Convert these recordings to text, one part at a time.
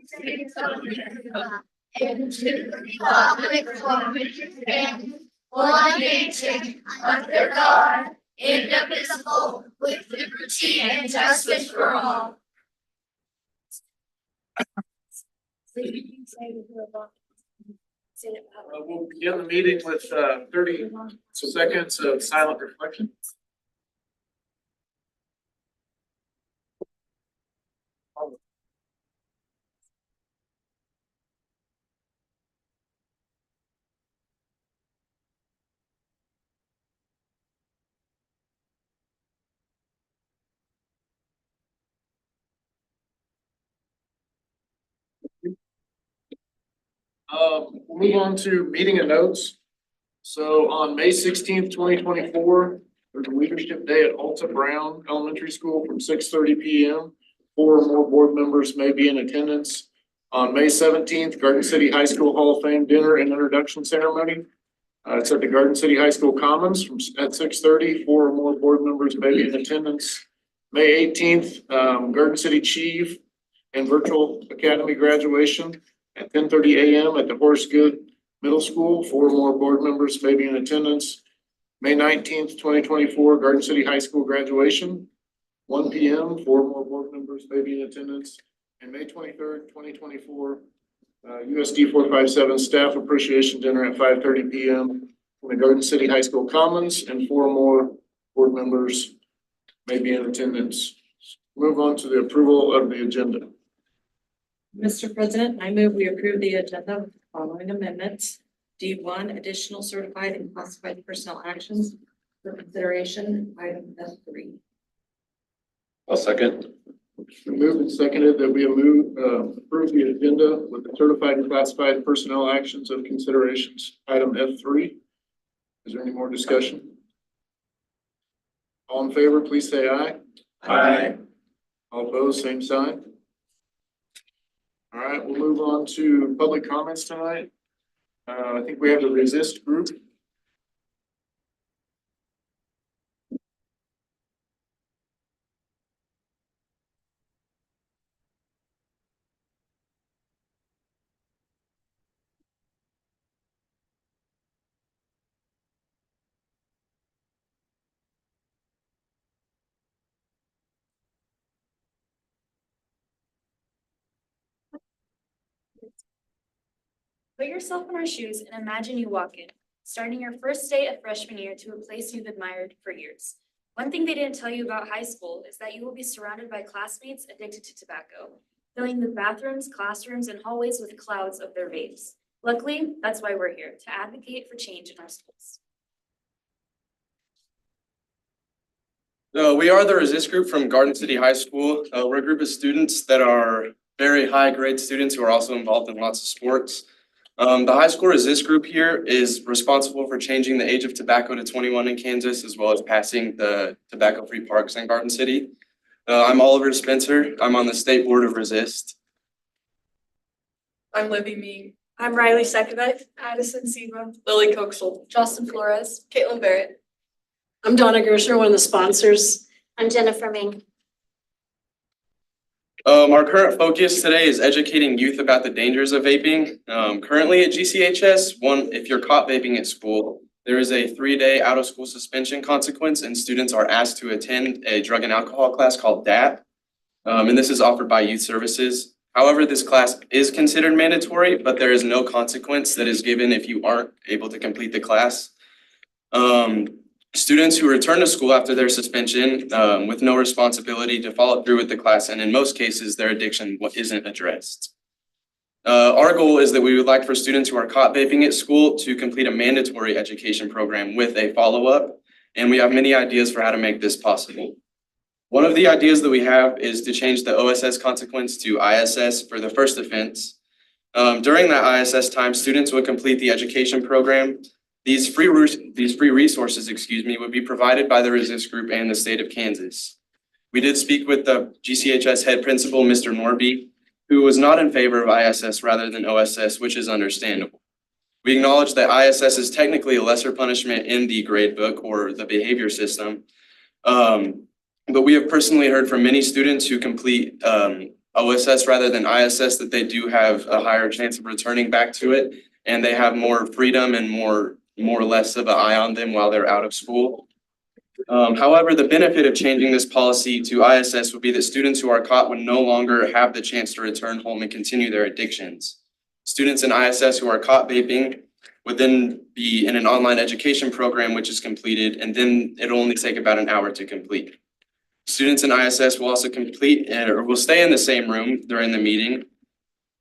States of America and to the republic for which it stands, one nation, under God, indivisible, with liberty and justice for all. We'll begin the meeting with 30 seconds of silent reflection. We'll move on to meeting and notes. So on May 16th, 2024, there's a leadership day at Alta Brown Elementary School from 6:30 p.m. 4 or more board members may be in attendance. On May 17th, Garden City High School Hall of Fame dinner and introduction ceremony. It's at the Garden City High School Commons at 6:30. 4 or more board members may be in attendance. May 18th, Garden City Chief and Virtual Academy graduation at 10:30 a.m. at the Horse Good Middle School. 4 or more board members may be in attendance. May 19th, 2024, Garden City High School graduation, 1 p.m. 4 or more board members may be in attendance. And May 23rd, 2024, USD-457 staff appreciation dinner at 5:30 p.m. in the Garden City High School Commons, and 4 or more board members may be in attendance. Move on to the approval of the agenda. Mr. President, I move we approve the agenda with the following amendments. D1, additional certified and classified personnel actions for consideration, item F3. I'll second. Moved and seconded that we approve the agenda with the certified and classified personnel actions of considerations, item F3. Is there any more discussion? All in favor, please say aye. Aye. All opposed, same sign. All right, we'll move on to public comments tonight. I think we have the resist group. Put yourself in our shoes and imagine you walk in, starting your first day of freshman year to a place you've admired for years. One thing they didn't tell you about high school is that you will be surrounded by classmates addicted to tobacco, filling the bathrooms, classrooms, and hallways with clouds of their vapes. Luckily, that's why we're here, to advocate for change in our schools. We are the Resist Group from Garden City High School. We're a group of students that are very high grade students who are also involved in lots of sports. The high school resist group here is responsible for changing the age of tobacco to 21 in Kansas, as well as passing the tobacco-free parks in Garden City. I'm Oliver Spencer. I'm on the state board of Resist. I'm Libby Mead. I'm Riley Sekovic, Addison Siva, Lily Coxel. Justin Flores, Caitlin Barrett. I'm Donna Gersher, one of the sponsors. I'm Jennifer Ming. Our current focus today is educating youth about the dangers of vaping. Currently at GCHS, if you're caught vaping at school, there is a 3-day out of school suspension consequence, and students are asked to attend a drug and alcohol class called DAP. And this is offered by Youth Services. However, this class is considered mandatory, but there is no consequence that is given if you aren't able to complete the class. Students who return to school after their suspension with no responsibility to follow through with the class, and in most cases, their addiction isn't addressed. Our goal is that we would like for students who are caught vaping at school to complete a mandatory education program with a follow-up, and we have many ideas for how to make this possible. One of the ideas that we have is to change the OSS consequence to ISS for the first offense. During that ISS time, students would complete the education program. These free resources, would be provided by the Resist Group and the state of Kansas. We did speak with the GCHS head principal, Mr. Norby, who was not in favor of ISS rather than OSS, which is understandable. We acknowledge that ISS is technically a lesser punishment in the grade book or the behavior system. But we have personally heard from many students who complete OSS rather than ISS, that they do have a higher chance of returning back to it. And they have more freedom and more or less of an eye on them while they're out of school. However, the benefit of changing this policy to ISS would be that students who are caught would no longer have the chance to return home and continue their addictions. Students in ISS who are caught vaping would then be in an online education program which is completed, and then it'll only take about an hour to complete. Students in ISS will also complete or will stay in the same room during the meeting.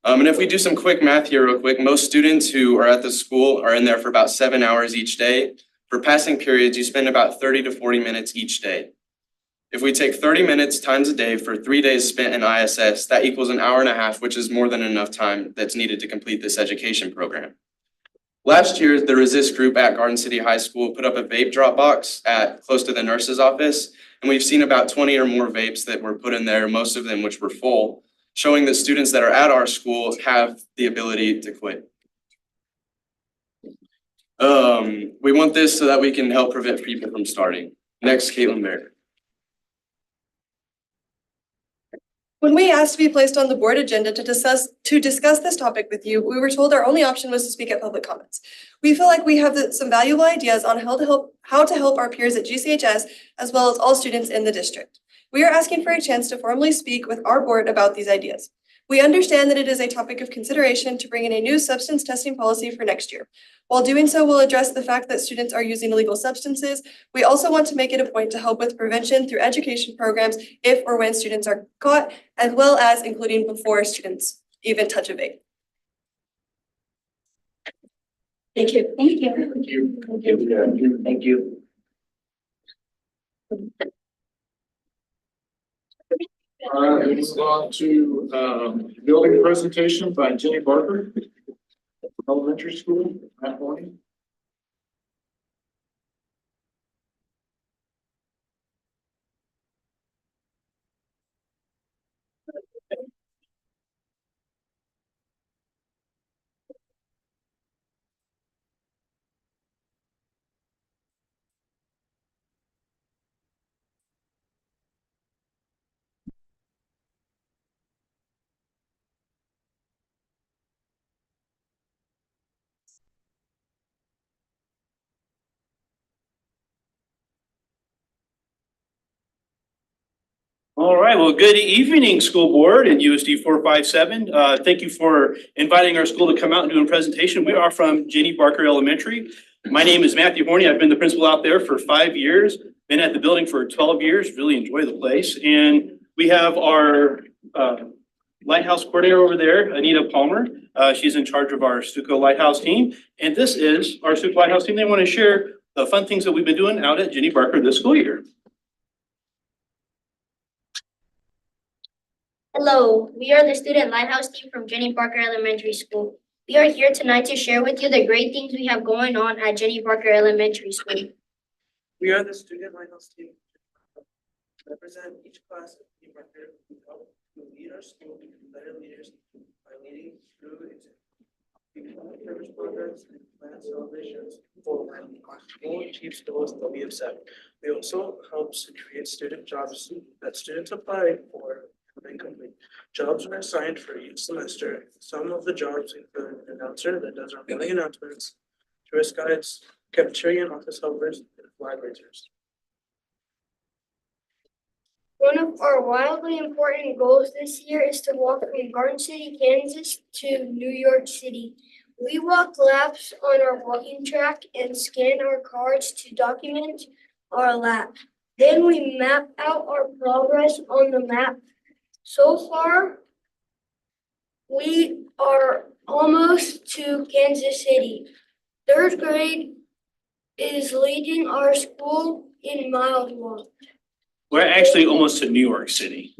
And if we do some quick math here real quick, most students who are at the school are in there for about 7 hours each day. For passing periods, you spend about 30 to 40 minutes each day. If we take 30 minutes times a day for 3 days spent in ISS, that equals an hour and a half, which is more than enough time that's needed to complete this education program. Last year, the Resist group at Garden City High School put up a vape drop box at close to the nurse's office, and we've seen about 20 or more vapes that were put in there, most of them which were full, showing that students that are at our school have the ability to quit. We want this so that we can help prevent people from starting. Next, Caitlin Baird. When we asked to be placed on the board agenda to discuss this topic with you, we were told our only option was to speak at public comments. We feel like we have some valuable ideas on how to help our peers at GCHS as well as all students in the district. We are asking for a chance to formally speak with our board about these ideas. We understand that it is a topic of consideration to bring in a new substance testing policy for next year. While doing so will address the fact that students are using illegal substances, we also want to make it a point to help with prevention through education programs if or when students are caught, as well as including before students even touch a vape. Thank you. Thank you. Thank you. Thank you. All right, we move on to building presentation by Jenny Barker, elementary school, Matt Morning. All right, well, good evening, school board and USD-457. Thank you for inviting our school to come out and do a presentation. We are from Jenny Barker Elementary. My name is Matthew Horney. I've been the principal out there for 5 years, been at the building for 12 years, really enjoy the place. And we have our lighthouse coordinator over there, Anita Palmer. She's in charge of our Stuco Lighthouse team. And this is our Stuco Lighthouse team. They want to share the fun things that we've been doing out at Jenny Barker this school year. Hello, we are the Student Lighthouse team from Jenny Barker Elementary School. We are here tonight to share with you the great things we have going on at Jenny Barker Elementary School. We are the Student Lighthouse team. Represent each class of Jenny Barker. We help to lead our school to be better leaders by leading through example. We plan purpose programs and plan celebrations for when our school achieves goals that we have set. We also help to create student jobs that students apply for. Incomplete. Jobs are assigned for each semester. Some of the jobs include an announcer that does our morning announcements, tourist guides, cafeteria and office helpers, and flag raisers. One of our wildly important goals this year is to walk from Garden City, Kansas to New York City. We walk laps on our walking track and scan our cards to document our lap. Then we map out our progress on the map. So far, we are almost to Kansas City. Third grade is leading our school in mild walk. We're actually almost to New York City.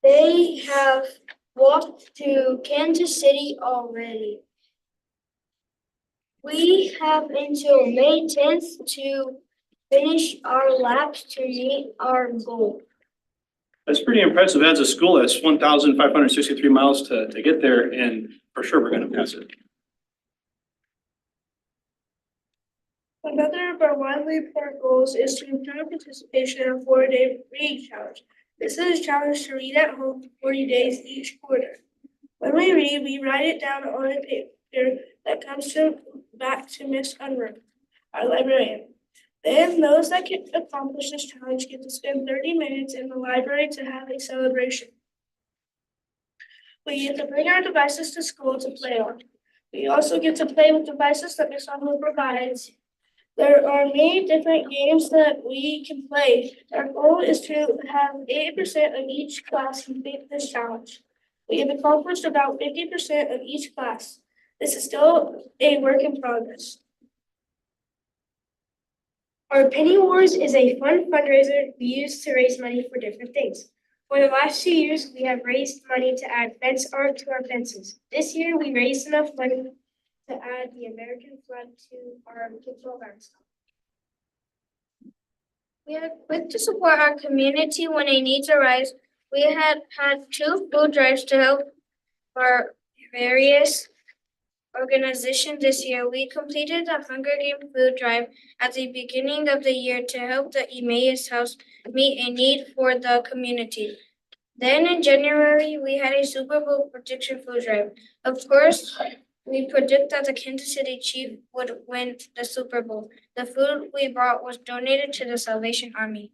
They have walked to Kansas City already. We have until May 10th to finish our laps to meet our goal. That's pretty impressive. As a school, that's 1,563 miles to get there, and for sure we're going to pass it. Another of our widely important goals is to improve participation in a 4-day reading challenge. This is a challenge to read at home for 40 days each quarter. When we read, we write it down on a paper that comes back to Miss Unruh, our librarian. Then those that can accomplish this challenge get to spend 30 minutes in the library to have a celebration. We get to bring our devices to school to play on. We also get to play with devices that Miss Unruh provides. There are many different games that we can play. Our goal is to have 80% of each class complete this challenge. We have accomplished about 50% of each class. This is still a work in progress. Our Penny Wars is a fun fundraiser we use to raise money for different things. For the last 2 years, we have raised money to add fence art to our fences. This year, we raised enough money to add the American flag to our football backstop. We are quick to support our community when a needs arise. We had 2 food drives to help our various organizations this year. We completed the Hunger Game food drive at the beginning of the year to help the Emmaus House meet a need for the community. Then in January, we had a Super Bowl prediction food drive. Of course, we predict that the Kansas City Chiefs would win the Super Bowl. The food we brought was donated to the Salvation Army.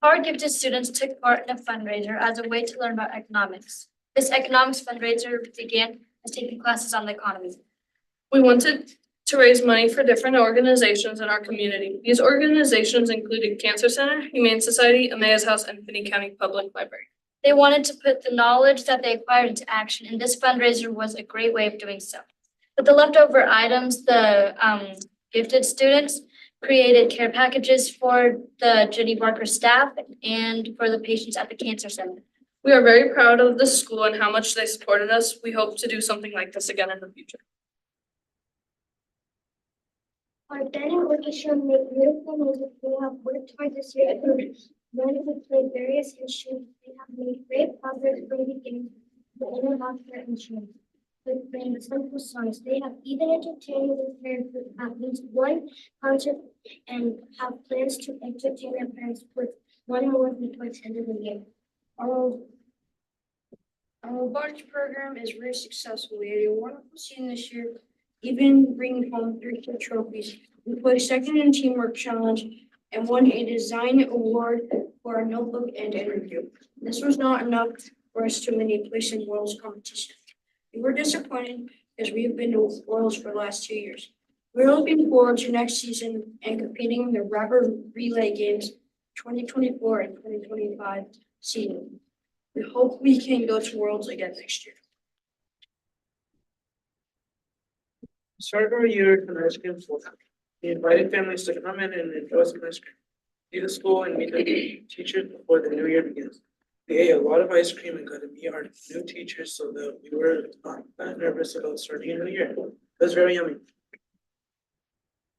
Our gifted students took part in a fundraiser as a way to learn about economics. This economics fundraiser began as taking classes on the economy. We wanted to raise money for different organizations in our community. These organizations included Cancer Center, Humane Society, Emmaus House, and Finney County Public Library. They wanted to put the knowledge that they acquired into action, and this fundraiser was a great way of doing so. With the leftover items, the gifted students created care packages for the Jenny Barker staff and for the patients at the Cancer Center. We are very proud of the school and how much they supported us. We hope to do something like this again in the future. Our band and orchestra make beautiful music. We have worked hard this year to learn to play various instruments. They have made great progress from the beginning to interlock their instruments. With playing simple songs, they have even entertained their parents with at least one concert and have plans to entertain their parents with one more before the end of the year. Our robotics program is very successful. We had a wonderful season this year, even bringing home 3 trophies. We placed second in teamwork challenge and won a design award for our notebook and interview. This was not enough for us to win a place in World's competition. We were disappointed as we have been to Worlds for the last 2 years. We're looking forward to next season and competing in the Rapper Relay Games 2024 and 2025 season. We hope we can go to Worlds again next year. Start our year with an ice cream float. We invited families to come in and enjoy some ice cream. See the school and meet the teachers before the new year begins. We ate a lot of ice cream and got to meet our new teachers so that we were not that nervous about starting a new year. It was very yummy.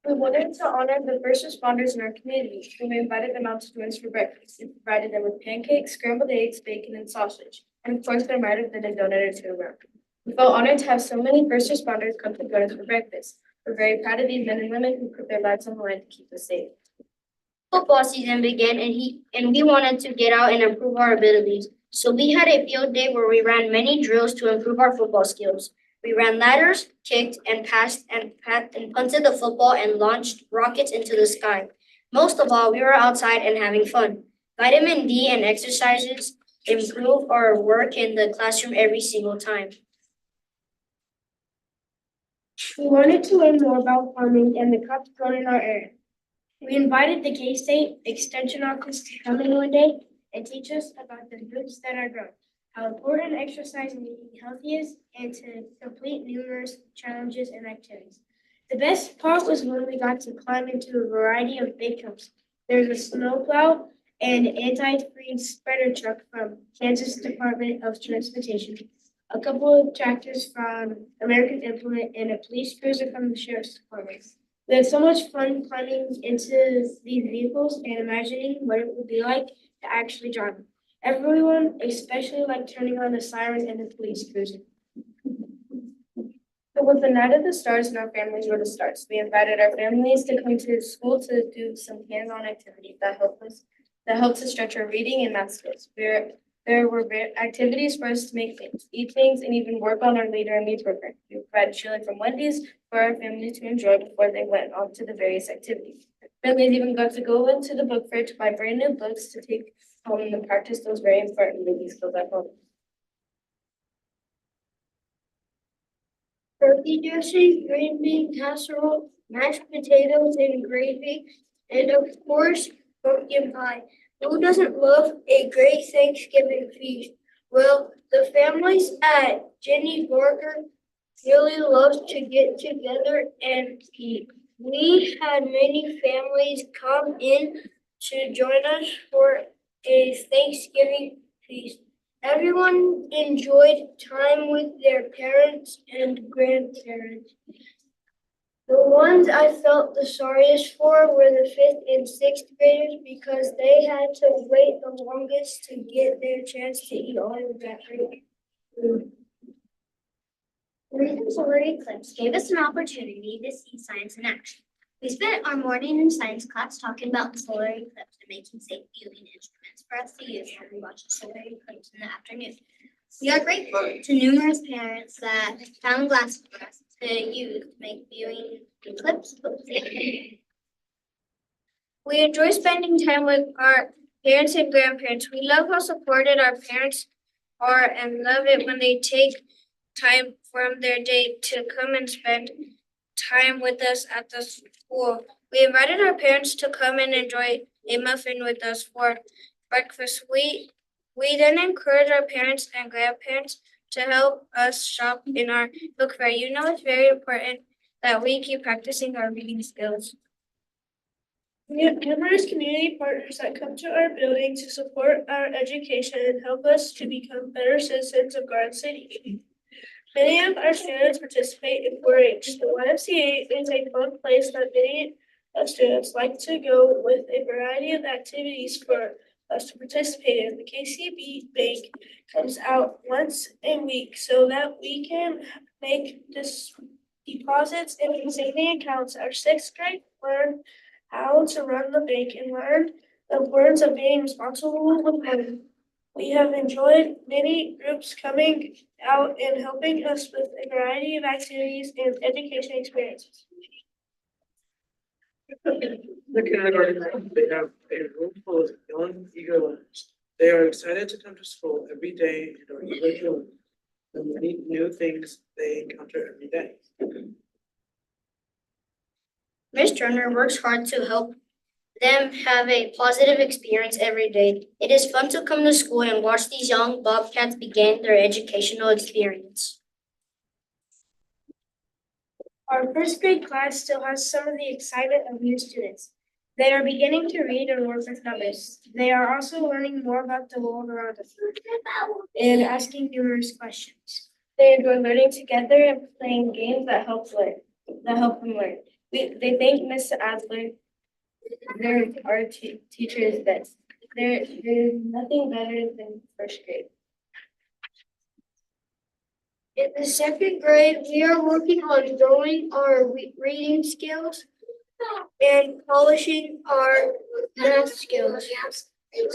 We wanted to honor the first responders in our community, so we invited them out to join us for breakfast and provided them with pancakes, scrambled eggs, bacon, and sausage. And of course, their writer that they donated to the room. We felt honored to have so many first responders come to join us for breakfast. We're very proud of these men and women who put their lives on the line to keep us safe. Football season began and we wanted to get out and improve our abilities. So we had a field day where we ran many drills to improve our football skills. We ran ladders, kicked and passed and punted the football and launched rockets into the sky. Most of all, we were outside and having fun. Vitamin D and exercises improve our work in the classroom every single time. We wanted to learn more about farming and the crops grown in our area. We invited the K-State Extension Office to come in one day and teach us about the foods that are grown, how important exercise and eating healthy is, and to complete numerous challenges and activities. The best part was when we got to climb into a variety of big trucks. There's a snowplow and anti-freeze spreader truck from Kansas Department of Transportation, a couple of tractors from American Implement, and a police cruiser from the Sheriff's Department. We had so much fun climbing into these vehicles and imagining what it would be like to actually drive them. Everyone especially liked turning on the siren and the police cruiser. The It was the night of the stars and our families were the stars. We invited our families to come to school to do some hands-on activities that helped to stretch our reading and math skills. There were activities for us to make things, eat things, and even work on our Leader and Me program. We provided chili from Wendy's for our family to enjoy before they went on to the various activities. Families even got to go into the book fair to buy brand new books to take home and practice those very important reading skills at home. Turkey dressing, green bean casserole, mashed potatoes and gravy, and of course, pumpkin pie. Who doesn't love a great Thanksgiving feast? Well, the families at Jenny Barker really love to get together and eat. We had many families come in to join us for a Thanksgiving feast. Everyone enjoyed time with their parents and grandparents. The ones I felt the sorriest for were the 5th and 6th graders because they had to wait the longest to get their chance to eat all of that great food. Reading solar eclipse gave us an opportunity to see science in action. We spent our morning in science class talking about the solar eclipse and making safe viewing instruments for us to use when we watch the solar eclipse in the afternoon. We are grateful to numerous parents that found glasses for us to use to make viewing eclipse safe. We enjoy spending time with our parents and grandparents. We love how supported our parents are and love it when they take time from their day to come and spend time with us at the school. We invited our parents to come and enjoy a muffin with us for breakfast. We then encourage our parents and grandparents to help us shop in our book fair. You know, it's very important that we keep practicing our reading skills. We have numerous community partners that come to our building to support our education and help us to become better citizens of Garden City. Many of our students participate in 4-H. The YMCA is a fun place that many of students like to go with a variety of activities for us to participate in. The KCB Bank comes out once a week so that we can make deposits in saving accounts. Our 6th grade learn how to run the bank and learn the importance of being responsible with money. We have enjoyed many groups coming out and helping us with a variety of activities and education experiences. The kindergarten, they have a room full of young, eager learners. They are excited to come to school every day and are eager to learn the many new things they encounter every day. Ms. Turner works hard to help them have a positive experience every day. It is fun to come to school and watch these young Bobcats begin their educational experience. Our 1st grade class still has some of the excitement of new students. They are beginning to read and work with numbers. They are also learning more about the world around us and asking numerous questions. They enjoy learning together and playing games that help them learn. They thank Miss Adler. Our teacher is best. There is nothing better than 1st grade. In the 2nd grade, we are working on growing our reading skills and polishing our math skills.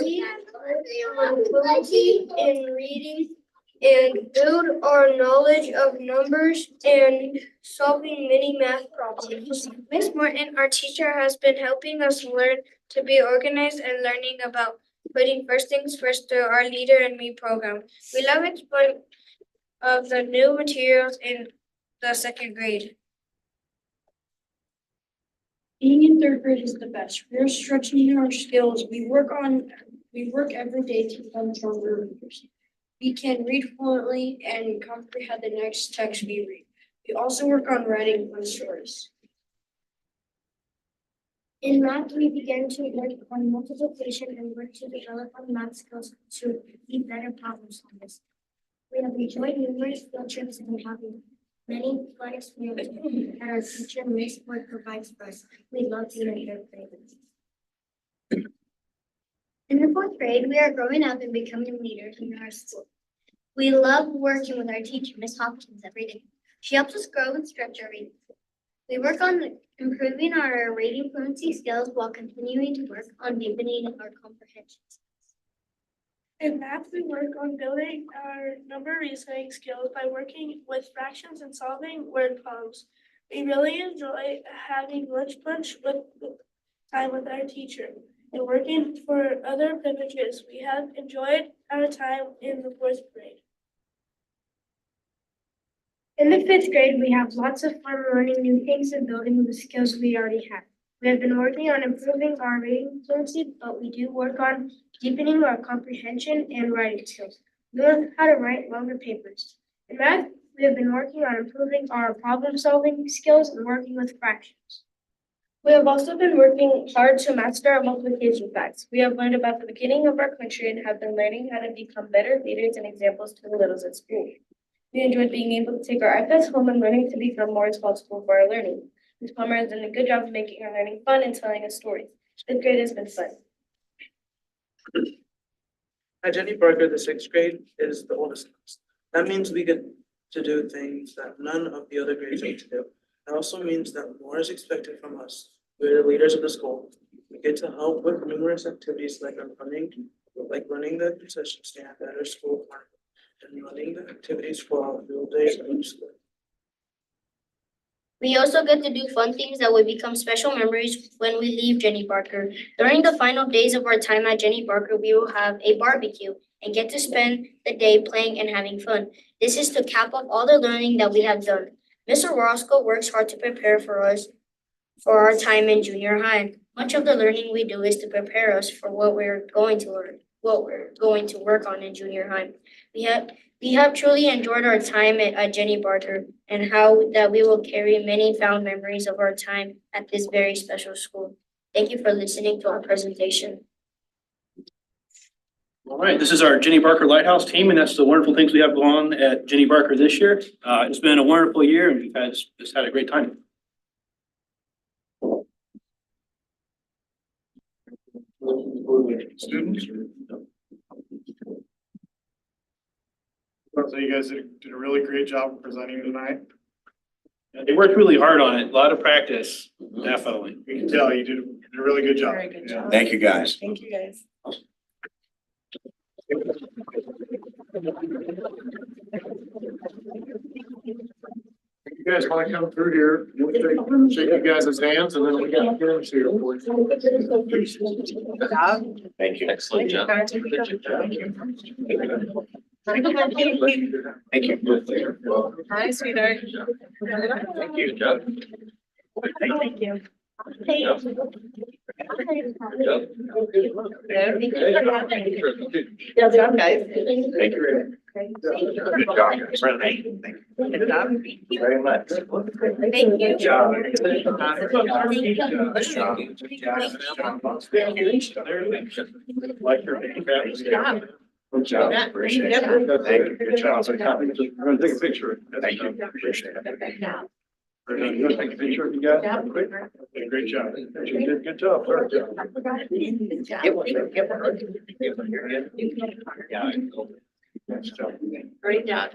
We are on fluency in reading and build our knowledge of numbers and solving many math problems. Miss Morton, our teacher, has been helping us learn to be organized and learning about putting first things first through our Leader and Me program. We love exploring of the new materials in the 2nd grade. Being in 3rd grade is the best. We're stretching our skills. We work every day to become stronger readers. We can read fluently and comprehend the next text we read. We also work on writing fun stories. In math, we began to work on multiplication and work to develop our math skills to be better problem solvers. We have enjoyed numerous field trips and having many fun experiences that our teacher Miss Ford provides for us. We love being in 3rd grade. In the 4th grade, we are growing up and becoming leaders in our school. We love working with our teacher, Miss Hopkins, every day. She helps us grow and stretch our reading. We work on improving our reading fluency skills while continuing to work on deepening our comprehension. In math, we work on building our number reasoning skills by working with fractions and solving word problems. We really enjoy having lunch punch with time with our teacher and working for other privileges. We have enjoyed our time in the fourth grade. In the fifth grade, we have lots of fun learning new things and building the skills we already have. We have been working on improving our reading fluency, but we do work on deepening our comprehension and writing skills. We learn how to write longer papers. In math, we have been working on improving our problem-solving skills and working with fractions. We have also been working hard to master our multiplication facts. We have learned about the beginning of our country and have been learning how to become better leaders and examples to the littles at school. We enjoyed being able to take our iPads home and learning to become more responsible for our learning. Ms. Palmer has done a good job of making our learning fun and telling us stories. Fifth grade has been fun. At Jenny Barker, the sixth grade is the oldest class. That means we get to do things that none of the other grades get to do. It also means that more is expected from us. We're the leaders of the school. We get to help with numerous activities like running the concession stand at our school park and running the activities for our field days in school. We also get to do fun things that will become special memories when we leave Jenny Barker. During the final days of our time at Jenny Barker, we will have a barbecue and get to spend the day playing and having fun. This is to cap off all the learning that we have done. Mr. Roscoe works hard to prepare for us for our time in junior high. Much of the learning we do is to prepare us for what we're going to learn, what we're going to work on in junior high. We have truly enjoyed our time at Jenny Barker and how that we will carry many fond memories of our time at this very special school. Thank you for listening to our presentation. All right, this is our Jenny Barker Lighthouse team, and that's the wonderful things we have going on at Jenny Barker this year. It's been a wonderful year, and we've just had a great time. Students? So you guys did a really great job presenting tonight. They worked really hard on it, a lot of practice, definitely. We can tell you did a really good job. Very good job. Thank you, guys. Thank you, guys. You guys want to come through here, we'll shake you guys' hands, and then we got forms here for you. Thank you. Excellent job. Thank you. Hi, sweetheart. Thank you, Joe. Thank you. Good job, guys. Thank you. Good job. Thank you. Good job. Very much. Thank you. Good job. Like your Good job. Appreciate it. Thank you. Good job. We're gonna take a picture. Thank you. Appreciate it. We're gonna take a picture of you guys. Quick. Great job. Good job. Great job.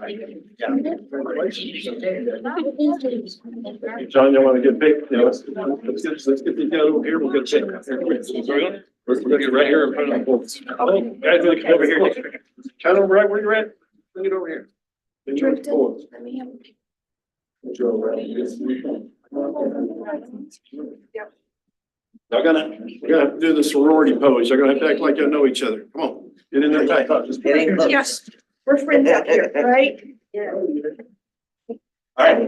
John, you want to get big? Let's get these guys over here. We'll get big. We're gonna get right here in front of the folks. Guys, look over here. Kind of right where you're at. Bring it over here. We're gonna do the sorority pose. You're gonna have to act like you know each other. Come on, get in there tight. Yes, we're friends out here, right? All right. A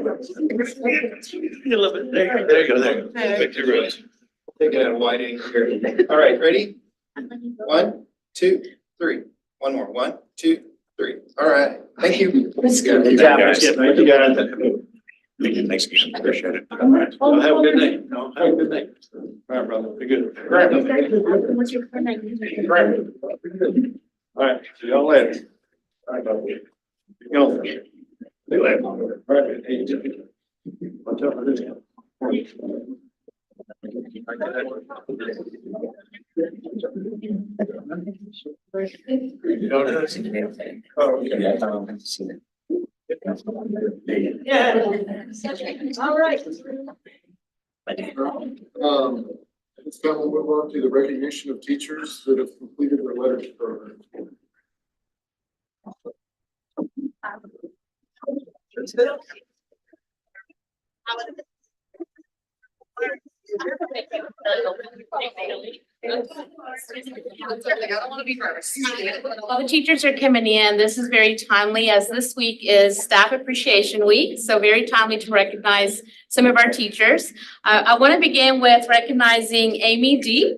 little bit. There you go. Thank you, Rose. Take it out wide angle here. All right, ready? 1, 2, 3. One more. 1, 2, 3. All right. Thank you. Good job, guys. Thank you, guys. Thanks, guys. Appreciate it. Well, have a good day. No, have a good day. All right, brother. Be good. What's your phone number? All right, see y'all later. All right, brother. Be going. See you later. All right. Hey, watch out for this. All right. It's time we'll move on to the recognition of teachers that have completed their letters program. While the teachers are coming in, this is very timely as this week is Staff Appreciation Week, so very timely to recognize some of our teachers. I want to begin with recognizing Amy D.,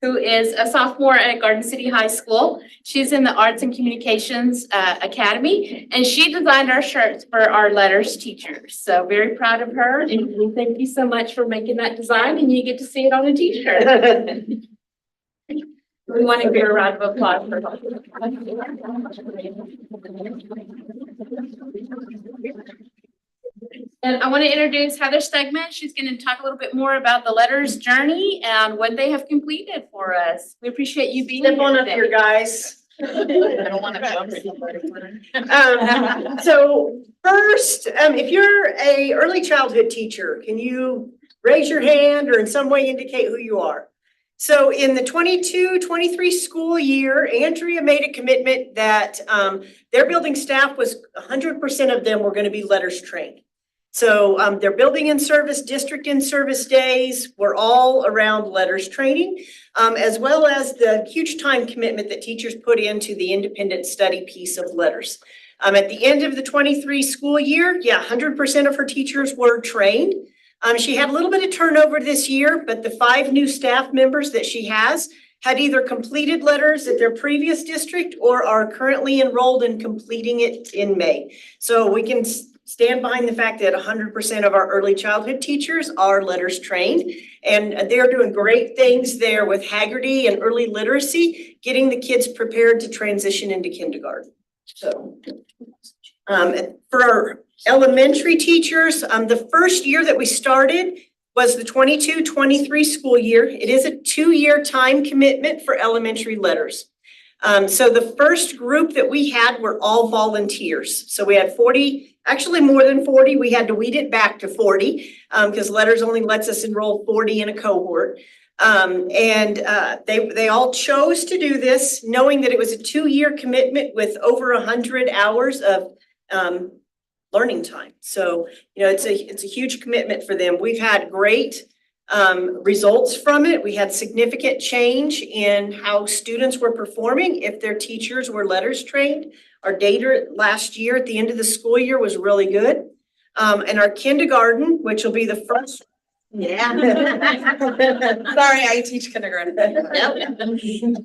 who is a sophomore at Garden City High School. She's in the Arts and Communications Academy, and she designed our shirts for our letters teachers. So very proud of her, and thank you so much for making that design, and you get to see it on a t-shirt. We want to give a round of applause for her. And I want to introduce Heather Stegman. She's going to talk a little bit more about the letters journey and what they have completed for us. We appreciate you being here Step on up today. here, guys. I don't want to jump somebody. So first, if you're a early childhood teacher, can you raise your hand or in some way indicate who you are? So in the 22-23 school year, Andrea made a commitment that their building staff was 100% of them were going to be letters trained. So their building in service, district in service days were all around letters training, as well as the huge time commitment that teachers put into the independent study piece of letters. At the end of the 23 school year, 100% of her teachers were trained. She had a little bit of turnover this year, but the 5 new staff members that she has had either completed letters at their previous district or are currently enrolled in completing it in May. So we can stand behind the fact that 100% of our early childhood teachers are letters trained, and they're doing great things there with Haggerty and early literacy, getting the kids prepared to transition into kindergarten. So for our elementary teachers, the first year that we started was the 22-23 school year. It is a 2-year time commitment for elementary letters. So the first group that we had were all volunteers. So we had 40, actually more than 40. We had to weed it back to 40 because letters only lets us enroll 40 in a cohort. They all chose to do this, knowing that it was a 2-year commitment with over 100 hours of learning time. So, it's a huge commitment for them. We've had great results from it. We had significant change in how students were performing if their teachers were letters trained. Our data last year at the end of the school year was really good. And our kindergarten, which will be the first. Yeah. Sorry, I teach kindergarten. Yep.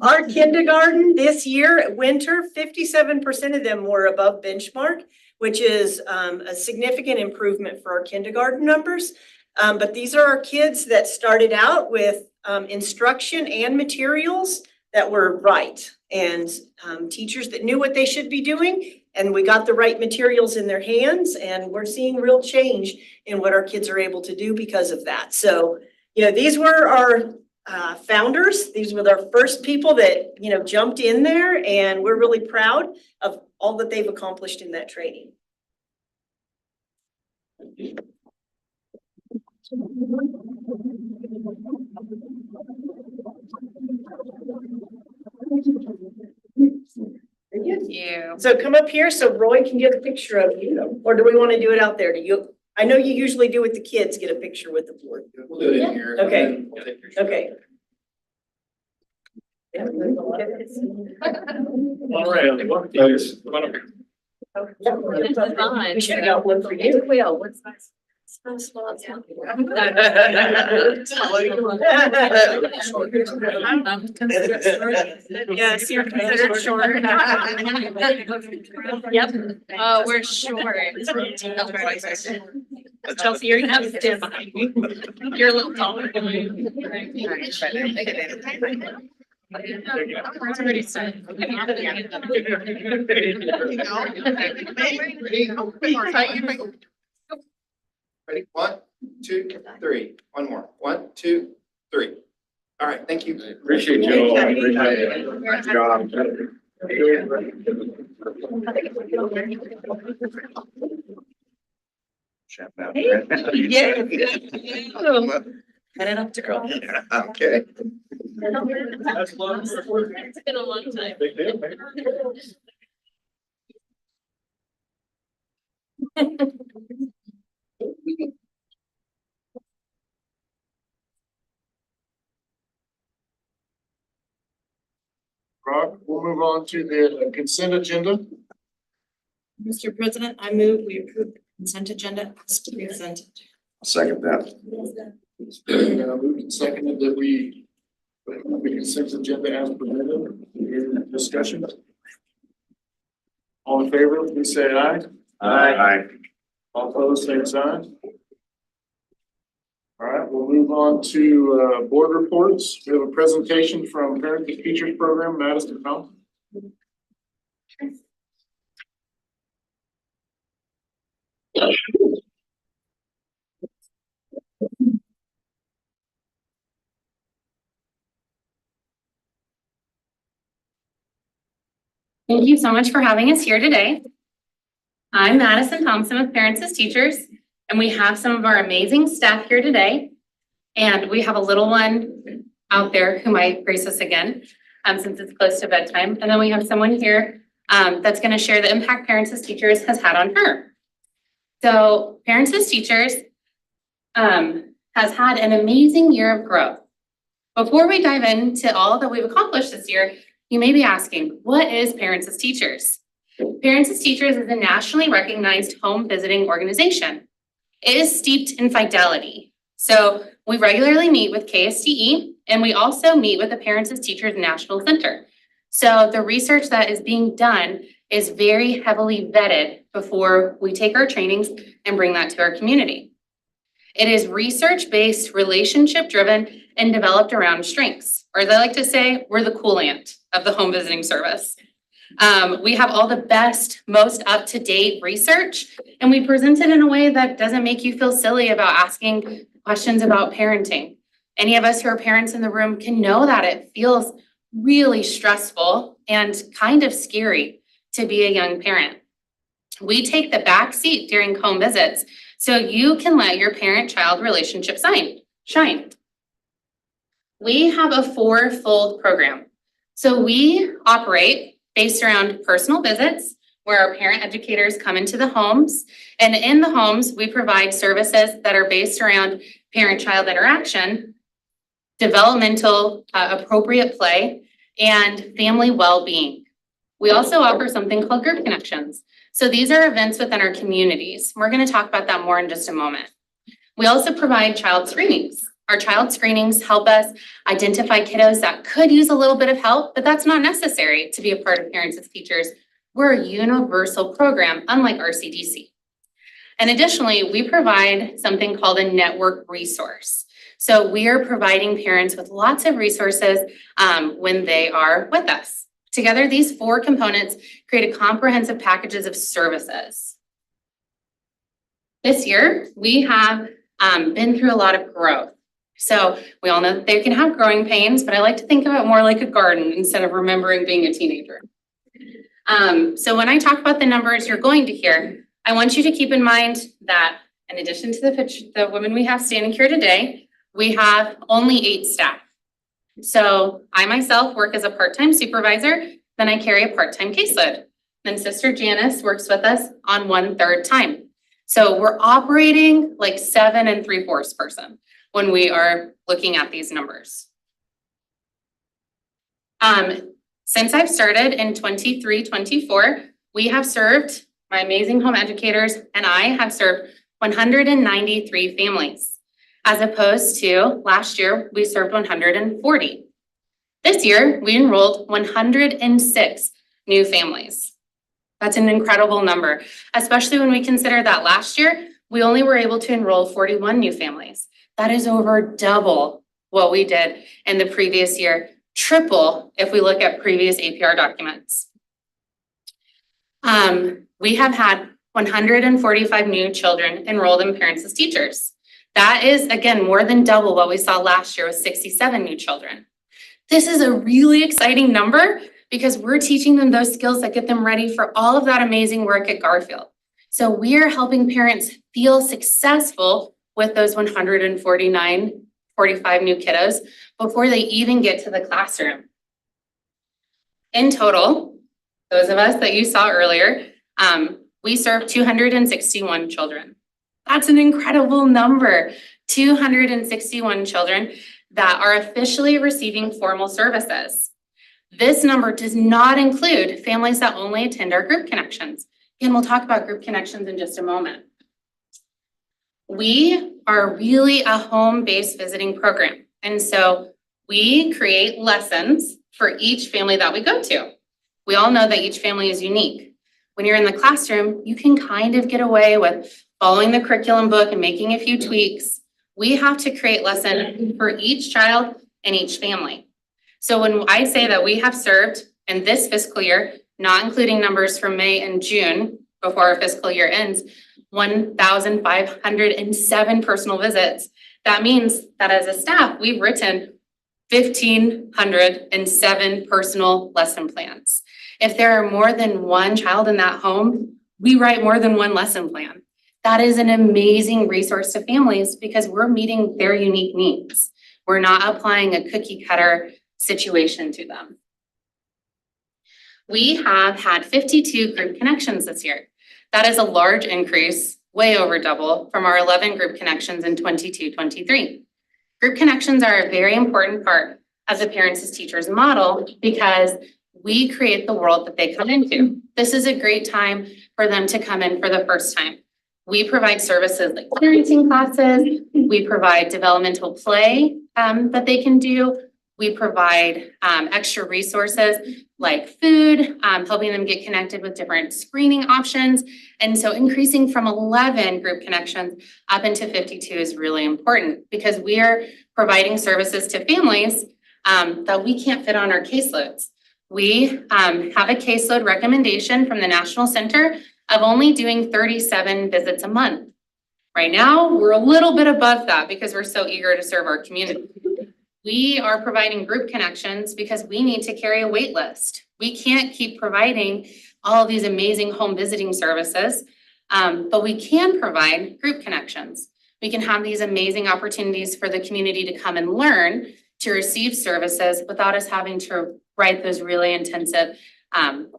Our kindergarten this year, winter, 57% of them were above benchmark, which is a significant improvement for our kindergarten numbers. But these are our kids that started out with instruction and materials that were right, and teachers that knew what they should be doing, and we got the right materials in their hands, and we're seeing real change in what our kids are able to do because of that. So, these were our founders. These were our first people that, jumped in there, and we're really proud of all that they've accomplished in that training. Thank you. So come up here so Roy can get a picture of you, or do we want to do it out there? I know you usually do with the kids, get a picture with the board. We'll do it in here. Okay. We'll take pictures. Okay. All right. Come on up here. We should have got one for you. What's nice? Yes, you're considered short. Yep. We're short. Chelsea, you're gonna have to stand behind me. You're a little taller than me. Ready? 1, 2, 3. One more. 1, 2, 3. All right, thank you. Appreciate you all. Appreciate it. Nice job. Yeah. Cut it up to girl. Okay. That's long. It's been a long time. Big deal. Rob, we'll move on to the consent agenda. Mr. President, I move we approve the consent agenda as presented. Second that. Moved and seconded that we approve the consent agenda as presented. In discussion. All in favor, please say aye. Aye. All opposed, same sign. All right, we'll move on to board reports. We have a presentation from Parent to Teachers Program, Madison Fountain. Thank you so much for having us here today. I'm Madison Thompson with Parents as Teachers, and we have some of our amazing staff here today. And we have a little one out there who might grace us again, since it's close to bedtime. And then we have someone here that's going to share the impact Parents as Teachers has had on her. So Parents as Teachers has had an amazing year of growth. Before we dive into all that we've accomplished this year, you may be asking, what is Parents as Teachers? Parents as Teachers is a nationally recognized home visiting organization. It is steeped in fidelity. So we regularly meet with KSTE, and we also meet with the Parents as Teachers National Center. So the research that is being done is very heavily vetted before we take our trainings and bring that to our community. It is research-based, relationship-driven, and developed around strengths. Or as I like to say, we're the cool aunt of the home visiting service. We have all the best, most up-to-date research, and we present it in a way that doesn't make you feel silly about asking questions about parenting. Any of us who are parents in the room can know that it feels really stressful and kind of scary to be a young parent. We take the back seat during home visits so you can let your parent-child relationship shine. We have a four-fold program. So we operate based around personal visits where our parent educators come into the homes. And in the homes, we provide services that are based around parent-child interaction, developmental appropriate play, and family well-being. We also offer something called group connections. So these are events within our communities. We're going to talk about that more in just a moment. We also provide child screenings. Our child screenings help us identify kiddos that could use a little bit of help, but that's not necessary to be a part of Parents as Teachers. We're a universal program, unlike RCDC. And additionally, we provide something called a network resource. So we are providing parents with lots of resources when they are with us. Together, these four components create a comprehensive packages of services. This year, we have been through a lot of growth. So we all know that they can have growing pains, but I like to think of it more like a garden instead of remembering being a teenager. So when I talk about the numbers you're going to hear, I want you to keep in mind that in addition to the women we have standing here today, we have only 8 staff. So I myself work as a part-time supervisor, then I carry a part-time caseload. Then Sister Janice works with us on 1/3 time. So we're operating like 7 3/4 person when we are looking at these numbers. Since I've started in 23-24, we have served, my amazing home educators and I have served 193 families, as opposed to last year, we served 140. This year, we enrolled 106 new families. That's an incredible number, especially when we consider that last year, we only were able to enroll 41 new families. That is over double what we did in the previous year, triple if we look at previous APR documents. We have had 145 new children enrolled in Parents as Teachers. That is, again, more than double what we saw last year with 67 new children. This is a really exciting number because we're teaching them those skills that get them ready for all of that amazing work at Garfield. So we are helping parents feel successful with those 45 new kiddos before they even get to the classroom. In total, those of us that you saw earlier, we serve 261 children. That's an incredible number, 261 children that are officially receiving formal services. This number does not include families that only attend our group connections. And we'll talk about group connections in just a moment. We are really a home-based visiting program. And so we create lessons for each family that we go to. We all know that each family is unique. When you're in the classroom, you can kind of get away with following the curriculum book and making a few tweaks. We have to create lessons for each child and each family. So when I say that we have served in this fiscal year, not including numbers from May and June before our fiscal year ends, 1,507 personal visits. That means that as a staff, we've written 1,507 personal lesson plans. If there are more than one child in that home, we write more than one lesson plan. That is an amazing resource to families because we're meeting their unique needs. We're not applying a cookie cutter situation to them. We have had 52 group connections this year. That is a large increase, way over double from our 11 group connections in 22-23. Group connections are a very important part of the Parents as Teachers model because we create the world that they come into. This is a great time for them to come in for the first time. We provide services like parenting classes. We provide developmental play that they can do. We provide extra resources like food, helping them get connected with different screening options. And so increasing from 11 group connections up into 52 is really important because we are providing services to families that we can't fit on our caseloads. We have a caseload recommendation from the National Center of only doing 37 visits a month. Right now, we're a little bit above that because we're so eager to serve our community. We are providing group connections because we need to carry a wait list. We can't keep providing all of these amazing home visiting services, but we can provide group connections. We can have these amazing opportunities for the community to come and learn to receive services without us having to write those really intensive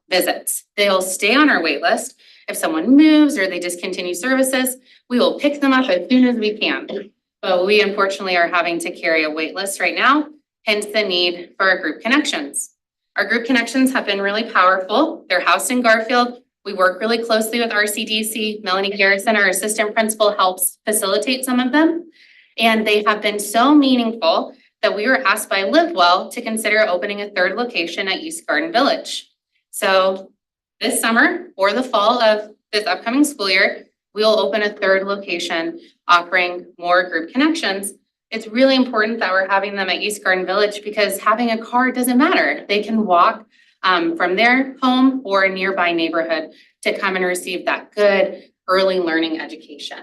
visits. They'll stay on our wait list. If someone moves or they discontinue services, we will pick them up as soon as we can. But we unfortunately are having to carry a wait list right now, hence the need for our group connections. Our group connections have been really powerful. They're housed in Garfield. We work really closely with RCDC. Melanie Garrison, our assistant principal, helps facilitate some of them. And they have been so meaningful that we were asked by LiveWell to consider opening a third location at East Garden Village. So this summer or the fall of this upcoming school year, we will open a third location offering more group connections. It's really important that we're having them at East Garden Village because having a car doesn't matter. They can walk from their home or a nearby neighborhood to come and receive that good early learning education.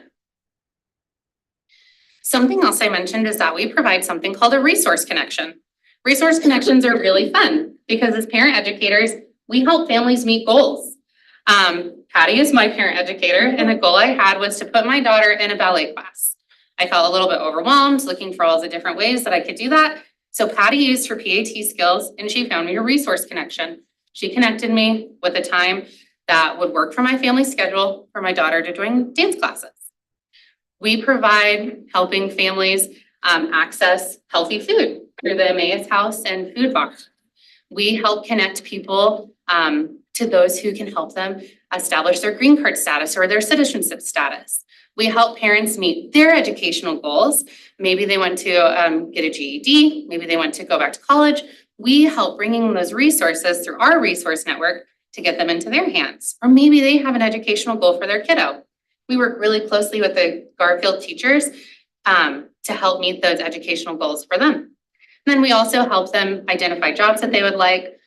Something else I mentioned is that we provide something called a resource connection. Resource connections are really fun because as parent educators, we help families meet goals. Patty is my parent educator, and the goal I had was to put my daughter in a ballet class. I felt a little bit overwhelmed looking for all the different ways that I could do that. So Patty used her PAT skills and she found me a resource connection. She connected me with a time that would work for my family schedule for my daughter to join dance classes. We provide helping families access healthy food through the Emmaus House and Food Box. We help connect people to those who can help them establish their green card status or their citizenship status. We help parents meet their educational goals. Maybe they want to get a GED, maybe they want to go back to college. We help bringing those resources through our resource network to get them into their hands. Or maybe they have an educational goal for their kiddo. We work really closely with the Garfield teachers to help meet those educational goals for them. And then we also help them identify jobs that they would like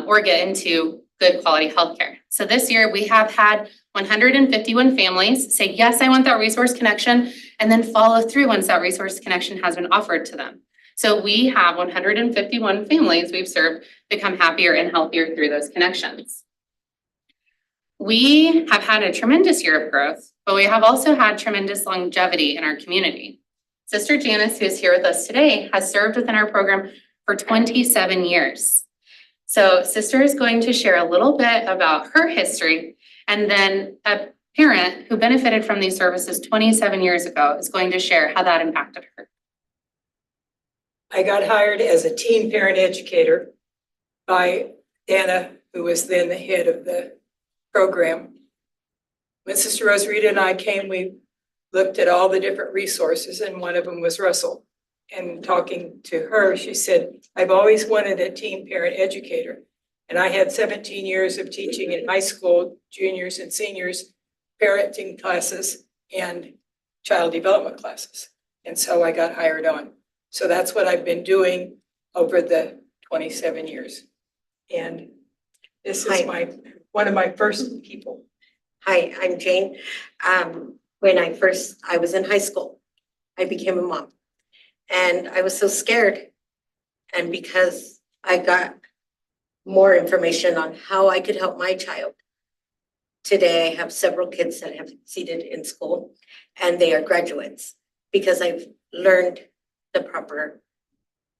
or get into good quality healthcare. So this year we have had 151 families say, yes, I want that resource connection, and then follow through once that resource connection has been offered to them. So we have 151 families we've served become happier and healthier through those connections. We have had a tremendous year of growth. but we have also had tremendous longevity in our community. Sister Janice, who is here with us today, has served within our program for 27 years. So Sister is going to share a little bit about her history, and then a parent who benefited from these services 27 years ago is going to share how that impacted her. I got hired as a teen parent educator by Dana, who was then the head of the program. When Sister Rosarita and I came, we looked at all the different resources, and one of them was Russell. And talking to her, she said, I've always wanted a teen parent educator. And I had 17 years of teaching in high school, juniors and seniors, parenting classes and child development classes. And so I got hired on. So that's what I've been doing over the 27 years. And this is one of my first people. Hi, I'm Jane. When I was in high school, I became a mom. And I was so scared. And because I got more information on how I could help my child, today I have several kids that have succeeded in school, and they are graduates because I've learned the proper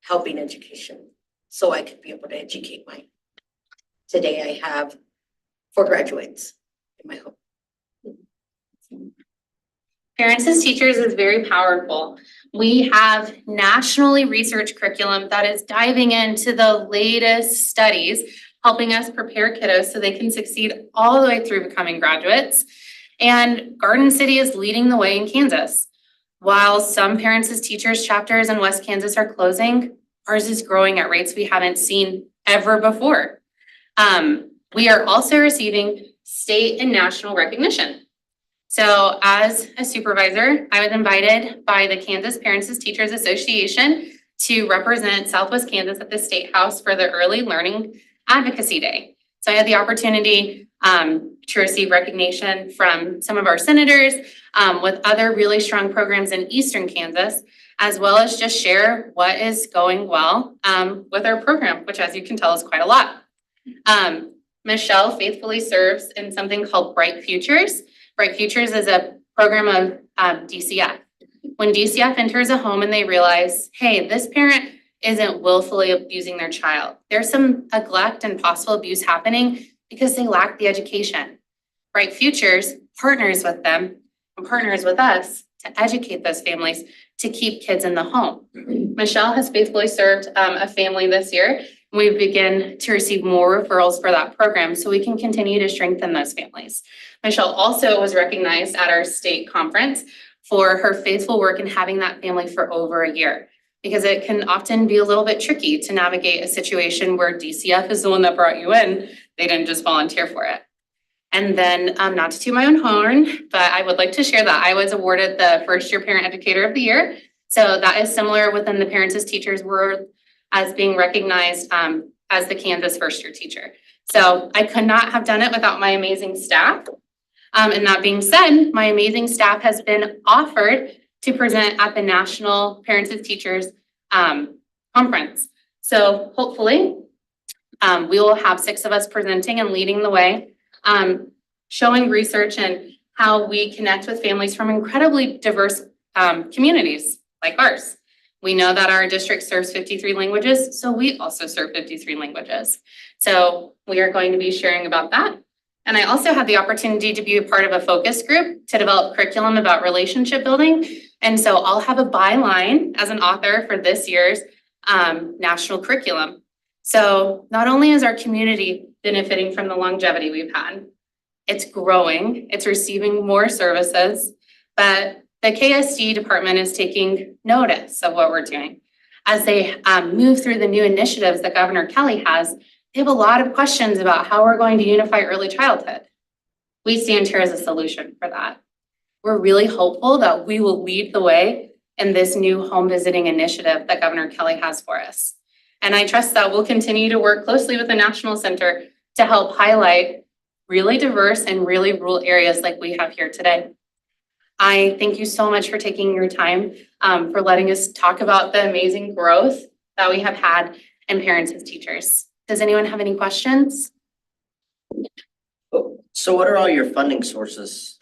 helping education so I could be able to educate mine. Today I have 4 graduates in my home. Parents as Teachers is very powerful. We have nationally researched curriculum that is diving into the latest studies, helping us prepare kiddos so they can succeed all the way through becoming graduates. And Garden City is leading the way in Kansas. While some Parents as Teachers chapters in West Kansas are closing, ours is growing at rates we haven't seen ever before. We are also receiving state and national recognition. So as a supervisor, I was invited by the Kansas Parents as Teachers Association to represent Southwest Kansas at the State House for the Early Learning Advocacy Day. So I had the opportunity to receive recognition from some of our senators with other really strong programs in Eastern Kansas, as well as just share what is going well with our program, which, as you can tell, is quite a lot. Michelle faithfully serves in something called Bright Futures. Bright Futures is a program of DCF. When DCF enters a home and they realize, hey, this parent isn't willfully abusing their child. There's some neglect and possible abuse happening because they lack the education. Bright Futures partners with them and partners with us to educate those families to keep kids in the home. Michelle has faithfully served a family this year. We begin to receive more referrals for that program so we can continue to strengthen those families. Michelle also was recognized at our state conference for her faithful work in having that family for over a year, because it can often be a little bit tricky to navigate a situation where DCF is the one that brought you in. They didn't just volunteer for it. And then, not to toot my own horn, but I would like to share that I was awarded the First Year Parent Educator of the Year. So that is similar within the Parents as Teachers world as being recognized as the Kansas First Year Teacher. So I could not have done it without my amazing staff. And that being said, my amazing staff has been offered to present at the National Parents as Teachers Conference. So hopefully we will have 6 of us presenting and leading the way, showing research and how we connect with families from incredibly diverse communities like ours. We know that our district serves 53 languages, so we also serve 53 languages. So we are going to be sharing about that. And I also had the opportunity to be a part of a focus group to develop curriculum about relationship building. And so I'll have a byline as an author for this year's national curriculum. So not only is our community benefiting from the longevity we've had, it's growing, it's receiving more services, but the KSD department is taking notice of what we're doing. As they move through the new initiatives that Governor Kelly has, they have a lot of questions about how we're going to unify early childhood. We stand here as a solution for that. We're really hopeful that we will lead the way in this new home visiting initiative that Governor Kelly has for us. And I trust that we'll continue to work closely with the National Center to help highlight really diverse and really rural areas like we have here today. I thank you so much for taking your time, for letting us talk about the amazing growth that we have had in Parents as Teachers. Does anyone have any questions? So what are all your funding sources?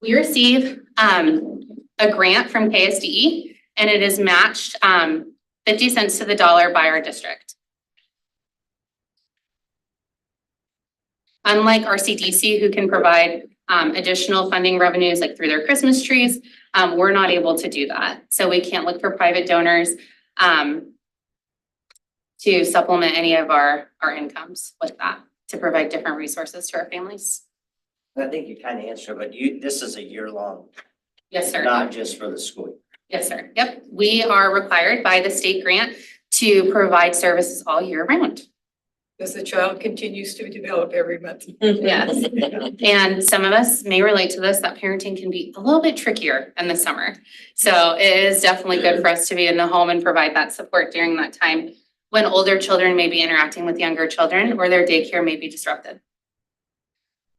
We receive a grant from KSDE and it is matched 50 cents to the dollar by our district. Unlike RCDC, who can provide additional funding revenues like through their Christmas trees, we're not able to do that. So we can't look for private donors to supplement any of our incomes with that, to provide different resources to our families. I think you kind of answered, but this is a year-long, Yes, sir. not just for the school. Yes, sir. Yep. We are required by the state grant to provide services all year round. As the child continues to develop every month. Yes. And some of us may relate to this, that parenting can be a little bit trickier in the summer. So it is definitely good for us to be in the home and provide that support during that time when older children may be interacting with younger children or their daycare may be disrupted.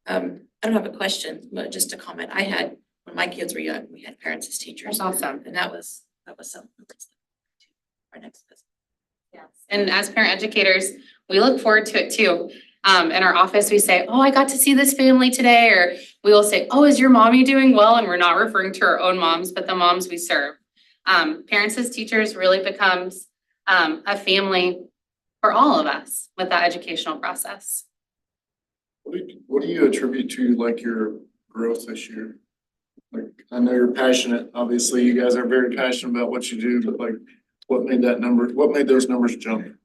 I don't have a question, but just a comment. I had, when my kids were young, we had parents as teachers. That's awesome. And that was something. Our next visit. Yes. And as parent educators, we look forward to it too. In our office, we say, oh, I got to see this family today, or we will say, oh, is your mommy doing well? And we're not referring to our own moms, but the moms we serve. Parents as teachers really becomes a family for all of us with that educational process. What do you attribute to like your growth this year? Like, I know you're passionate, obviously you guys are very passionate about what you do, but like, what made those numbers jump?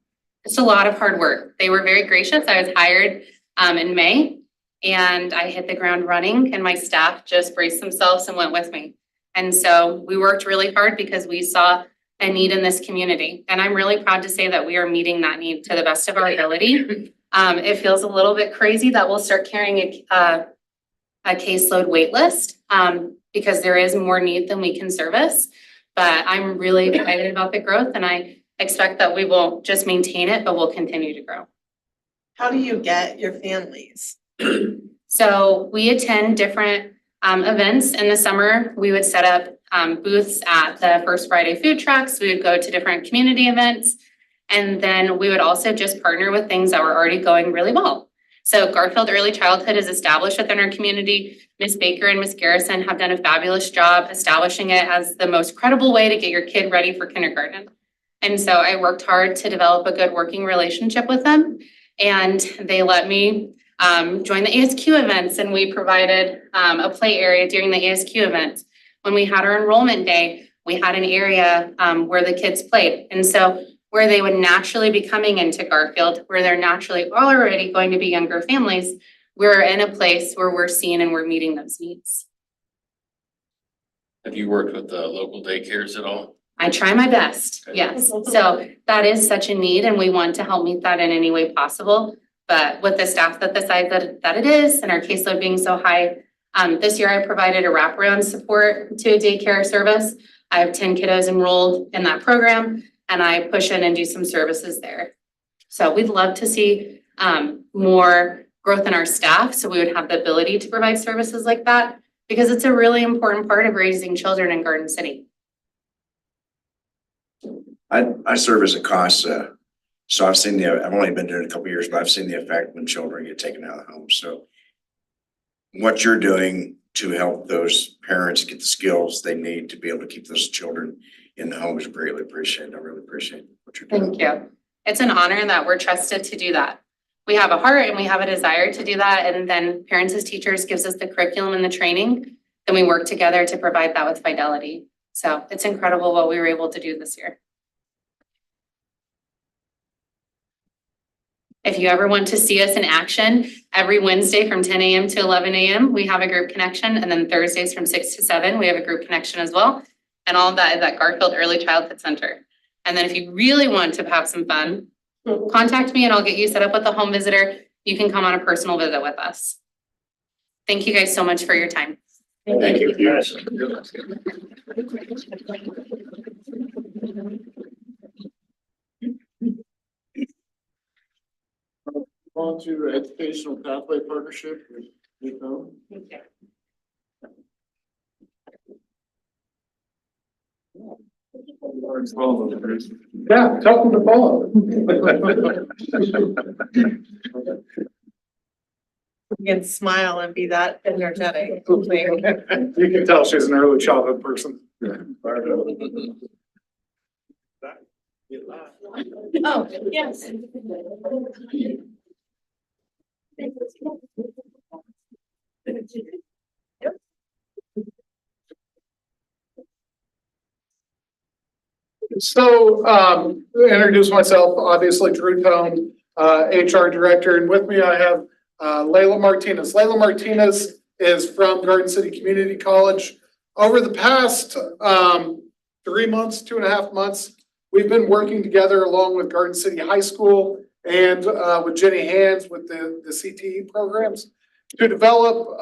It's a lot of hard work. They were very gracious. I was hired in May and I hit the ground running and my staff just braced themselves and went with me. And so we worked really hard because we saw a need in this community. And I'm really proud to say that we are meeting that need to the best of our ability. It feels a little bit crazy that we'll start carrying a caseload wait list because there is more need than we can service. But I'm really excited about the growth and I expect that we will just maintain it, but we'll continue to grow. How do you get your families? So we attend different events in the summer. We would set up booths at the First Friday food trucks. We would go to different community events. And then we would also just partner with things that were already going really well. So Garfield Early Childhood is established within our community. Ms. Baker and Ms. Garrison have done a fabulous job establishing it as the most credible way to get your kid ready for kindergarten. And so I worked hard to develop a good working relationship with them. And they let me join the ASQ events and we provided a play area during the ASQ event. When we had our enrollment day, we had an area where the kids played. And so where they would naturally be coming into Garfield, where they're naturally already going to be younger families, we're in a place where we're seeing and we're meeting those needs. Have you worked with the local daycares at all? I try my best, yes. So that is such a need and we want to help meet that in any way possible. But with the staff that the size that it is and our caseload being so high, this year I provided a wraparound support to a daycare service. I have 10 kiddos enrolled in that program and I push in and do some services there. So we'd love to see more growth in our staff so we would have the ability to provide services like that because it's a really important part of raising children in Garden City. I serve as a CASA, so I've only been doing it a couple of years, but I've seen the effect when children get taken out of the home. So what you're doing to help those parents get the skills they need to be able to keep those children in the home is greatly appreciated. I really appreciate what you're doing. Thank you. It's an honor that we're trusted to do that. We have a heart and we have a desire to do that. And then parents as teachers gives us the curriculum and the training. Then we work together to provide that with fidelity. So it's incredible what we were able to do this year. If you ever want to see us in action, every Wednesday from 10 a.m. to 11 a.m., we have a group connection. And then Thursdays from 6 to 7, we have a group connection as well. And all of that is at Garfield Early Childhood Center. And then if you really want to have some fun, contact me and I'll get you set up with a home visitor. You can come on a personal visit with us. Thank you guys so much for your time. Thank you. Yes. On to educational pathway partnership with them. Okay. Yeah, tell them to follow. can smile and be that energetic. You can tell she's an early childhood person. Oh, yes. So, introduce myself, obviously Drew Tone, HR director, and with me I have Layla Martinez. Layla Martinez is from Garden City Community College. Over the past 3 months, 2.5 months, we've been working together along with Garden City High School and with Jenny Hands with the CTE programs to develop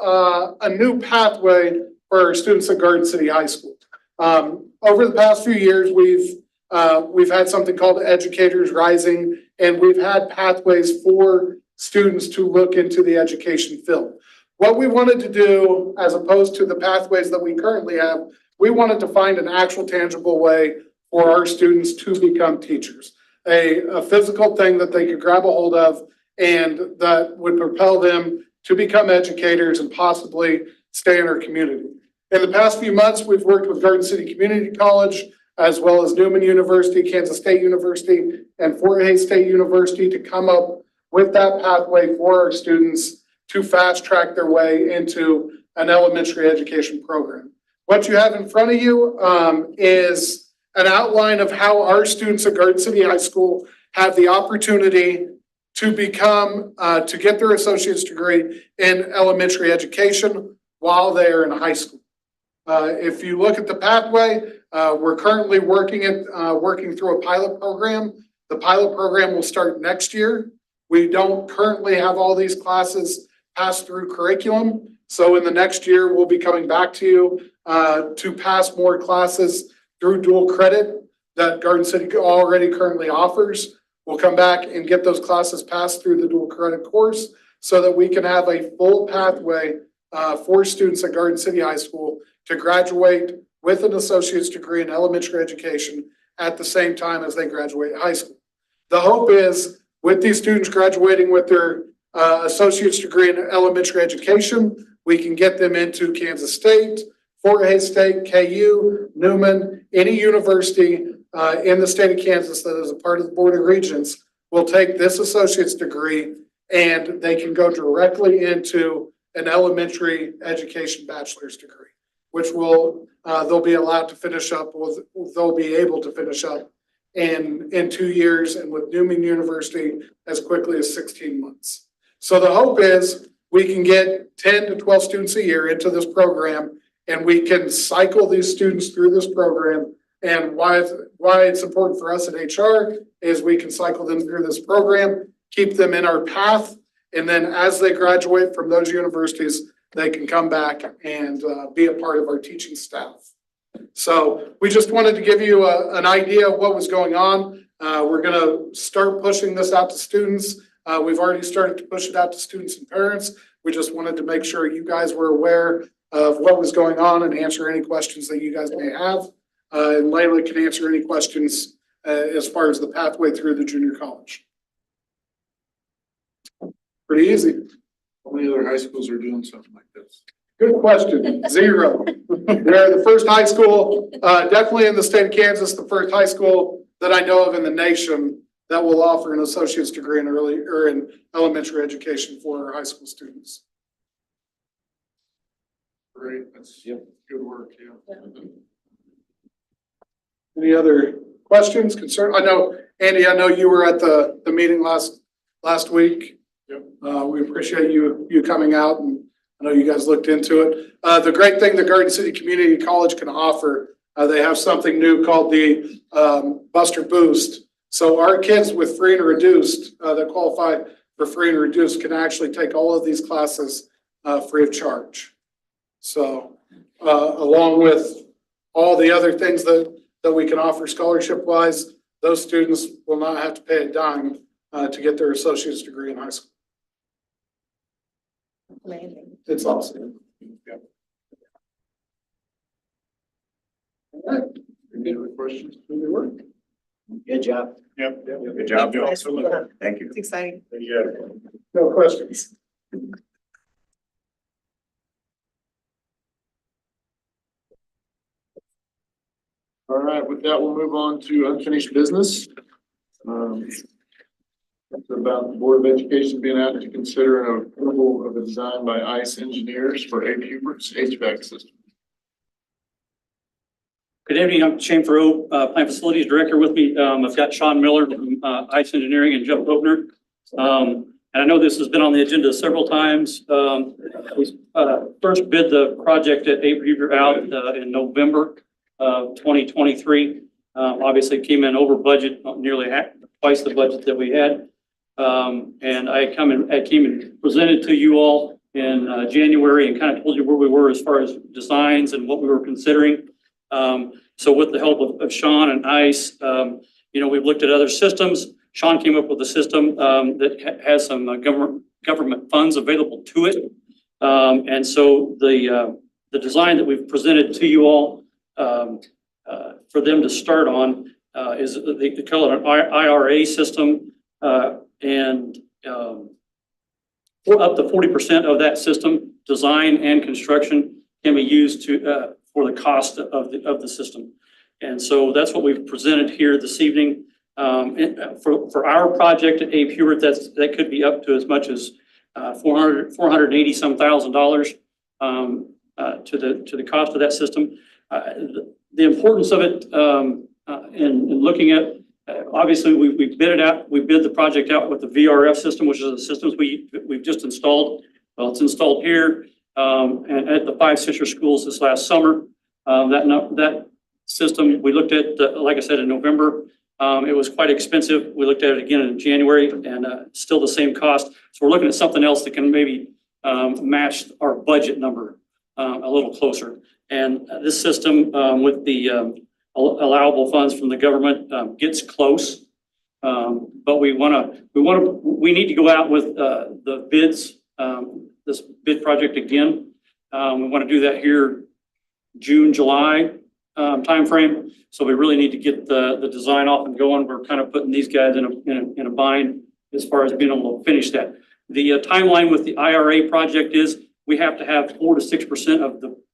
a new pathway for our students at Garden City High School. Over the past few years, we've had something called Educators Rising, and we've had pathways for students to look into the education field. What we wanted to do, as opposed to the pathways that we currently have, we wanted to find an actual tangible way for our students to become teachers. A physical thing that they could grab a hold of and that would propel them to become educators and possibly stay in our community. In the past few months, we've worked with Garden City Community College, as well as Newman University, Kansas State University, and Fort Hays State University to come up with that pathway for our students to fast track their way into an elementary education program. What you have in front of you is an outline of how our students at Garden City High School have the opportunity to become, to get their associate's degree in elementary education while they're in high school. If you look at the pathway, we're currently working through a pilot program. The pilot program will start next year. We don't currently have all these classes pass through curriculum. So in the next year, we'll be coming back to you to pass more classes through dual credit that Garden City already currently offers. We'll come back and get those classes passed through the dual credit course so that we can have a full pathway for students at Garden City High School to graduate with an associate's degree in elementary education at the same time as they graduate high school. The hope is with these students graduating with their associate's degree in elementary education, we can get them into Kansas State, Fort Hays State, KU, Newman, any university in the state of Kansas that is a part of the Board of Regents will take this associate's degree and they can go directly into an elementary education bachelor's degree, which will they'll be allowed to finish up with, they'll be able to finish up in 2 years, and with Newman University as quickly as 16 months. So the hope is we can get 10 to 12 students a year into this program, and we can cycle these students through this program. And why it's important for us at HR is we can cycle them through this program, keep them in our path, and then as they graduate from those universities, they can come back and be a part of our teaching staff. So we just wanted to give you an idea of what was going on. We're going to start pushing this out to students. We've already started to push it out to students and parents. We just wanted to make sure you guys were aware of what was going on and answer any questions that you guys may have. And Layla can answer any questions as far as the pathway through the junior college. Pretty easy. How many other high schools are doing something like this? Good question. 0. They're the first high school, definitely in the state of Kansas, the first high school that I know of in the nation that will offer an associate's degree in early or in elementary education for our high school students. Great. That's good work. Yeah. Any other questions, concerns? I know, Andy, I know you were at the meeting last week. We appreciate you coming out, and I know you guys looked into it. The great thing that Garden City Community College can offer, they have something new called the Buster Boost. So our kids with free and reduced that qualify for free and reduced can actually take all of these classes free of charge. So along with all the other things that we can offer scholarship wise, those students will not have to pay a dime to get their associate's degree in high school. Amazing. It's awesome. Yep. All right. Any other questions? Good work. Good job. Yep. Good job. Thank you. It's exciting. No questions. All right, with that, we'll move on to unfinished business. It's about the Board of Education being asked to consider an approval of a design by ICE engineers for A. Hubert's HVAC system. Good evening, I'm Shane Farrow, Plant Facilities Director with me. I've got Sean Miller from ICE Engineering and Jeff Opener. And I know this has been on the agenda several times. We first bid the project at A. Hubert out in November of 2023. Obviously came in over budget, nearly twice the budget that we had. And I came and presented to you all in January and kind of told you where we were as far as designs and what we were considering. So with the help of Sean and ICE, we've looked at other systems. Sean came up with a system that has some government funds available to it. And so the design that we've presented to you all for them to start on is they call it an IRA system. And up to 40% of that system, design and construction, can be used for the cost of the system. And so that's what we've presented here this evening. For our project at Abe Hubert, that could be up to as much as $480,000 to the cost of that system. The importance of it in looking at, obviously we bid it out. We bid the project out with the VRF system, which is the systems we've just installed. Well, it's installed here and at the 5 sister schools this last summer. That system we looked at, like I said, in November. It was quite expensive. We looked at it again in January and still the same cost. So we're looking at something else that can maybe match our budget number a little closer. And this system with the allowable funds from the government gets close. But we need to go out with the bids, this bid project again. We want to do that here June, July timeframe. So we really need to get the design off and going. We're kind of putting these guys in a bind as far as being able to finish that. The timeline with the IRA project is we have to have 4 to 6%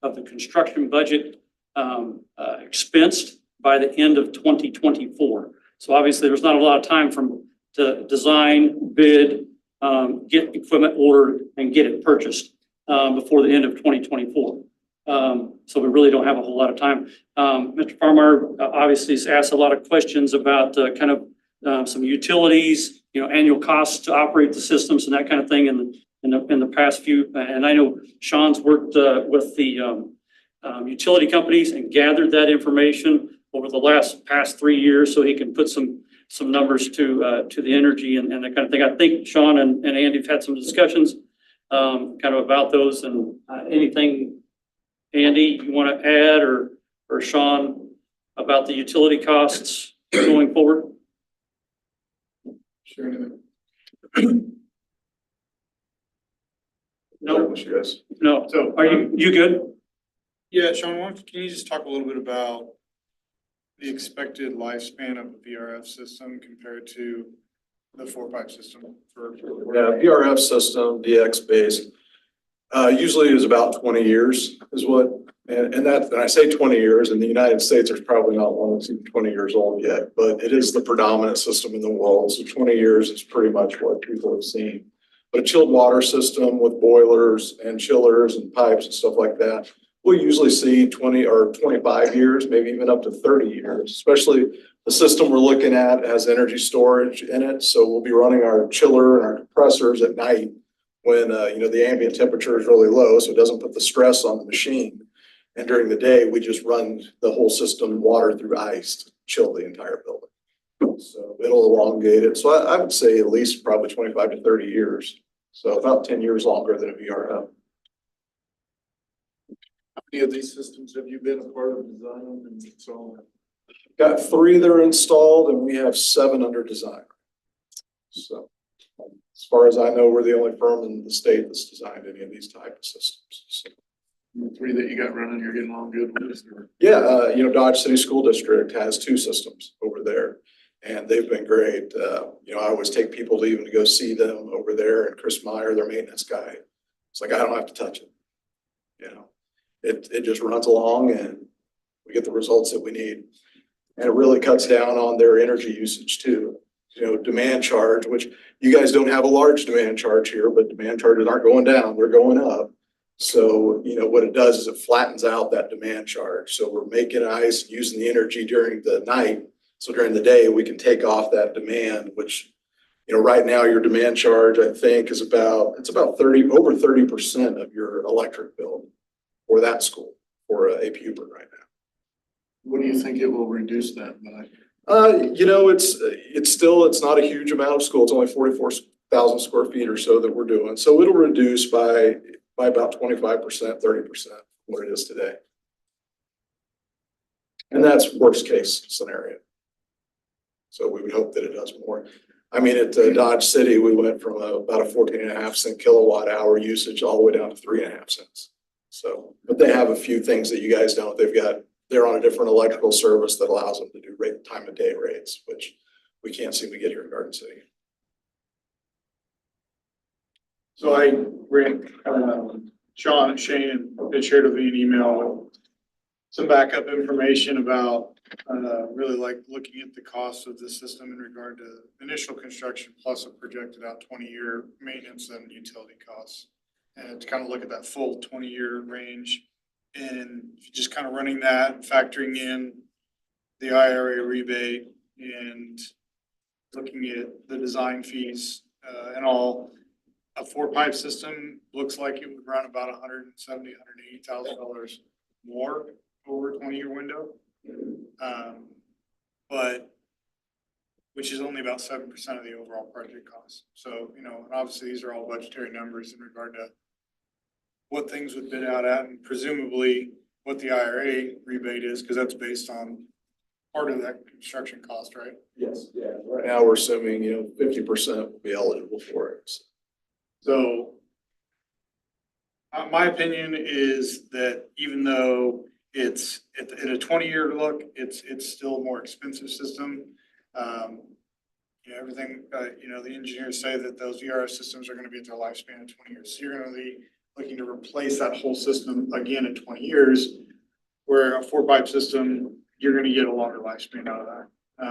of the construction budget expensed by the end of 2024. So obviously there's not a lot of time to design, bid, get equipment ordered and get it purchased before the end of 2024. So we really don't have a whole lot of time. Mr. Farmer obviously has asked a lot of questions about kind of some utilities, annual costs to operate the systems and that kind of thing in the past few. And I know Sean's worked with the utility companies and gathered that information over the past 3 years, so he can put some numbers to the energy and that kind of thing. I think Sean and Andy have had some discussions kind of about those and anything. Andy, you want to add or Sean about the utility costs going forward? Sure. No. Yes. No. So are you good? Yeah, Sean, can you just talk a little bit about the expected lifespan of the VRF system compared to the 4.5 system? Yeah, VRF system, DX based, usually is about 20 years is what, and I say 20 years, in the United States, there's probably not one that's even 20 years old yet, but it is the predominant system in the world. So 20 years is pretty much what people have seen. But a chilled water system with boilers and chillers and pipes and stuff like that, we'll usually see 20 or 25 years, maybe even up to 30 years, especially the system we're looking at has energy storage in it. So we'll be running our chiller and our compressors at night when, the ambient temperature is really low, so it doesn't put the stress on the machine. And during the day, we just run the whole system water through ice to chill the entire building. So it'll elongate it. So I would say at least probably 25 to 30 years. So about 10 years longer than a VRF. How many of these systems have you been a part of designing and so on? Got 3 that are installed and we have 7 under design. So as far as I know, we're the only firm in the state that's designed any of these type of systems. So. The 3 that you got running, you're getting along good with? Yeah, Dodge City School District has 2 systems over there and they've been great. I always take people to even go see them over there, and Chris Meyer, their maintenance guy. It's like, I don't have to touch it. It just runs along and we get the results that we need. And it really cuts down on their energy usage too. You know, demand charge, which you guys don't have a large demand charge here, but demand charges aren't going down, they're going up. So, you know, what it does is it flattens out that demand charge. So we're making ice, using the energy during the night. So during the day, we can take off that demand, which, you know, right now your demand charge, I think, is about over 30% of your electric bill for that school, for AP Hubert right now. What do you think it will reduce that by? You know, it's not a huge amount of school. It's only 44,000 square feet or so that we're doing. So it'll reduce by about 25%, 30% what it is today. And that's worst case scenario. So we would hope that it does more. I mean, at Dodge City, we went from about a 14.5 cent kilowatt hour usage all the way down to 3.5 cents. So, but they have a few things that you guys don't. They're on a different electrical service that allows them to do time of day rates, which we can't seem to get here in Garden City. So I ran, Sean and Shane had shared with me an email with some backup information about, really like looking at the cost of the system in regard to initial construction plus a projected out 20-year maintenance and utility costs. And to kind of look at that full 20-year range. And just kind of running that, factoring in the IRA rebate and looking at the design fees, and all, a 4-pipe system looks like it would run about $170,000-$180,000 more over a 20-year window. But which is only about 7% of the overall project cost. So, you know, and obviously these are all budgetary numbers in regard to what things would bid out at, and presumably what the IRA rebate is, because that's based on part of that construction cost, right? Yes, yeah. Right now we're assuming, you know, 50% will be eligible for it. So my opinion is that even though it's at a 20-year look, it's still a more expensive system. You know, everything, you know, the engineers say that those VRF systems are going to be at their lifespan of 20 years. So you're going to be looking to replace that whole system again in 20 years, where a 4-pipe system, you're going to get a longer lifespan out of that.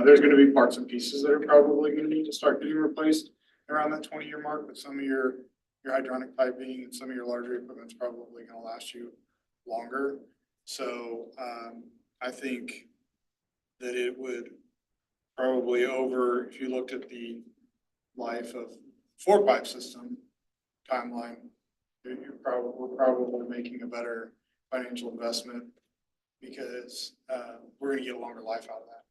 There's going to be parts and pieces that are probably going to need to start getting replaced around that 20-year mark, but some of your hydronic piping and some of your larger equipment is probably going to last you longer. So I think that it would probably if you looked at the life of 4-pipe system timeline, we're probably making a better financial investment because we're going to get a longer life out of that.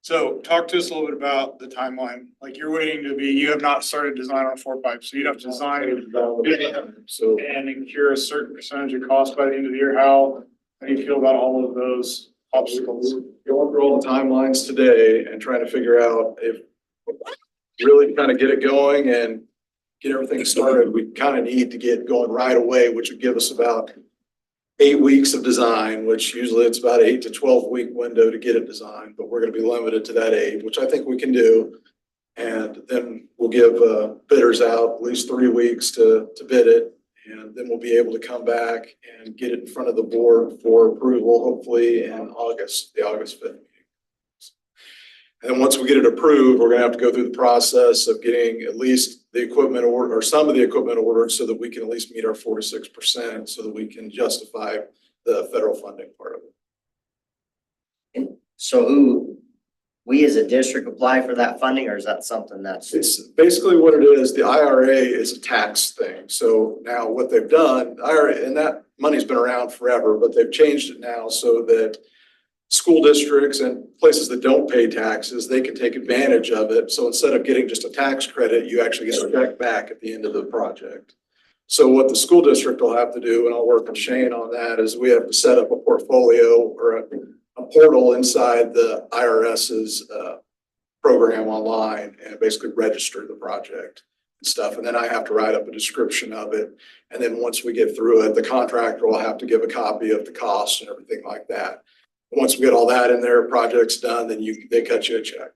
So talk to us a little bit about the timeline. Like you have not started design on 4-pipe, so you'd have to design and incur a certain percentage of cost by the end of the year. How do you feel about all of those obstacles? Going through all the timelines today and trying to figure out if really kind of get it going and get everything started. We kind of need to get going right away, which would give us about 8 weeks of design, which usually it's about 8 to 12 week window to get it designed, but we're going to be limited to that 8, which I think we can do. And then we'll give bidders out at least 3 weeks to bid it. And then we'll be able to come back and get it in front of the board for approval, hopefully in August, the August 5th meeting. And then once we get it approved, we're gonna have to go through the process of getting at least the equipment ordered or some of the equipment ordered so that we can at least meet our 4 to 6% so that we can justify the federal funding part of it. So we as a district apply for that funding, or is that something that's? It's basically what it is. The IRA is a tax thing. So now what they've done, IRA, and that money's been around forever, but they've changed it now so that school districts and places that don't pay taxes, they can take advantage of it. So instead of getting just a tax credit, you actually get a check back at the end of the project. So what the school district will have to do, and I'll work with Shane on that, is we have to set up a portfolio or a portal inside the IRS's program online and basically register the project and stuff. And then I have to write up a description of it. And then once we get through it, the contractor will have to give a copy of the cost and everything like that. Once we get all that in there, project's done, then they cut you a check.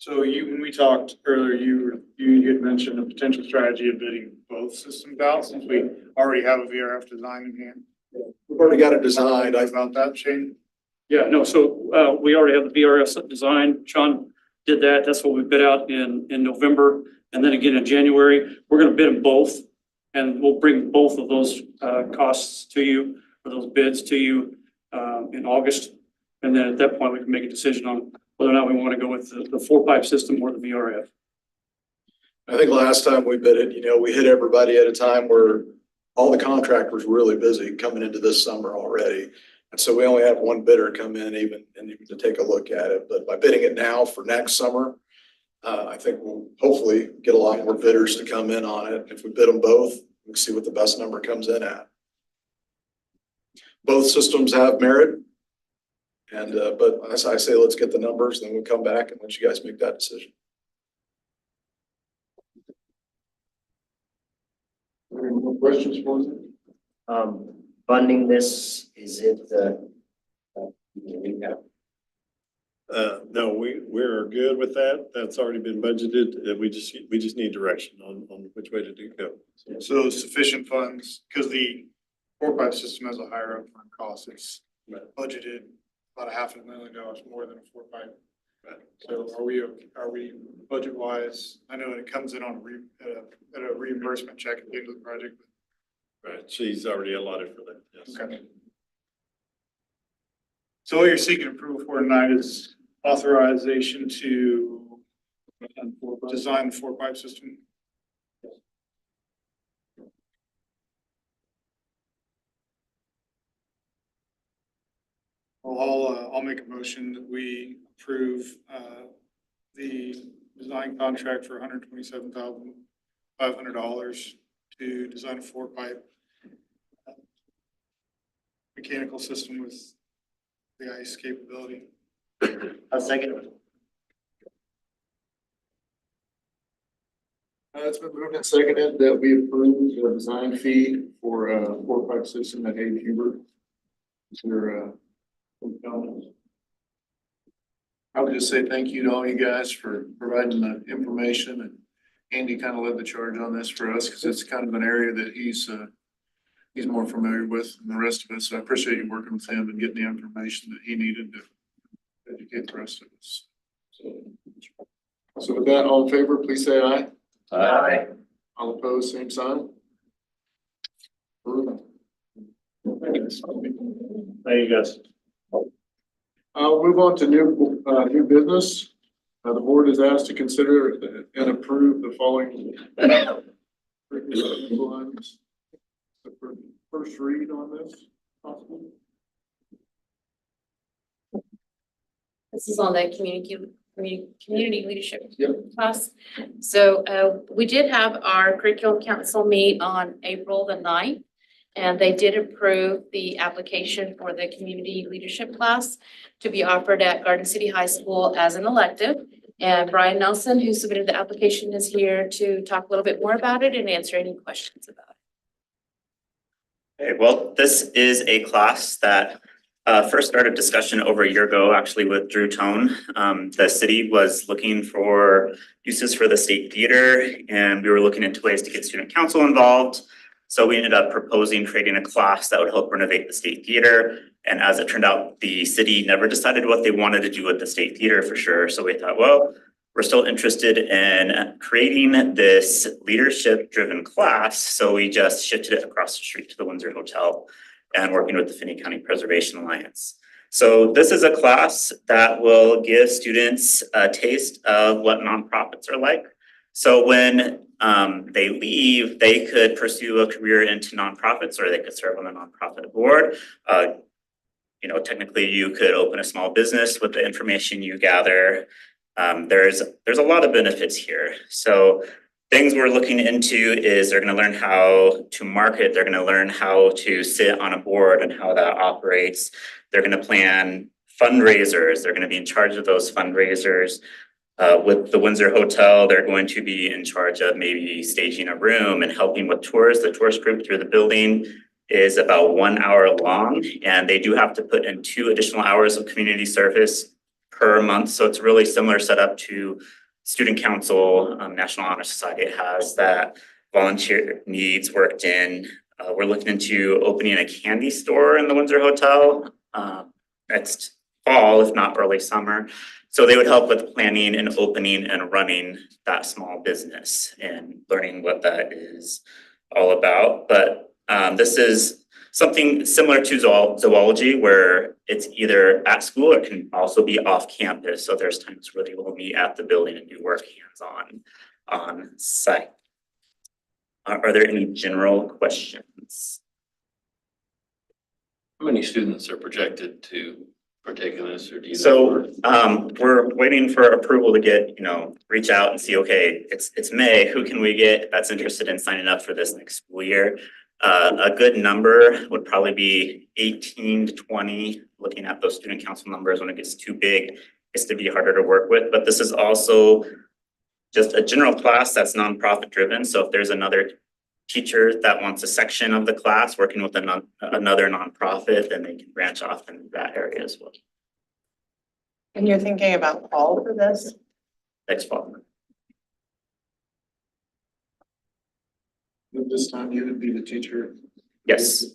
So when we talked earlier, you had mentioned a potential strategy of bidding both systems out since we already have a VRF design in hand. We've already got it designed. About that, Shane? Yeah, no, so we already have the VRS design. Sean did that. That's what we bid out in November. And then again in January, we're gonna bid them both. And we'll bring both of those costs to you, or those bids to you in August. And then at that point, we can make a decision on whether or not we want to go with the 4-pipe system or the VRF. I think last time we bid it, we hit everybody at a time where all the contractors were really busy coming into this summer already. And so we only have one bidder come in even to take a look at it. But by bidding it now for next summer, I think we'll hopefully get a lot more bidders to come in on it. If we bid them both, we can see what the best number comes in at. Both systems have merit. And, but as I say, let's get the numbers, then we'll come back and let you guys make that decision. Any more questions for them? Funding this, is it No, we're good with that. That's already been budgeted. We just need direction on which way to go. So sufficient funds, because the 4-pipe system has a higher upfront cost. It's budgeted about $500,000 more than a 4-pipe. So are we budget wise? I know it comes in on at a reimbursement check at the end of the project. Right, she's already allotted for that, yes. Okay. So what you're seeking approval for tonight is authorization to design the 4-pipe system. Well, I'll make a motion that we approve the design contract for $127,500 to design a 4-pipe mechanical system with the ice capability. I'll second it. It's been moved and seconded that we approve the design fee for a 4-pipe system at Hayes Hubert. Is there some comments? I would just say thank you to all you guys for providing the information, and Andy kind of led the charge on this for us because it's kind of an area that he's more familiar with than the rest of us. So I appreciate you working with him and getting the information that he needed to educate the rest of us. So with that, all in favor, please say aye. Aye. All opposed, same sign. Approved. Thank you, guys. I'll move on to new business. The board is asked to consider and approve the following lines. The first read on this, possible. This is on the community leadership class. So we did have our curriculum council meet on April the 9th. And they did approve the application for the community leadership class to be offered at Garden City High School as an elective. And Brian Nelson, who submitted the application, is here to talk a little bit more about it and answer any questions about it. Okay, well, this is a class that first started discussion over a year ago, actually with Drew Tone. The city was looking for uses for the state theater, and we were looking into ways to get student council involved. So we ended up proposing creating a class that would help renovate the state theater. And as it turned out, the city never decided what they wanted to do with the state theater for sure. So we thought, well, we're still interested in creating this leadership-driven class. So we just shifted it across the street to the Windsor Hotel and working with the Finney County Preservation Alliance. So this is a class that will give students a taste of what nonprofits are like. So when they leave, they could pursue a career into nonprofits, or they could serve on the nonprofit board. Technically you could open a small business with the information you gather. There's a lot of benefits here. So things we're looking into is they're going to learn how to market. They're going to learn how to sit on a board and how that operates. They're going to plan fundraisers. They're going to be in charge of those fundraisers. With the Windsor Hotel, they're going to be in charge of maybe staging a room and helping with tours. The tourist group through the building is about 1 hour long, and they do have to put in 2 additional hours of community service per month. So it's really similar setup to Student Council, National Honor Society has that volunteer needs worked in. We're looking into opening a candy store in the Windsor Hotel next fall, if not early summer. So they would help with planning and opening and running that small business and learning what that is all about. But this is something similar to zoology where it's either at school or it can also be off campus. So there's times where they will meet at the building and do work hands-on on site. Are there any general questions? How many students are projected to partake in this, or do you know? So we're waiting for approval to get, reach out and see, okay, it's May, who can we get that's interested in signing up for this next school year? A good number would probably be 18 to 20, looking at those student council numbers. When it gets too big, it's to be harder to work with, but this is also just a general class that's nonprofit driven. So if there's another teacher that wants a section of the class working with another nonprofit, then they can branch off in that area as well. And you're thinking about fall for this? Next fall. At this time, you would be the teacher. Yes.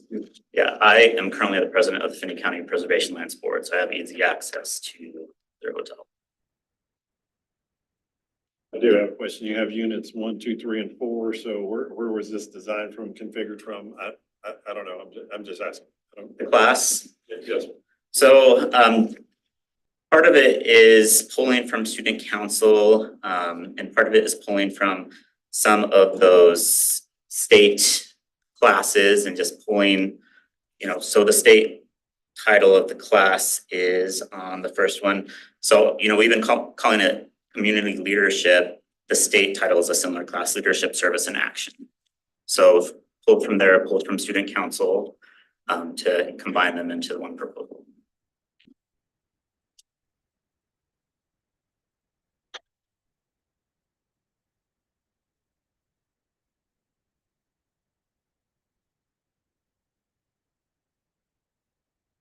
Yeah, I am currently the president of the Finney County Preservation Lands Board, so I have easy access to their hotel. I do have a question. You have units 1, 2, 3, and 4. So where was this designed from, configured from? I don't know. I'm just asking. The class. Yes. So part of it is pulling from student council, and part of it is pulling from some of those state classes and just pulling, so the state title of the class is on the first one. So, we've been calling it community leadership. The state title is a similar class, leadership, service, and action. So pulled from there, pulled from student council to combine them into one proposal.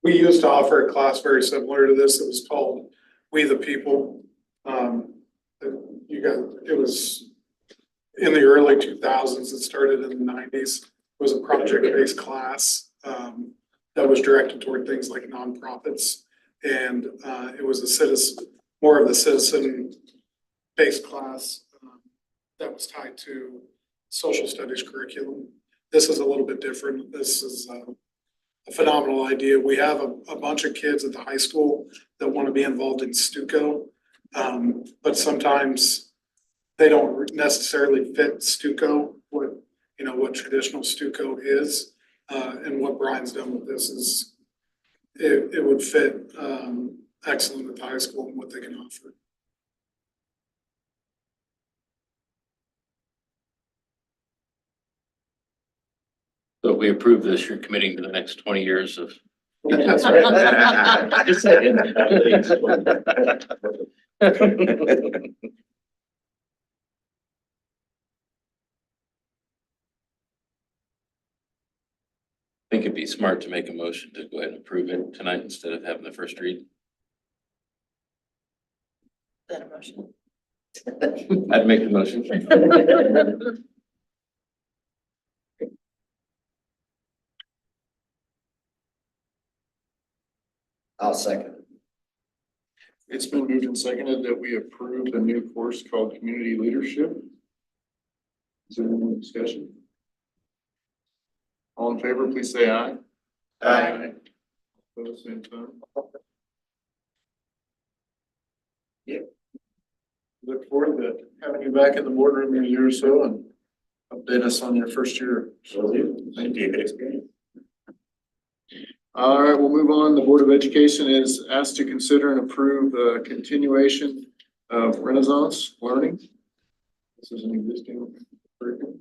We used to offer a class very similar to this. It was called We the People. It was in the early 2000s. It started in the 90s. It was a project-based class that was directed toward things like nonprofits. And it was more of the citizen-based class that was tied to social studies curriculum. This is a little bit different. This is a phenomenal idea. We have a bunch of kids at the high school that want to be involved in Stuco, but sometimes they don't necessarily fit Stuco, what traditional Stuco is, and what Brian's done with this is it would fit excellent at the high school and what they can offer. So if we approve this, you're committing to the next 20 years of. That's right. I just said it. I think it'd be smart to make a motion to go ahead and approve it tonight instead of having the first read. That a motion? I'd make the motion. I'll second. It's been moved and seconded that we approve the new course called Community Leadership. Is there any more discussion? All in favor, please say aye. Aye. Opposed, same sign. Look forward to having you back in the boardroom in a year or so and update us on your first year. Thank you. Good experience. All right, we'll move on. The Board of Education is asked to consider and approve a continuation of Renaissance Learning. This is an existing curriculum.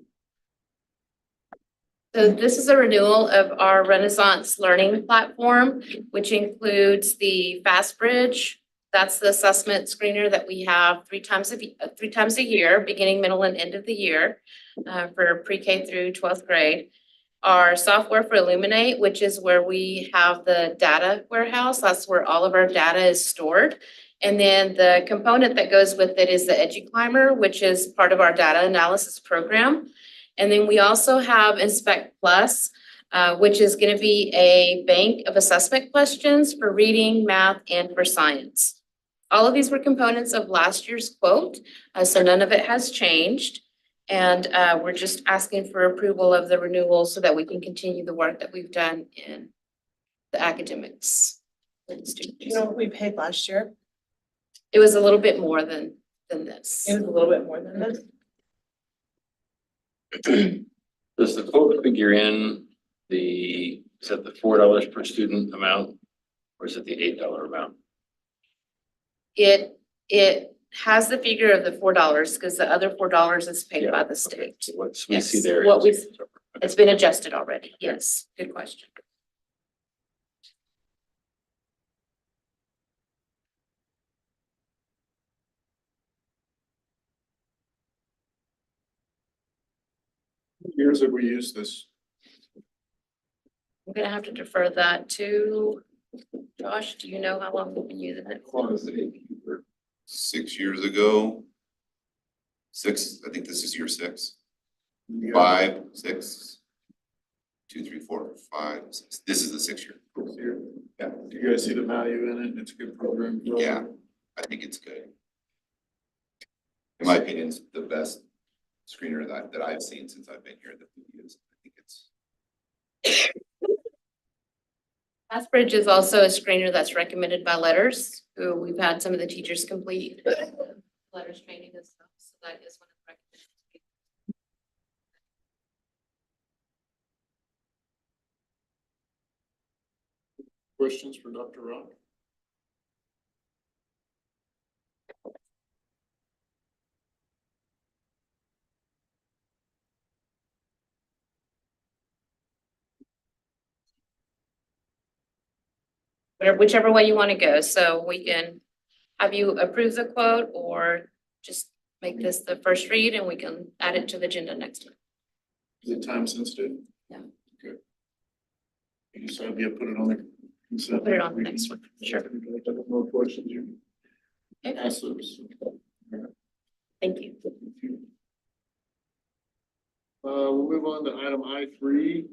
So this is a renewal of our Renaissance Learning Platform, which includes the Fast Bridge. That's the assessment screener that we have three times a year, beginning, middle, and end of the year for pre-K through 12th grade. Our software for Illuminate, which is where we have the data warehouse. That's where all of our data is stored. And then the component that goes with it is the EduClimber, which is part of our data analysis program. And then we also have Inspect Plus, which is gonna be a bank of assessment questions for reading, math, and for science. All of these were components of last year's quote, so none of it has changed. And we're just asking for approval of the renewal so that we can continue the work that we've done in the academics. with the Do you students. know what we paid last year? It was a little bit more than this. It was a little bit more than this. Does the quote figure in is that the $4 per student amount? Or is it the $8 amount? It has the figure of the $4 because the other $4 is paid by the state. So what we Yes, see there what is- it's been adjusted already. Yes, good question. Years have we used this? I'm gonna have to defer that to Josh. Do you know how long we've been using it? 6 years ago. I think this is year 6. 5, 6. 2, 3, 4, 5, 6. This is the 6th year. Yeah. Do you guys see the value in it? It's a good program. Yeah, I think it's good. In my opinion, it's the best screener that I've seen since I've been here that we use. I think it's. Passbridge is also a screener that's recommended by letters, who we've had some of the teachers complete letters training and stuff, so that is one of the recommendations. Questions for Dr. Rock? Whichever way you want to go, so we can have you approve the quote or just make this the first read and we can add it to the agenda next time. Is it time sensitive? Yeah. Good. You just have you put it on the consent. Put it on the next one, sure. No questions, you Okay. pass those. Thank you. We'll move on to item I3.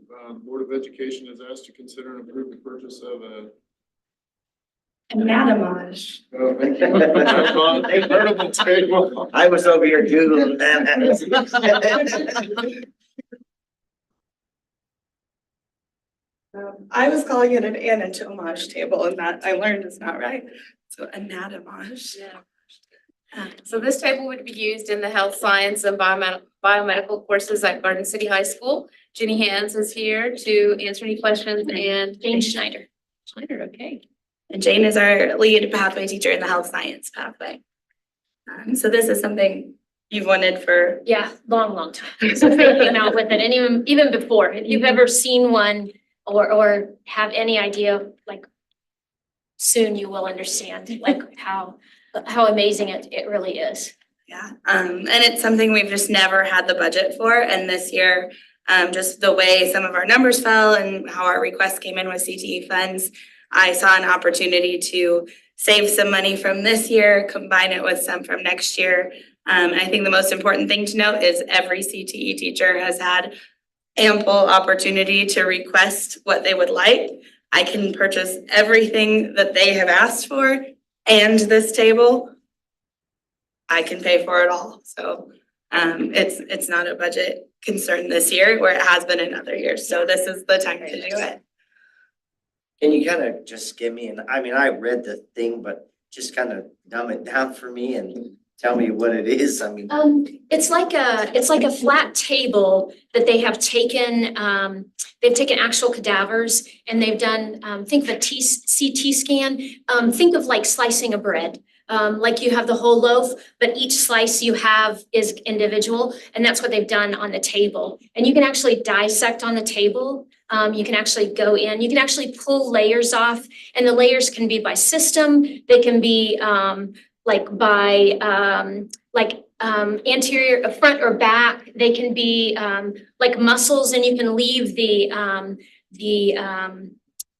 Board of Education is asked to consider and approve the purchase of a. Anatomage. Oh, thank you. Portable table. I was over here Googling that. I was calling it an anatomage table and that I learned is not right. So anatomage. Yeah. So this table would be used in the health science and biomedical courses at Garden City High School. Jenny Hands is here to answer any questions and Jane Schneider. Schneider, okay. And Jane is our lead pathway teacher in the health science pathway. So this is something you've wanted for. Yeah, long time. So they came out with it, and even before, if you've ever seen one or have any idea, like soon you will understand like how amazing it really is. Yeah, and it's something we've just never had the budget for, and this year, just the way some of our numbers fell and how our requests came in with CTE funds, I saw an opportunity to save some money from this year, combine it with some from next year. I think the most important thing to note is every CTE teacher has had ample opportunity to request what they would like. I can purchase everything that they have asked for and this table. I can pay for it all. So it's not a budget concern this year where it has been in other years. So this is the time to do it. Can you kind of just give me, I read the thing, but just kind of dumb it down for me and tell me what it is. It's like a flat table that they have taken, they've taken actual cadavers and they've done, think of a CT scan, think of like slicing a bread. Like you have the whole loaf, but each slice you have is individual, and that's what they've done on the table. And you can actually dissect on the table. You can actually go in, you can actually pull layers off, and the layers can be by system. They can be like by anterior, front or back. They can be like muscles, and you can leave the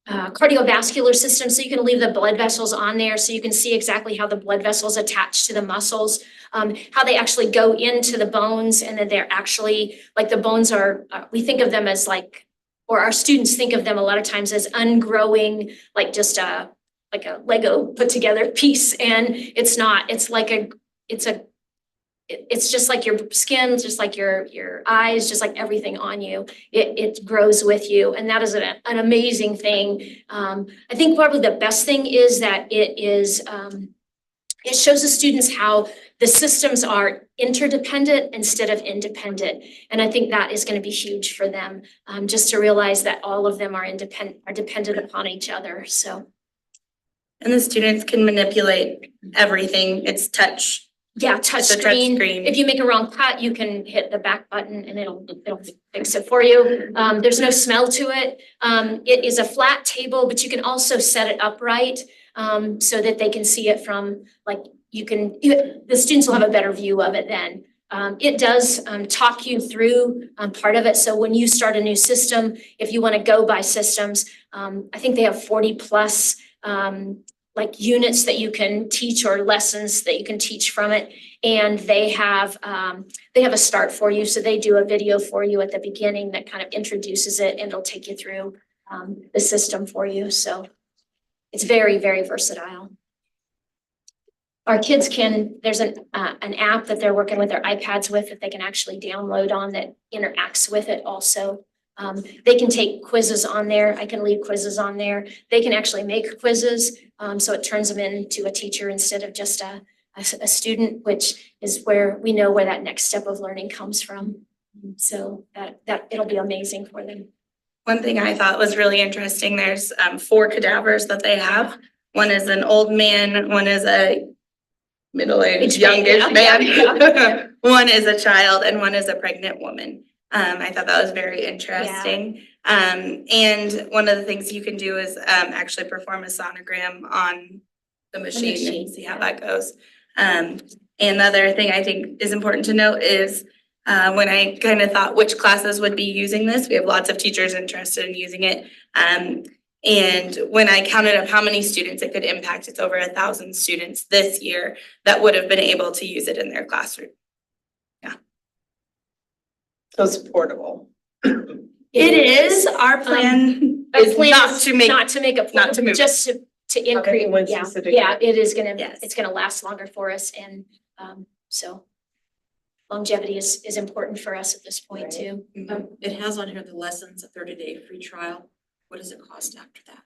cardiovascular system, so you can leave the blood vessels on there, so you can see exactly how the blood vessels attach to the muscles, how they actually go into the bones, and then they're actually, like the bones are, we think of them as like, or our students think of them a lot of times as ungrowing, like just like a Lego put together piece, and it's not, it's just like your skin, just like your eyes, just like everything on you. It grows with you, and that is an amazing thing. I think probably the best thing is that it shows the students how the systems are interdependent instead of independent. And I think that is going to be huge for them, just to realize that all of them are dependent upon each other. So. And the students can manipulate everything. It's touch. Yeah, touch screen. If you make a wrong cut, you can hit the back button and it'll fix it for you. There's no smell to it. It is a flat table, but you can also set it upright so that they can see it from, like, the students will have a better view of it then. It does talk you through part of it. So when you start a new system, if you want to go by systems, I think they have 40 plus like units that you can teach or lessons that you can teach from it. And they have a start for you. So they do a video for you at the beginning that kind of introduces it, and it'll take you through the system for you. So it's very, very versatile. Our kids there's an app that they're working with their iPads with that they can actually download on that interacts with it also. They can take quizzes on there. I can leave quizzes on there. They can actually make quizzes. So it turns them into a teacher instead of just a student, which is where we know where that next step of learning comes from. So that it'll be amazing for them. One thing I thought was really interesting, there's 4 cadavers that they have. One is an old man, one is a middle-aged, youngish man. One is a child, and one is a pregnant woman. I thought that was very interesting. Yeah. And one of the things you can do is actually perform a sonogram on the machine and see how that goes. And the other thing I think is important to note is when I kind of thought which classes would be using this, we have lots of teachers interested in using it. And when I counted up how many students it could impact, it's over 1,000 students this year that would have been able to use it in their classroom. So it's portable. It is. Our plan is not to make it portable, just to increase. Okay, yeah, it is gonna. Yes. It's gonna last longer for us, and so longevity is important for us at this point too. It has on here the lessons, a 30-day free trial. What does it cost after that?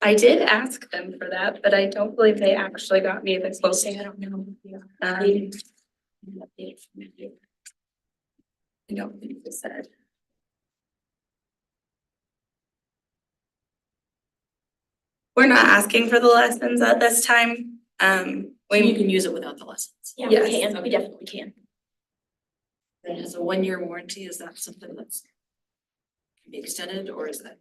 I did ask them for that, but I don't believe they actually got me the quote. I don't know. I don't think they said. We're not asking for the lessons at this time. You can use it without the lessons. Yeah, yes. we can. We definitely can. It has a 1-year warranty. Is that something that's can be extended, or is that?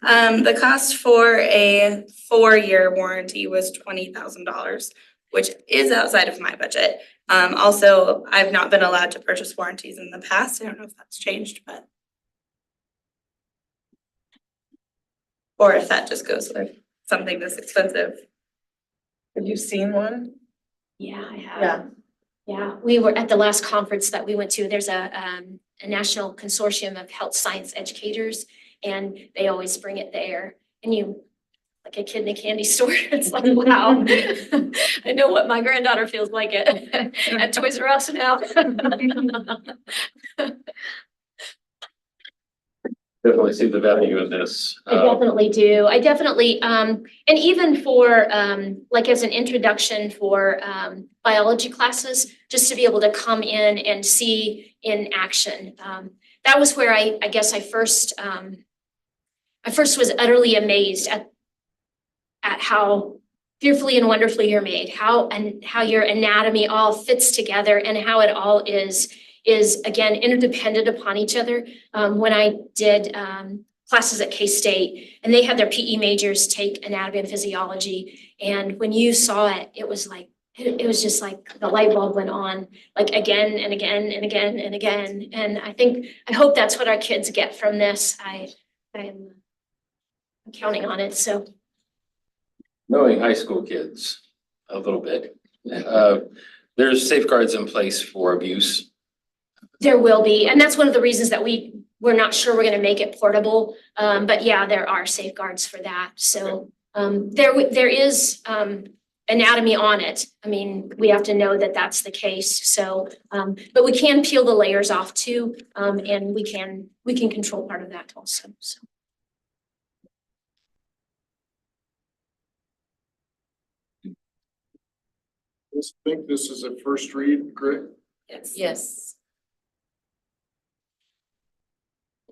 The cost for a 4-year warranty was $20,000, which is outside of my budget. Also, I've not been allowed to purchase warranties in the past. I don't know if that's changed, but. Or if that just goes with something this expensive. Have you seen one? Yeah, I have. Yeah. Yeah, we were at the last conference that we went to. There's a national consortium of health science educators, and they always bring it there. And you, like a kid in a candy store, it's like, wow. I know what my granddaughter feels like at Toys R Us now. Definitely see the value in this. I definitely do. I definitely, and even for, like as an introduction for biology classes, just to be able to come in and see in action. That was where I guess I first was utterly amazed at how fearfully and wonderfully you're made, how your anatomy all fits together, and how it all is again interdependent upon each other. When I did classes at K-State, and they had their PE majors take anatomy and physiology, and when you saw it, it was like it was just like the light bulb went on, like again and again and again and again. And I hope that's what our kids get from this. I'm counting on it, so. Knowing high school kids a little bit, there's safeguards in place for abuse. There will be, and that's one of the reasons that we're not sure we're gonna make it portable. But yeah, there are safeguards for that. So there is anatomy on it. I mean, we have to know that that's the case. So but we can peel the layers off too, and we can control part of that also. So. I think this is a first read, Greg. Yes. Yes.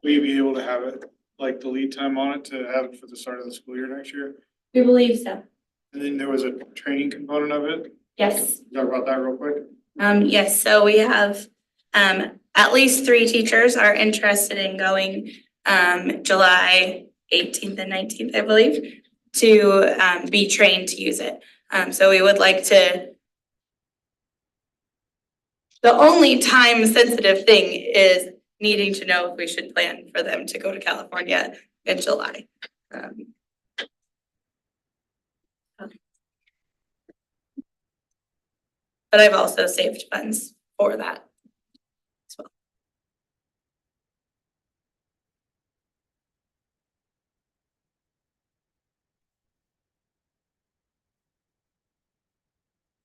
Will you be able to have it, like the lead time on it to have it for the start of the school year next year? We believe so. And then there was a training component of it. Yes. Talk about that real quick. Yes, so we have, at least 3 teachers are interested in going, July 18th and 19th, I believe, to, be trained to use it. So we would like to. The only time sensitive thing is needing to know if we should plan for them to go to California in July. But I've also saved funds for that as well.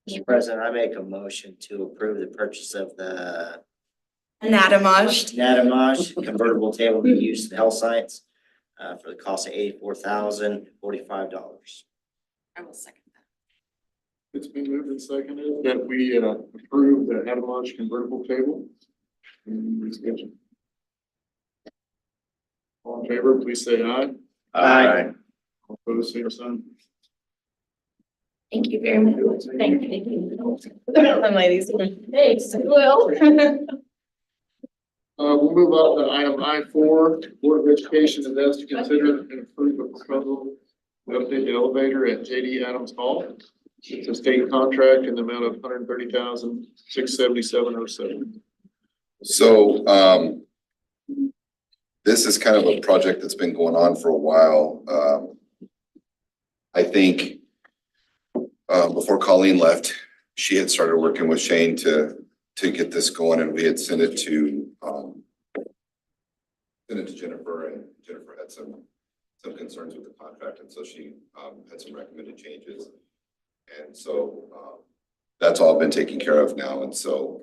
Mr. President, I make a motion to approve the purchase of the Anatomage convertible table to be used in health science for the cost of $84,045. I will second that. It's been moved and seconded that we approve the Avalanche convertible table. Any discussion? All in favor, please say aye. Aye. All opposed, same sign. Thank you very much. Thank you. Ladies. Thanks, Will. We'll move on to item I4, Board of Education is asked to consider and approve a proposal to update the elevator at JD Adams Hall. It's a state contract in the amount of $130,677.07. So, this is kind of a project that's been going on for a while. I think, before Colleen left, she had started working with Shane to get this going, and we had sent it to Jennifer, and Jennifer had some concerns with the contract, and so she had some recommended changes. And so that's all been taken care of now, and so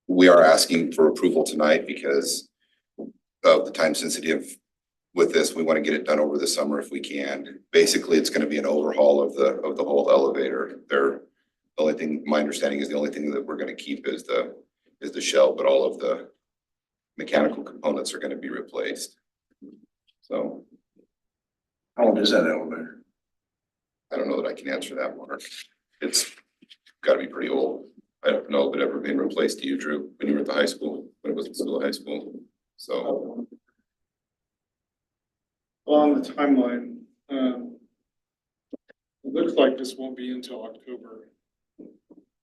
we are asking for approval tonight because of the time sensitive with this. We want to get it done over the summer if we can. Basically, it's going to be an overhaul of the whole elevator. The only thing, my understanding is the only thing that we're going to keep is the shell, but all of the mechanical components are going to be replaced. So. How old is that elevator? I don't know that I can answer that, Mark. It's got to be pretty old. I don't know if it ever been replaced. Do you, Drew, when you were at the high school, when it was still high school? So. On the timeline, it looks like this won't be until October.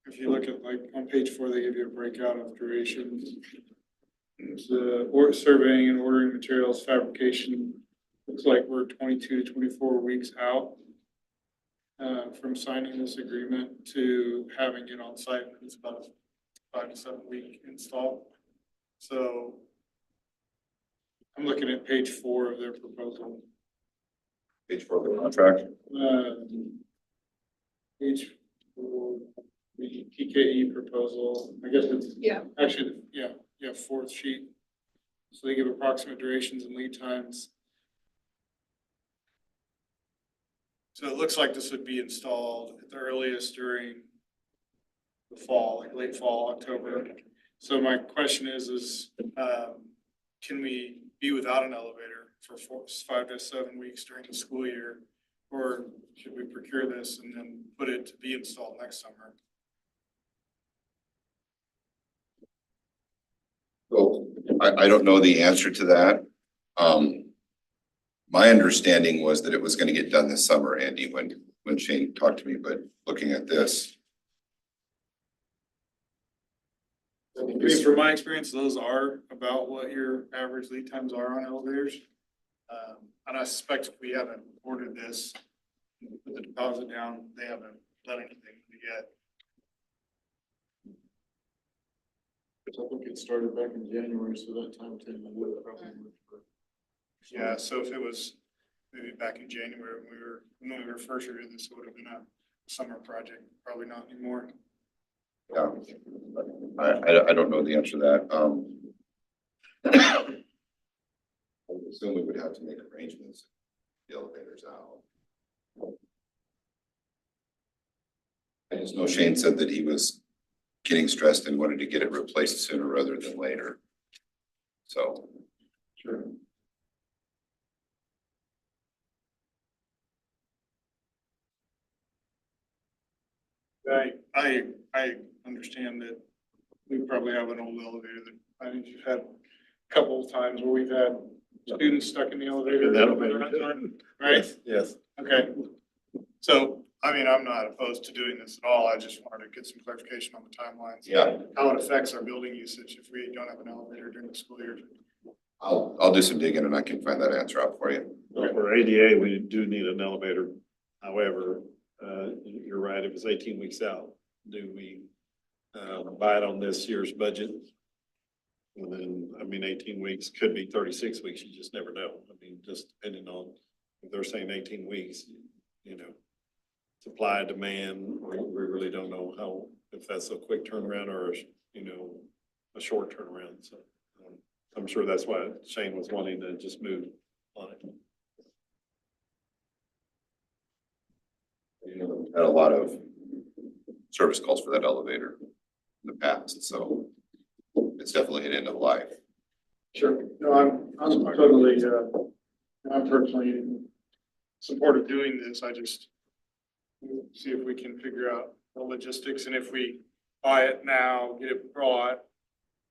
If you look at like on page 4, they give you a breakout of durations. Or surveying and ordering materials, fabrication, looks like we're 22 to 24 weeks out from signing this agreement to having it on site. It's about a 5 to 7 week install. So I'm looking at page 4 of their proposal. Page 4 of the contract. Page 4, the PKE proposal, I guess it's. Yeah. Actually, yeah, 4th sheet. So they give approximate durations and lead times. So it looks like this would be installed at the earliest during the fall, like late fall, October. So my question is, can we be without an elevator for 5 to 7 weeks during the school year? Or should we procure this and then put it to be installed next summer? So I don't know the answer to that. My understanding was that it was going to get done this summer, Andy, when when Shane talked to me, but looking at this. I mean, from my experience, those are about what your average lead times are on elevators. And I suspect if we haven't ordered this, put the deposit down, they haven't done anything yet. I think it started back in January, so that time would probably work for. Yeah, so if it was maybe back in January when we were first doing this, it would have been a summer project, probably not anymore. Yeah, I don't know the answer to that. I would assume we would have to make arrangements, the elevators out. I just know Shane said that he was getting stressed and wanted to get it replaced sooner rather than later. So. Sure. I understand that we probably have an old elevator that, I think you've had a couple of times where we've had students stuck in the elevator. Right? Yes. Okay. So, I mean, I'm not opposed to doing this at all. I just wanted to get some clarification on the timelines. Yeah. How it affects our building usage if we don't have an elevator during the school year. I'll do some digging and I can find that answer out for you. For ADA, we do need an elevator. However, you're right, it was 18 weeks out. Do we buy it on this year's budget? And then, I mean, 18 weeks could be 36 weeks. You just never know. I mean, just depending on if they're saying 18 weeks, you know, supply, demand, we really don't know how, if that's a quick turnaround or, you know, a short turnaround. So I'm sure that's why Shane was wanting to just move on it. You know, had a lot of service calls for that elevator in the past, so it's definitely an end of life. Sure. No, I'm totally, I'm personally supportive of doing this. I just see if we can figure out the logistics, and if we buy it now, get it brought,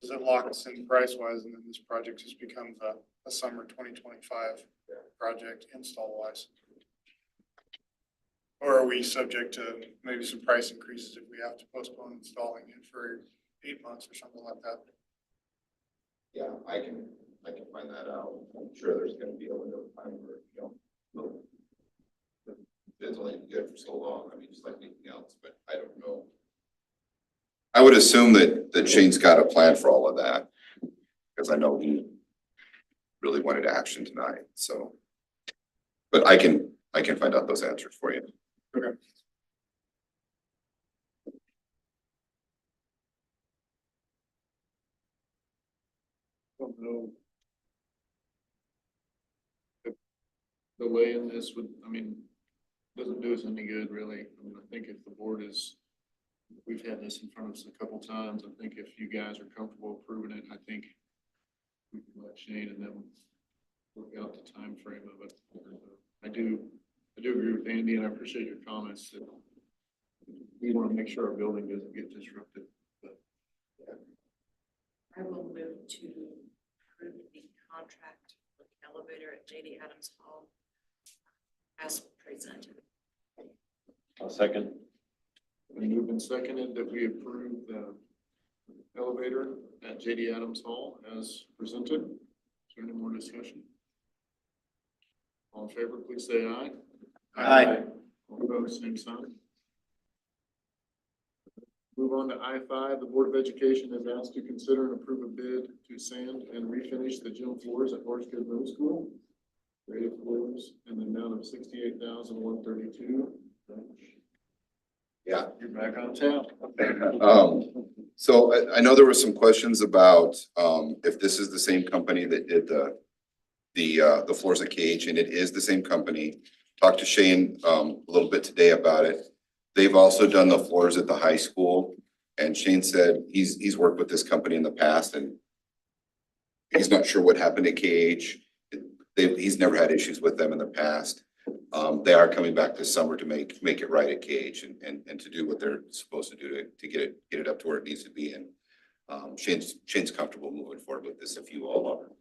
does it lock us in price wise, and then this project just becomes a summer 2025 project install wise? Or are we subject to maybe some price increases if we have to postpone installing it for 8 months or something like that? Yeah, I can find that out. I'm sure there's gonna be a window of time where, you know, it's only good for so long. I mean, just like anything else, but I don't know. I would assume that Shane's got a plan for all of that, because I know he really wanted action tonight, so. But I can find out those answers for you. Okay. Don't know. If delaying this would, I mean, doesn't do us any good, really. I mean, I think if the board is, we've had this in front of us a couple times. I think if you guys are comfortable approving it, I think we can let Shane and them work out the time frame of it. I do agree with Andy, and I appreciate your comments that we want to make sure our building doesn't get disrupted. But I will move to approve the contract for the elevator at JD Adams Hall as presented. I'll second. we moved and seconded that we approve the elevator at JD Adams Hall as presented. Is there any more discussion? All in favor, please say aye. Aye. All opposed, same sign. Move on to I-5. The Board of Education has asked to consider and approve a bid to sand and refinish the gym floors at Horsefield Middle School. Graded floors in the amount of $68,132. Yeah. You're back on tap. So I know there were some questions about, if this is the same company that did the floors at KH, and it is the same company. Talked to Shane, a little bit today about it. They've also done the floors at the high school, and Shane said he's worked with this company in the past, and he's not sure what happened at KH. He's never had issues with them in the past. They are coming back this summer to make it right at KH and to do what they're supposed to do to get it up to where it needs to be. And Shane's comfortable moving forward with this if you all are.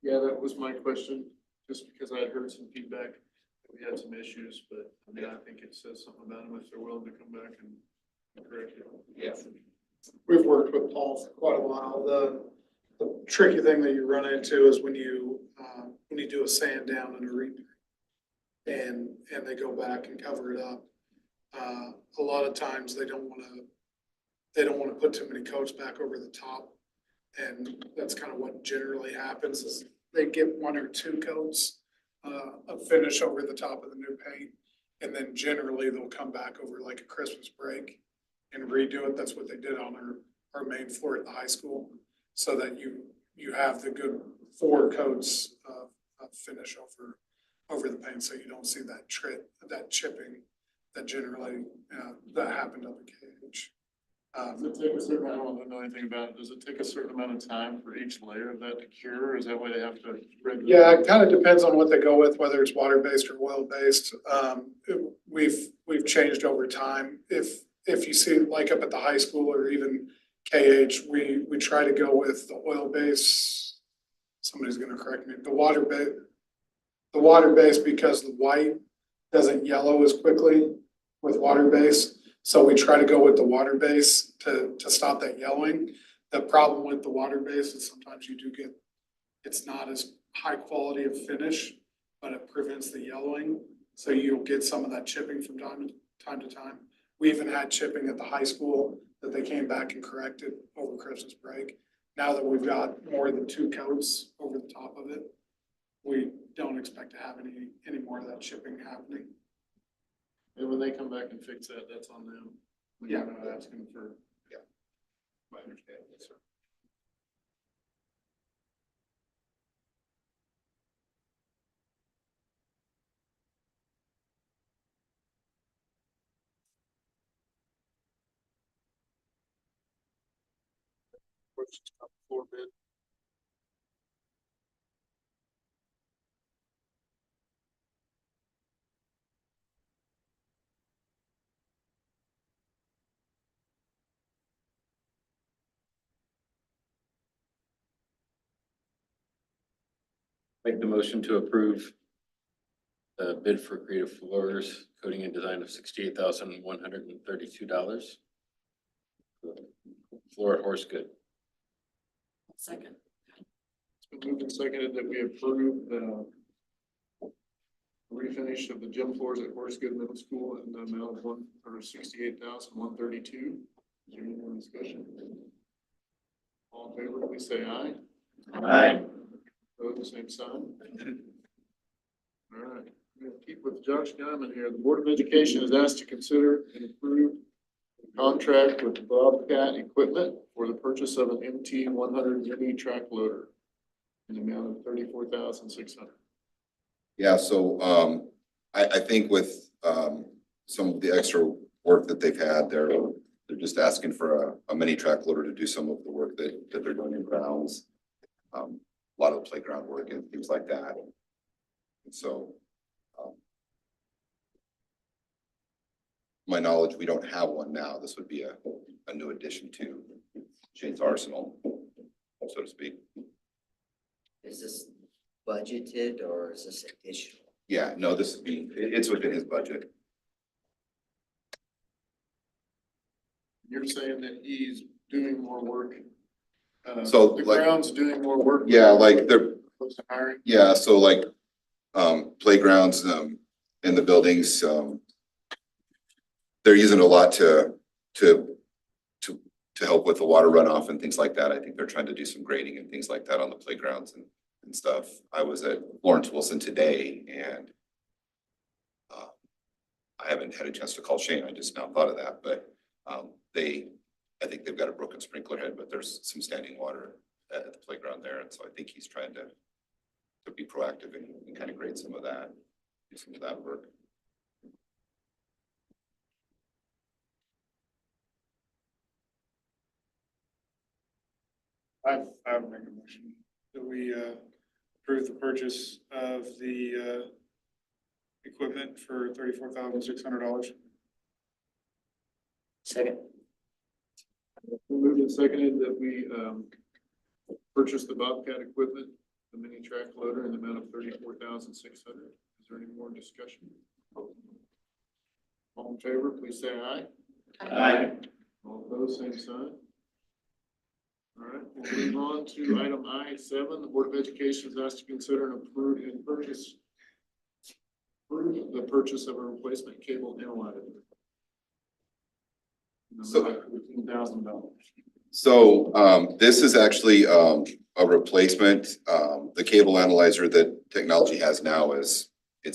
Yeah, that was my question, just because I had heard some feedback. we had some issues, but I mean, I think it says something about them if they're willing to come back and correct it. Yeah. We've worked with Paul for quite a while. The tricky thing that you run into is when you do a sand down and a repair. And they go back and cover it up. A lot of times they don't wanna put too many coats back over the top. And that's kind of what generally happens is they get one or two coats of finish over the top of the new paint. And then generally they'll come back over like a Christmas break and redo it. That's what they did on our main floor at the high school. So that you have the good 4 coats of finish over the paint, so you don't see that chipping that generally, that happened up at KH. Does it take a certain, I don't know anything about it, does it take a certain amount of time for each layer of that to cure, or is that why they have to? Yeah, it kind of depends on what they go with, whether it's water-based or oil-based. We've changed over time. If you see like up at the high school or even KH, we try to go with the oil-based, somebody's gonna correct me, the water-based because the white doesn't yellow as quickly with water-based. So we try to go with the water-based to stop that yellowing. The problem with the water-based is sometimes you do get, it's not as high quality of finish, but it prevents the yellowing. So you'll get some of that chipping from time to time. We even had chipping at the high school that they came back and corrected over Christmas break. Now that we've got more than 2 coats over the top of it, we don't expect to have any more of that chipping happening. And when they come back and fix that, that's on them. You're not asking for. Yeah. My understanding, yes, sir. Floor bid. Make the motion to approve the bid for creative floors, coating and design of $68,132. Floor at Horse Good. Second. It's been moved and seconded that we approve the refinish of the gym floors at Horse Good Middle School in the amount of $68,132. Is there any more discussion? All in favor, please say aye. Aye. Opposed, same sign. All right, we're gonna keep with Josh Guyman here. The Board of Education is asked to consider and approve a contract with Bobcat Equipment for the purchase of an MT 100 mini track loader in the amount of $34,600. Yeah, so I think with some of the extra work that they've had, they're just asking for a mini track loader to do some of the work that they're doing in grounds. A lot of the playground work and things like that. And so my knowledge, we don't have one now. This would be a new addition to Shane's arsenal, so to speak. Is this budgeted or is this additional? Yeah, no, this would be, it's within his budget. You're saying that he's doing more work. So, the like- ground's doing more work. Yeah, like they're, Opposed to hiring. yeah, so like playgrounds in the buildings, they're using a lot to help with the water runoff and things like that. I think they're trying to do some grading and things like that on the playgrounds and stuff. I was at Lawrence Wilson today and I haven't had a chance to call Shane. I just now thought of that, but I think they've got a broken sprinkler head, but there's some standing water at the playground there. And so I think he's trying to be proactive and kind of grade some of that, do some of that work. I would make a motion that we approve the purchase of the equipment for $34,600. Second. Moved and seconded that we purchase the Bobcat equipment, the mini track loader in the amount of $34,600. Is there any more discussion? All in favor, please say aye. Aye. All opposed, same sign. All right, we'll move on to item I-7. The Board of Education is asked to consider and approve the purchase of a replacement cable analyzer. So- $15,000. So this is actually a replacement. The cable analyzer that technology has now it's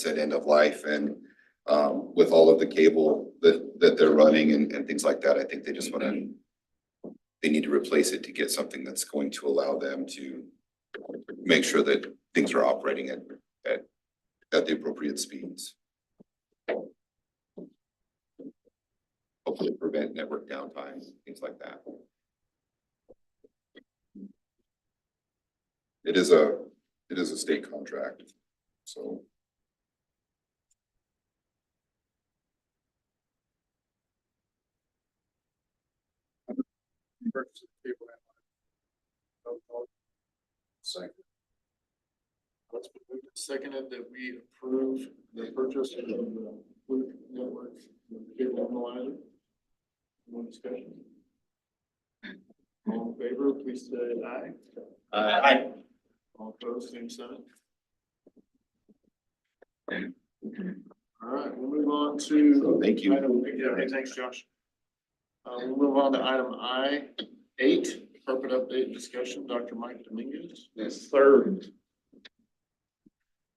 at end of life, and with all of the cable that they're running and things like that, I think they just they need to replace it to get something that's going to allow them to make sure that things are operating at the appropriate speeds. Hopefully prevent network downtime, things like that. It is a state contract, so. Second. Let's move to seconded that we approve the purchase of the Fluke Network cable analyzer. One discussion. All in favor, please say aye. Aye. All opposed, same sign. All right, we'll move on to. Thank you. Thanks, Josh. We'll move on to item I-8, carpet update discussion. Dr. Mike Dominguez. Yes, sir.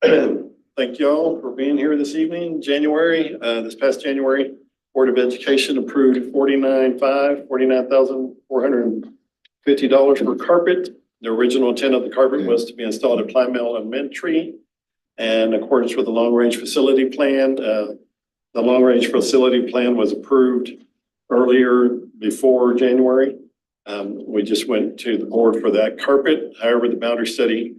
Thank you all for being here this evening. This past January, Board of Education approved $49,450 for carpet. The original intent of the carpet was to be installed at Plymouth Elementary. And in accordance with the long-range facility plan, the long-range facility plan was approved earlier before January. We just went to the board for that carpet. However, the boundary study,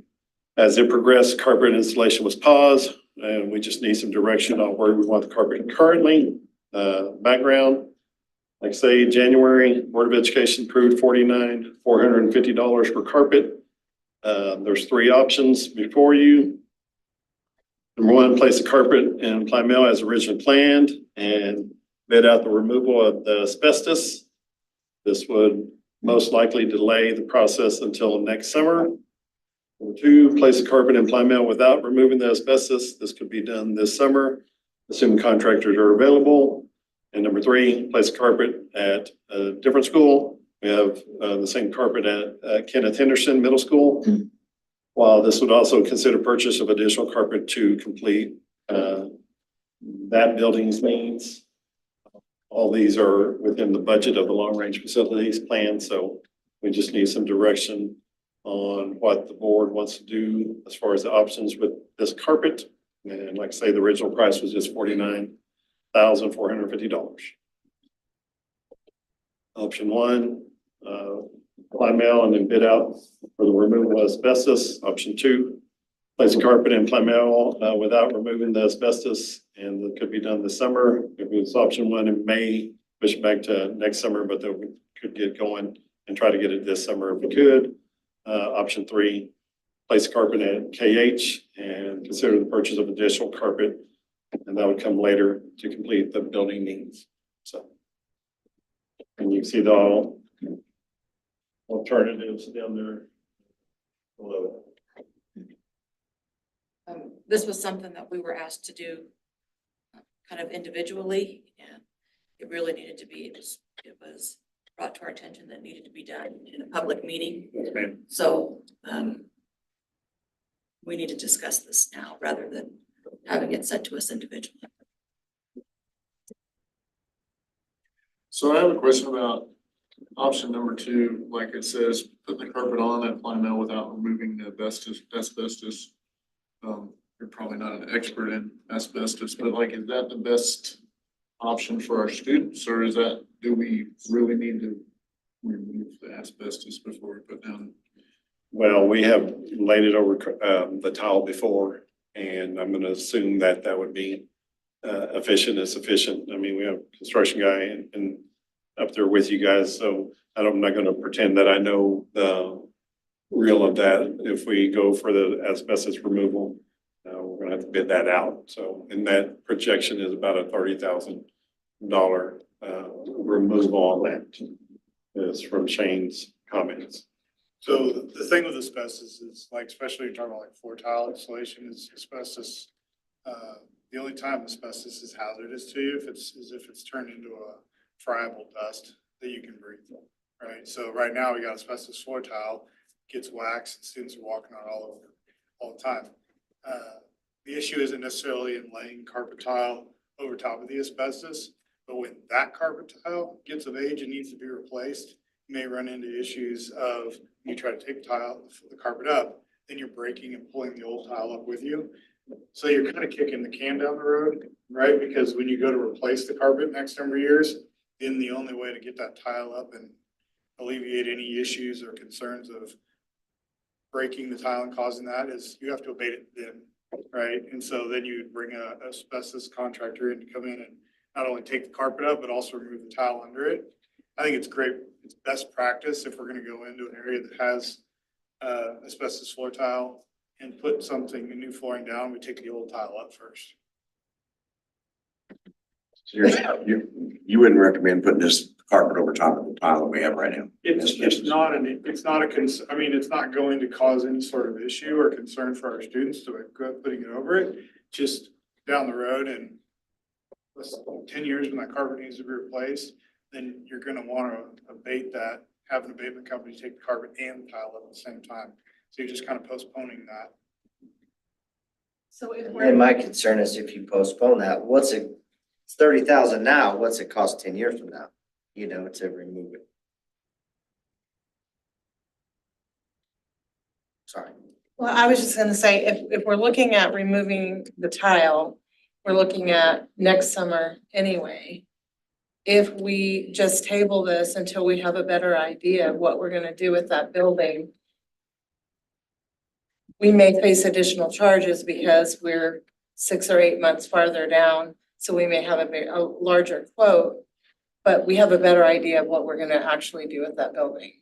as it progressed, carpet installation was paused, and we just need some direction on where we want the carpet currently. Background, like I say, January, Board of Education approved $49,450 for carpet. There's three options before you. Number one, place the carpet in Plymouth as originally planned and bid out the removal of the asbestos. This would most likely delay the process until next summer. Number two, place the carpet in Plymouth without removing the asbestos. This could be done this summer, assuming contractors are available. And number three, place the carpet at a different school. We have the same carpet at Kenneth Henderson Middle School. While this would also consider purchase of additional carpet to complete that building's needs. All these are within the budget of the long-range facilities plan, so we just need some direction on what the board wants to do as far as the options with this carpet. And like I say, the original price was just $49,450. Option one, apply mail and then bid out for the removal of asbestos. Option two, place a carpet in Plymouth without removing the asbestos, and it could be done this summer. If it was option one, it may push it back to next summer, but then we could get going and try to get it this summer if we could. Option three, place a carpet at KH and consider the purchase of additional carpet, and that would come later to complete the building needs. So, and you can see the all alternatives down there below. This was something that we were asked to do kind of individually, and it really needed to be, it was brought to our attention that needed to be done in a public meeting. So, we need to discuss this now rather than having it sent to us individually. So I have a question about option number two, like it says, put the carpet on at Plymouth without removing the asbestos. You're probably not an expert in asbestos, but like, is that the best option for our students, or is that, do we really need to remove the asbestos before we put down? Well, we have laid it over the tile before, and I'm going to assume that that would be efficient and sufficient. I mean, we have a construction guy and up there with you guys, so I'm not going to pretend that I know the real of that. If we go for the asbestos removal, we're going have to bid that out. So, and that projection is about a $30,000 removal on that. Is from Shane's comments. So the thing with asbestos is like, especially you're talking about like floor tile installation is asbestos. The only time asbestos is hazardous to you if it's turned into a friable dust that you can breathe, right? So right now we got asbestos floor tile, gets waxed, and students are walking on all over all the time. The issue isn't necessarily in laying carpet tile over top of the asbestos, but when that carpet tile gets of age and needs to be replaced, you may run into issues of you try to take the carpet up, then you're breaking and pulling the old tile up with you. So you're kind of kicking the can down the road, right? Because when you go to replace the carpet next number of years, then the only way to get that tile up and alleviate any issues or concerns of breaking the tile and causing that is you have to abate it then, right? And so then you would bring a asbestos contractor in to come in and not only take the carpet up, but also remove the tile under it. I think it's great. It's best practice if we're going to go into an area that has asbestos floor tile and put something, a new flooring down, we take the old tile up first. So you wouldn't recommend putting this carpet over top of the tile that we have right now? It's not I mean, it's not going to cause any sort of issue or concern for our students to go putting it over it. Just down the road and 10 years when that carpet needs to be replaced, then you're gonna wanna abate that, have an abatement company take the carpet and the tile at the same time. So you're just kind of postponing that. So if And my concern is if you postpone that, it's 30,000 now, what's it cost 10 years from now? You know, to remove it. Sorry. Well, I was just gonna say, if we're looking at removing the tile, we're looking at next summer anyway. If we just table this until we have a better idea of what we're gonna do with that building, we may face additional charges because we're 6 or 8 months farther down, so we may have a larger quote, but we have a better idea of what we're gonna actually do with that building.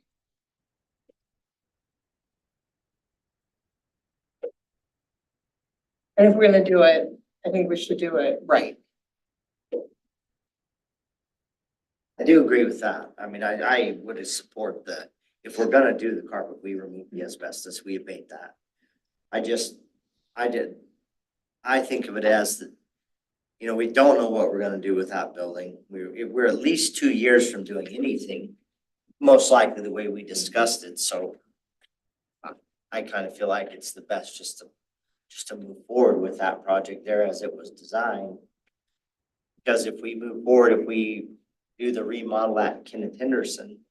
And if we're gonna do it, I think we should do it right. I do agree with that. I mean, I would support if we're gonna do the carpet, we remove the asbestos, we abate that. I think of it as that, you know, we don't know what we're gonna do with that building. We're at least 2 years from doing anything, most likely the way we discussed it, so I kind of feel like it's the best just to move forward with that project there as it was designed. Because if we move forward, if we do the remodel at Kenneth Henderson,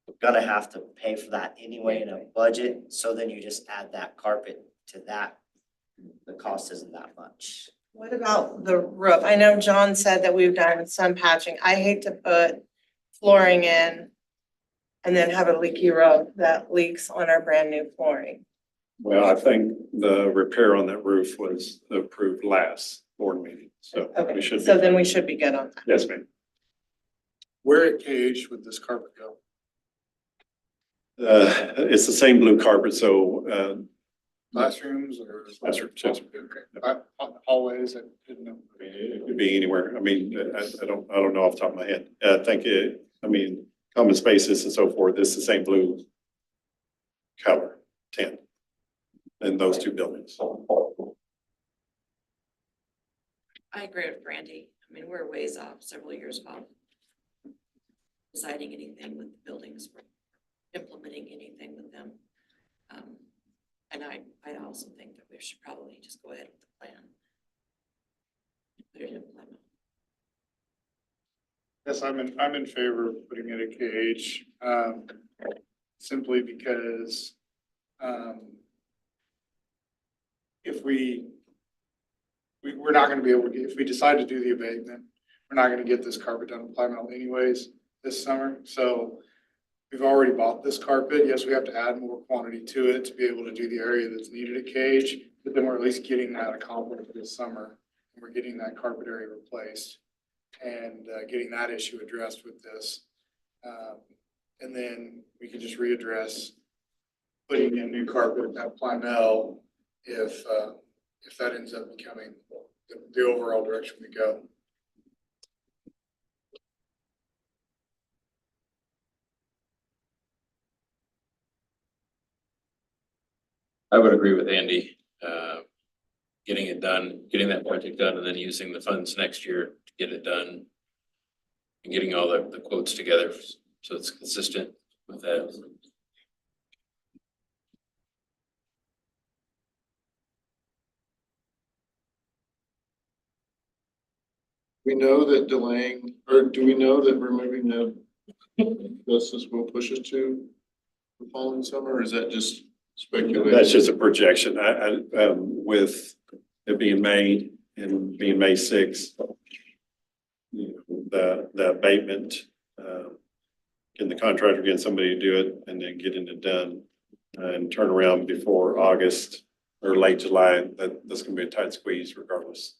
we're gonna have to pay for that anyway in a budget, so then you just add that carpet to that. The cost isn't that much. What about the roof? I know John said that we've done some patching. I hate to put flooring in and then have a leaky roof that leaks on our brand new flooring. Well, I think the repair on that roof was approved last board meeting, so we should. So then we should be good on that. Yes, ma'am. Where at KH would this carpet go? It's the same blue carpet, so Classrooms or? Classrooms, yes. Okay. Hallways, I didn't know. I mean, it could be anywhere. I mean, I don't know off the top of my head. I think common spaces and so forth, it's the same blue color tint in those two buildings. I agree with Brandy. I mean, we're ways off several years off deciding anything with the buildings, implementing anything with them. And I also think that we should probably just go ahead with the plan. Put it in plan. Yes, I'm in favor of putting it at KH, simply because, if we're not gonna be able to if we decide to do the abatement, we're not gonna get this carpet done in Plymouth anyways this summer. So we've already bought this carpet. Yes, we have to add more quantity to it to be able to do the area that's needed at KH, but then we're at least getting that accomplished this summer. And we're getting that carpet area replaced and getting that issue addressed with this. And then we can just readdress putting in new carpet at Plymouth if if that ends up becoming the overall direction we go. I would agree with Andy, getting it done, getting that project done, and then using the funds next year to get it done. And getting all the quotes together, so it's consistent with that. We know that delaying, or do we know that removing the asbestos will push us to the following summer, or is that just speculation? That's just a projection. With it being May and being May 6th, the abatement, getting the contractor, getting somebody to do it and then getting it done and turn around before August or late July, that's gonna be a tight squeeze regardless.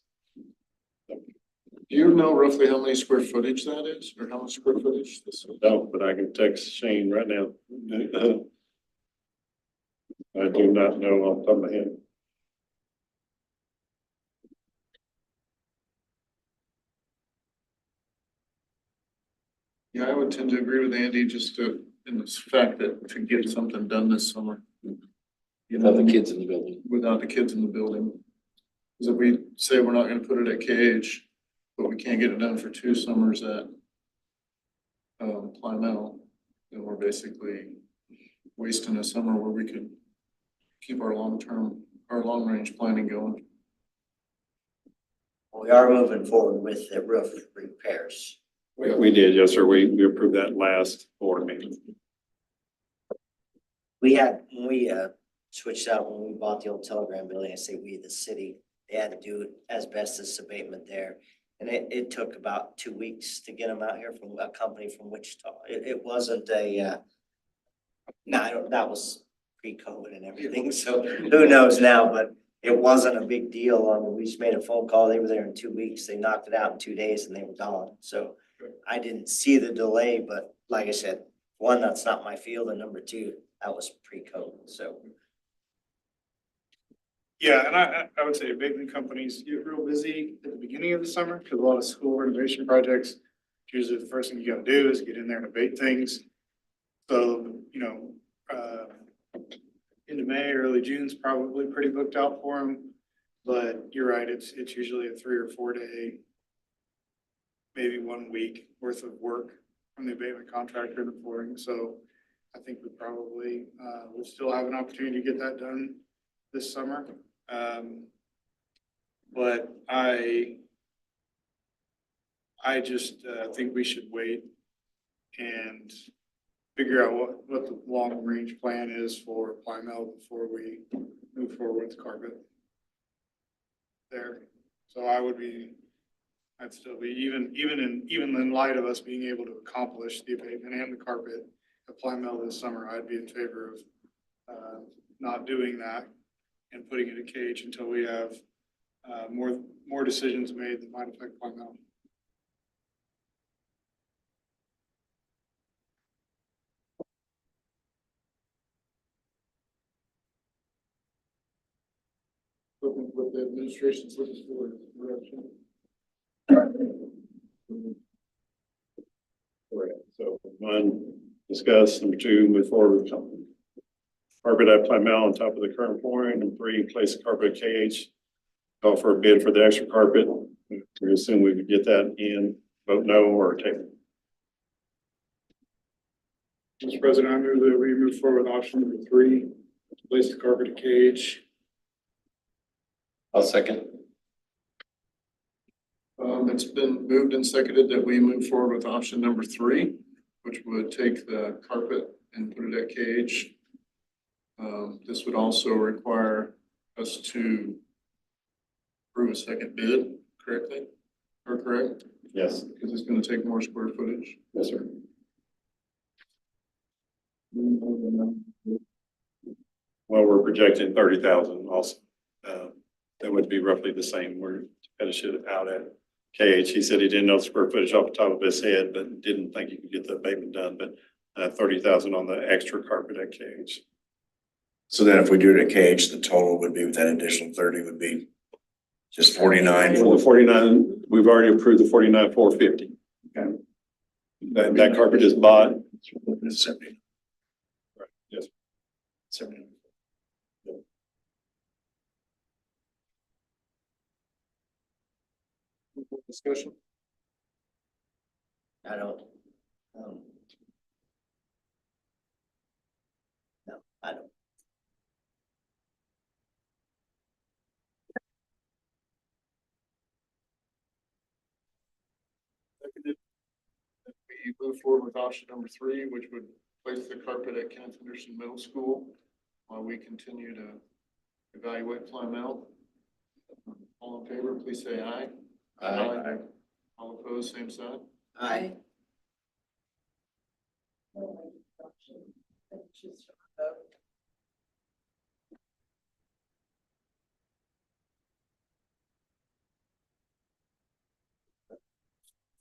Do you know roughly how many square footage that is, or how much square footage this is? No, but I can text Shane right now. I do not know off the top of my head. Yeah, I would tend to agree with Andy just in the fact that to get something done this summer. Without the kids in the building. Without the kids in the building. Because if we say we're not gonna put it at KH, but we can't get it done for 2 summers at Plymouth, then we're basically wasting a summer where we could keep our long-range planning going. We are moving forward with the roof repairs. We did, yes, sir. We approved that last board meeting. When we switched out, when we bought the old Telegram building, I say we, the city, they had to do asbestos abatement there. And it took about 2 weeks to get them out here from a company from Wichita. It wasn't that was pre-COVID and everything, so who knows now, but it wasn't a big deal. We just made a phone call. They were there in 2 weeks. They knocked it out in 2 days and they were gone. So I didn't see the delay, but like I said, one, that's not my field, and number two, that was pre-COVID, so. Yeah, and I would say abatement companies get real busy at the beginning of the summer because a lot of school renovation projects, usually the first thing you gotta do is get in there and abate things. So, into May, early June's probably pretty booked out for them. But you're right, it's usually a 3 or 4 day, maybe 1 week worth of work from the abatement contractor in the flooring. So I think we probably will still have an opportunity to get that done this summer. But I just think we should wait and figure out what the long range plan is for Plymouth before we move forward with carpet there. So I'd still be, even in light of us being able to accomplish the abatement and the carpet at Plymouth this summer, I'd be in favor of not doing that and putting it in KH until we have more decisions made that might affect Plymouth. Looking what the administration's looking for direction. Correct. So 1, discuss. Number 2, move forward with carpet at Plymouth on top of the current flooring. And 3, place the carpet at KH. Call for a bid for the extra carpet. We assume we would get that in, vote no or table. Mr. President, I move that we move forward with option number 3, place the carpet at KH. I'll second. It's been moved and seconded that we move forward with option number 3, which would take the carpet and put it at KH. This would also require us to approve a second bid, correct? Yes. Because it's going to take more square footage. Yes, sir. Well, we're projecting 30,000 also. That would be roughly the same. We're finish it out at KH. He said he didn't know the square footage off the top of his head, but didn't think he could get the abatement done. But 30,000 on the extra carpet at KH. So then if we do it at KH, the total would be with that additional 30 would be just 49. Well, the 49, we've already approved the 49,450. Okay. That carpet is bought. It's 70. Right, yes. 70. Discussion? I don't. No, I don't. We move forward with option number 3, which would place the carpet at Kenneth Henderson Middle School while we continue to evaluate Plymouth. All in favor, please say aye. Aye. All opposed, same sign. Aye.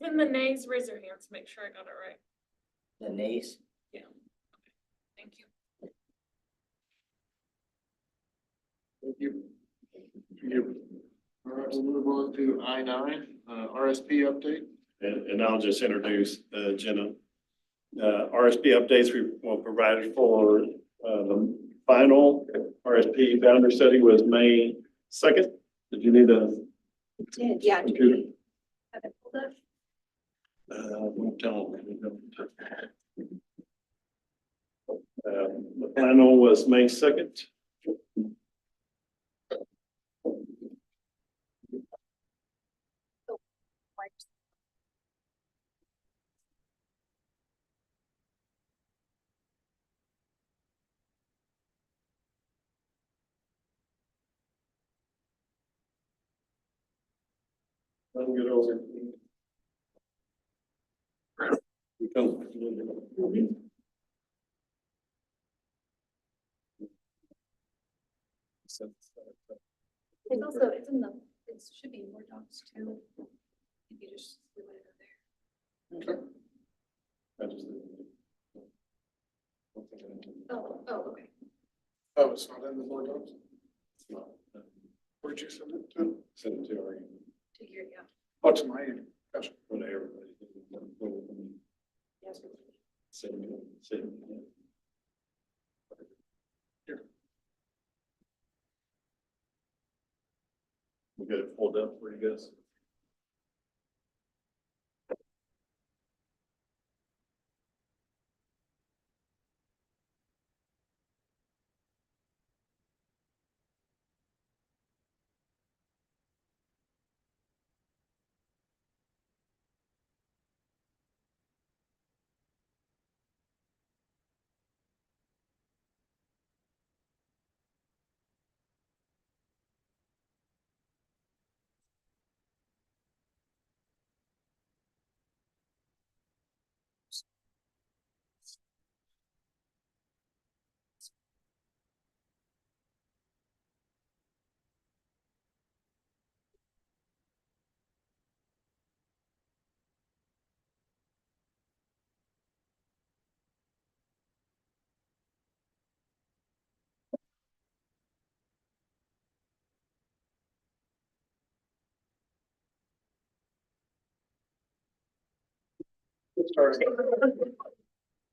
In the nays, raise your hands, make sure I got it right. The nays? Yeah. Thank you. Thank you. All right, we'll move on to I-9, RSP update. And I'll just introduce Jenna. RSP updates we will provide for the final RSP boundary study was May 2nd. Did you need a Yeah. computer? Have it pulled up? We don't. The final was May 2nd. Let me get over. We come. It's also, it's in the, it should be in Word docs too. If you just do it over there. Oh, okay. Oh, it's not in the board docs? Where'd you send it to? Send it to our. To your, yeah. Oh, to my email. Gotcha. When everybody. Yes. Send. Here. We got it pulled up for you guys.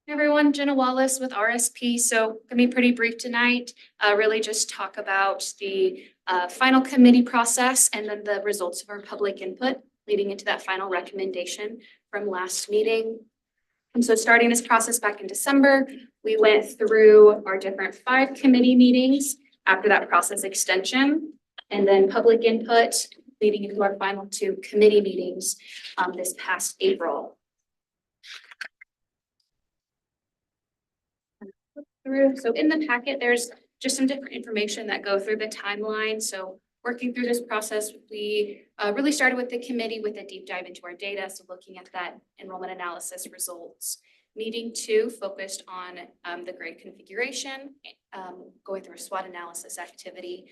Hey everyone, Jenna Wallace with RSP. So gonna be pretty brief tonight. Really just talk about the final committee process and then the results of our public input leading into that final recommendation from last meeting. And so starting this process back in December, we went through our different 5 committee meetings after that process extension, and then public input leading into our final 2 committee meetings this past April. So in the packet, there's just some different information that go through the timeline. So working through this process, we really started with the committee with a deep dive into our data. So looking at that enrollment analysis results. Meeting 2 focused on the grade configuration, going through a SWOT analysis activity,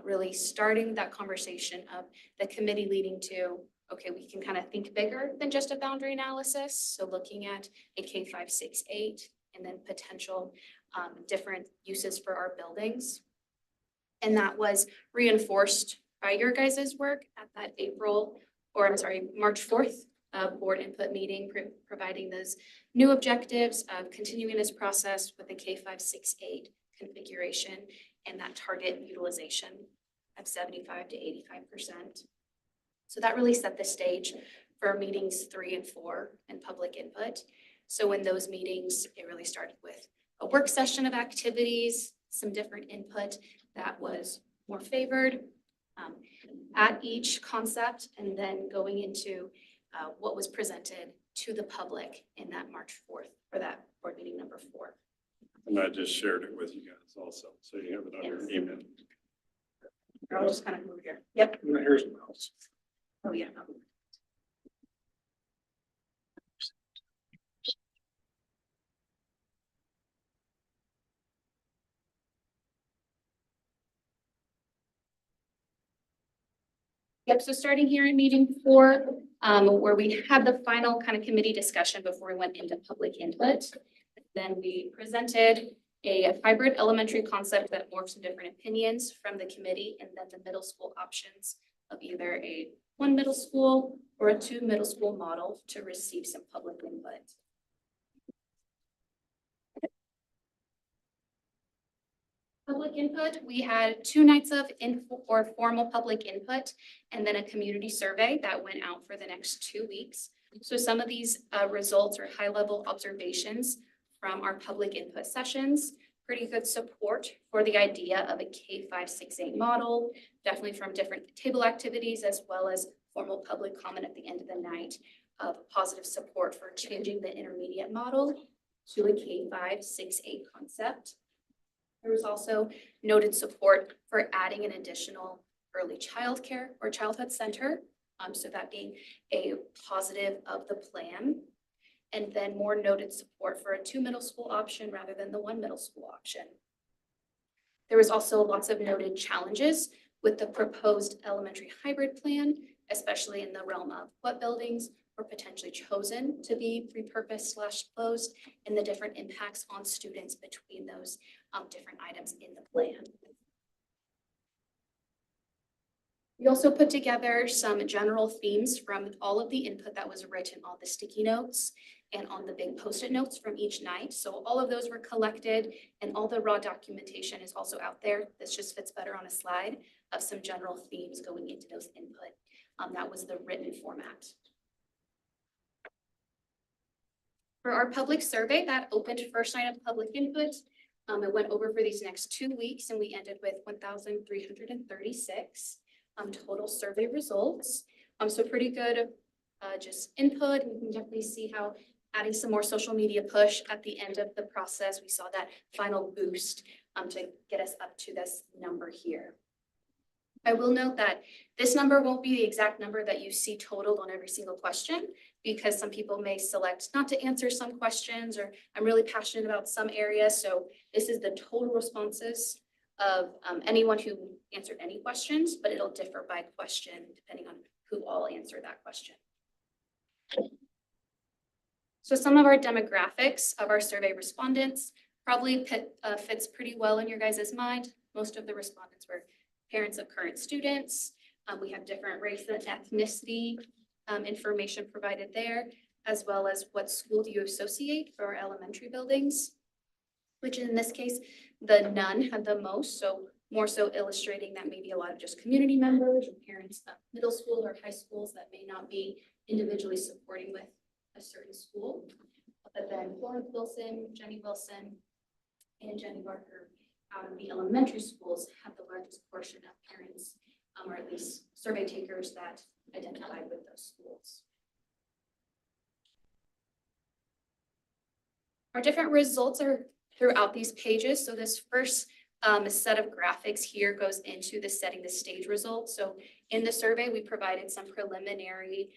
really starting that conversation of the committee leading to, okay, we can kind of think bigger than just a boundary analysis. So looking at a K5, 6, 8, and then potential different uses for our buildings. And that was reinforced by your guys' work at that March 4th board input meeting, providing those new objectives of continuing this process with the K568 configuration and that target utilization of 75 to 85%. So that really set the stage for meetings 3 and 4 and public input. So in those meetings, it really started with a work session of activities, some different input that was more favored at each concept, and then going into what was presented to the public in that March 4th, or that board meeting number 4. And I just shared it with you guys also, so you have it on your email. I'll just kind of move here. Yep. And here's the mouse. Oh, yeah. Yep, so starting here in meeting 4, where we had the final kind of committee discussion before we went into public input. Then we presented a hybrid elementary concept that morphs some different opinions from the committee, and then the middle school options of either a 1 middle school or a 2 middle school model to receive some public input. Public input, we had 2 nights of formal public input, and then a community survey that went out for the next 2 weeks. So some of these results are high-level observations from our public input sessions. Pretty good support for the idea of a K568 model, definitely from different table activities, as well as formal public comment at the end of the night of positive support for changing the intermediate model to a K568 concept. There was also noted support for adding an additional early childcare or childhood center, so that being a positive of the plan. And then more noted support for a 2 middle school option rather than the 1 middle school option. There was also lots of noted challenges with the proposed elementary hybrid plan, especially in the realm of what buildings were potentially chosen to be repurposed/closed, and the different impacts on students between those different items in the plan. We also put together some general themes from all of the input that was written on the sticky notes and on the big Post-it notes from each night. So all of those were collected, and all the raw documentation is also out there. This just fits better on a slide of some general themes going into those input. That was the written format. For our public survey that opened first night of public input, it went over for these next 2 weeks, and we ended with 1,336 total survey results. So pretty good just input. We can definitely see how adding some more social media push at the end of the process, we saw that final boost to get us up to this number here. I will note that this number won't be the exact number that you see totaled on every single question, because some people may select not to answer some questions, or I'm really passionate about some areas. So this is the total responses of anyone who answered any questions, but it'll differ by question depending on who all answered that question. So some of our demographics of our survey respondents probably fits pretty well in your guys' mind. Most of the respondents were parents of current students. We have different race and ethnicity information provided there, as well as what school do you associate for our elementary buildings, which in this case, the none had the most, so more so illustrating that maybe a lot of just community members or parents of middle school or high schools that may not be individually supporting with a certain school. But then Florence Wilson, Jenny Wilson, and Jenny Barker out of the elementary schools have the largest portion of parents, or at least survey takers that identified with those schools. Our different results are throughout these pages. So this first set of graphics here goes into the setting the stage results. So in the survey, we provided some preliminary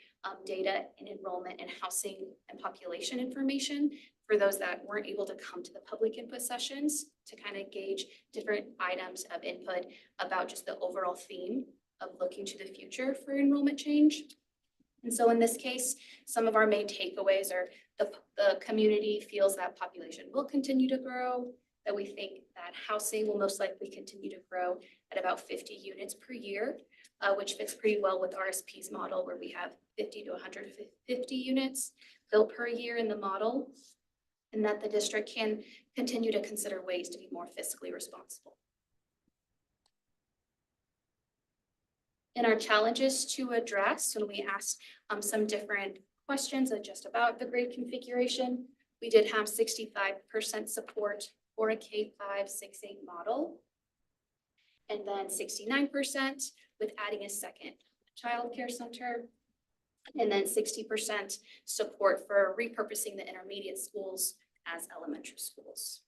data in enrollment and housing and population information for those that weren't able to come to the public input sessions, to kind of gauge different items of input about just the overall theme of looking to the future for enrollment change. And so in this case, some of our main takeaways are the community feels that population will continue to grow. that we think that housing will most likely continue to grow at about 50 units per year, which fits pretty well with RSP's model where we have 50 to 150 units built per year in the model, and that the district can continue to consider ways to be more fiscally responsible. In our challenges to address, when we asked some different questions just about the grade configuration, we did have 65% support for a K-5-6-8 model, and then 69% with adding a second childcare center, and then 60% support for repurposing the intermediate schools as elementary schools.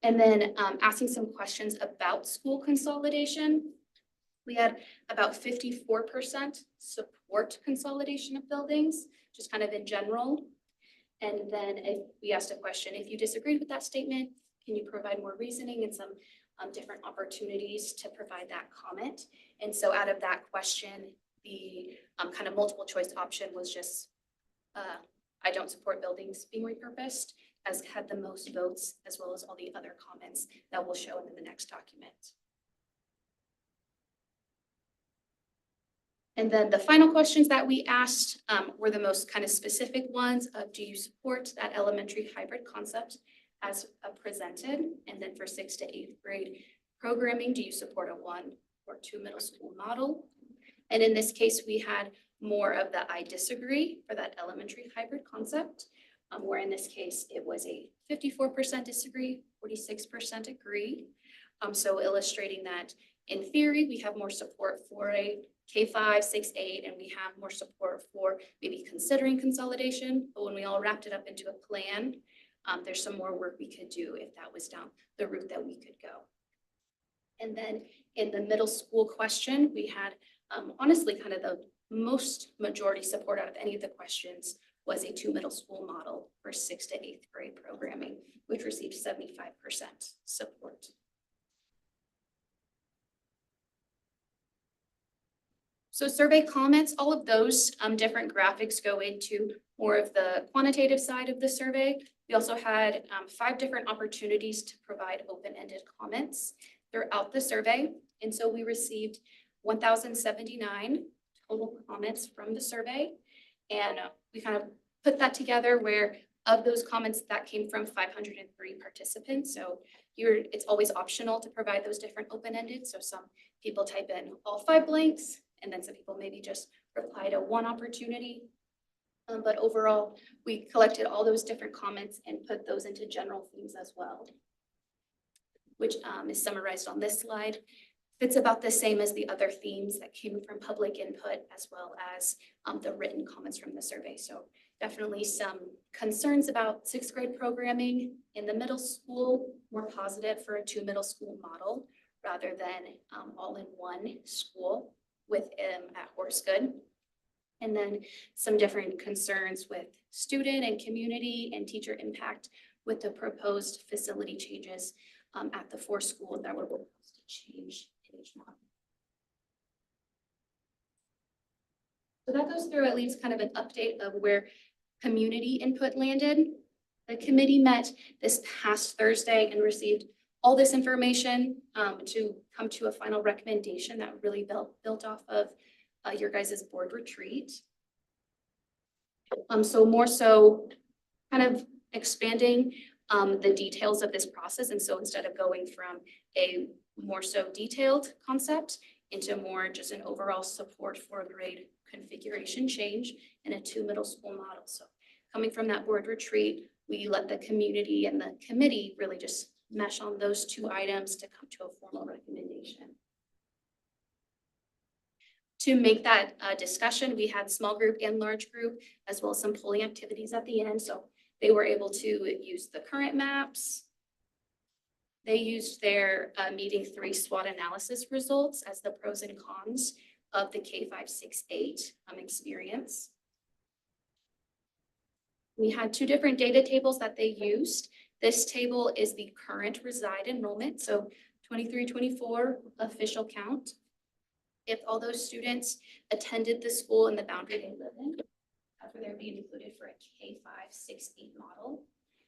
And then asking some questions about school consolidation. We had about 54% support consolidation of buildings, just kind of in general. And then if we asked a question, if you disagreed with that statement, can you provide more reasoning and some different opportunities to provide that comment? And so out of that question, the kind of multiple choice option was just, I don't support buildings being repurposed, as had the most votes, as well as all the other comments that we'll show in the next document. And then the final questions that we asked were the most kind of specific ones of, do you support that elementary hybrid concept as presented? And then for 6th to 8th grade programming, do you support a 1 or 2 middle school model? And in this case, we had more of the I disagree for that elementary hybrid concept, where in this case, it was a 54% disagree, 46% agree. So illustrating that in theory, we have more support for a K-5, 6, 8, and we have more support for maybe considering consolidation. But when we all wrapped it up into a plan, there's some more work we could do if that was down the route that we could go. And then in the middle school question, we had honestly kind of the most majority support out of any of the questions was a 2 middle school model for 6th to 8th grade programming, which received 75% support. So survey comments, all of those different graphics go into more of the quantitative side of the survey. We also had 5 different opportunities to provide open-ended comments throughout the survey. And so we received 1,079 total comments from the survey. And we kind of put that together where of those comments that came from 503 participants. So it's always optional to provide those different open-ended. So some people type in all 5 blanks, and then some people maybe just reply to 1 opportunity. But overall, we collected all those different comments and put those into general themes as well, which is summarized on this slide. It's about the same as the other themes that came from public input, as well as the written comments from the survey. So definitely some concerns about 6th grade programming in the middle school, more positive for a 2 middle school model rather than all in one school with at Horsegood. And then some different concerns with student and community and teacher impact with the proposed facility changes at the 4 schools that were proposed to change in each model. So that goes through at least kind of an update of where community input landed. The committee met this past Thursday and received all this information to come to a final recommendation that really built off of your guys' board retreat. So more so kind of expanding the details of this process. And so instead of going from a more so detailed concept into more just an overall support for a grade configuration change in a 2 middle school model. So coming from that board retreat, we let the community and the committee really just mesh on those 2 items to come to a formal recommendation. To make that discussion, we had small group and large group, as well as some polling activities at the end. So they were able to use the current maps. They used their meeting 3 SWOT analysis results as the pros and cons of the K-5-6-8 experience. We had 2 different data tables that they used. This table is the current reside enrollment, so 23-24 official count. If all those students attended the school in the boundary they live in, for their be included for a K-5, 6, 8 model.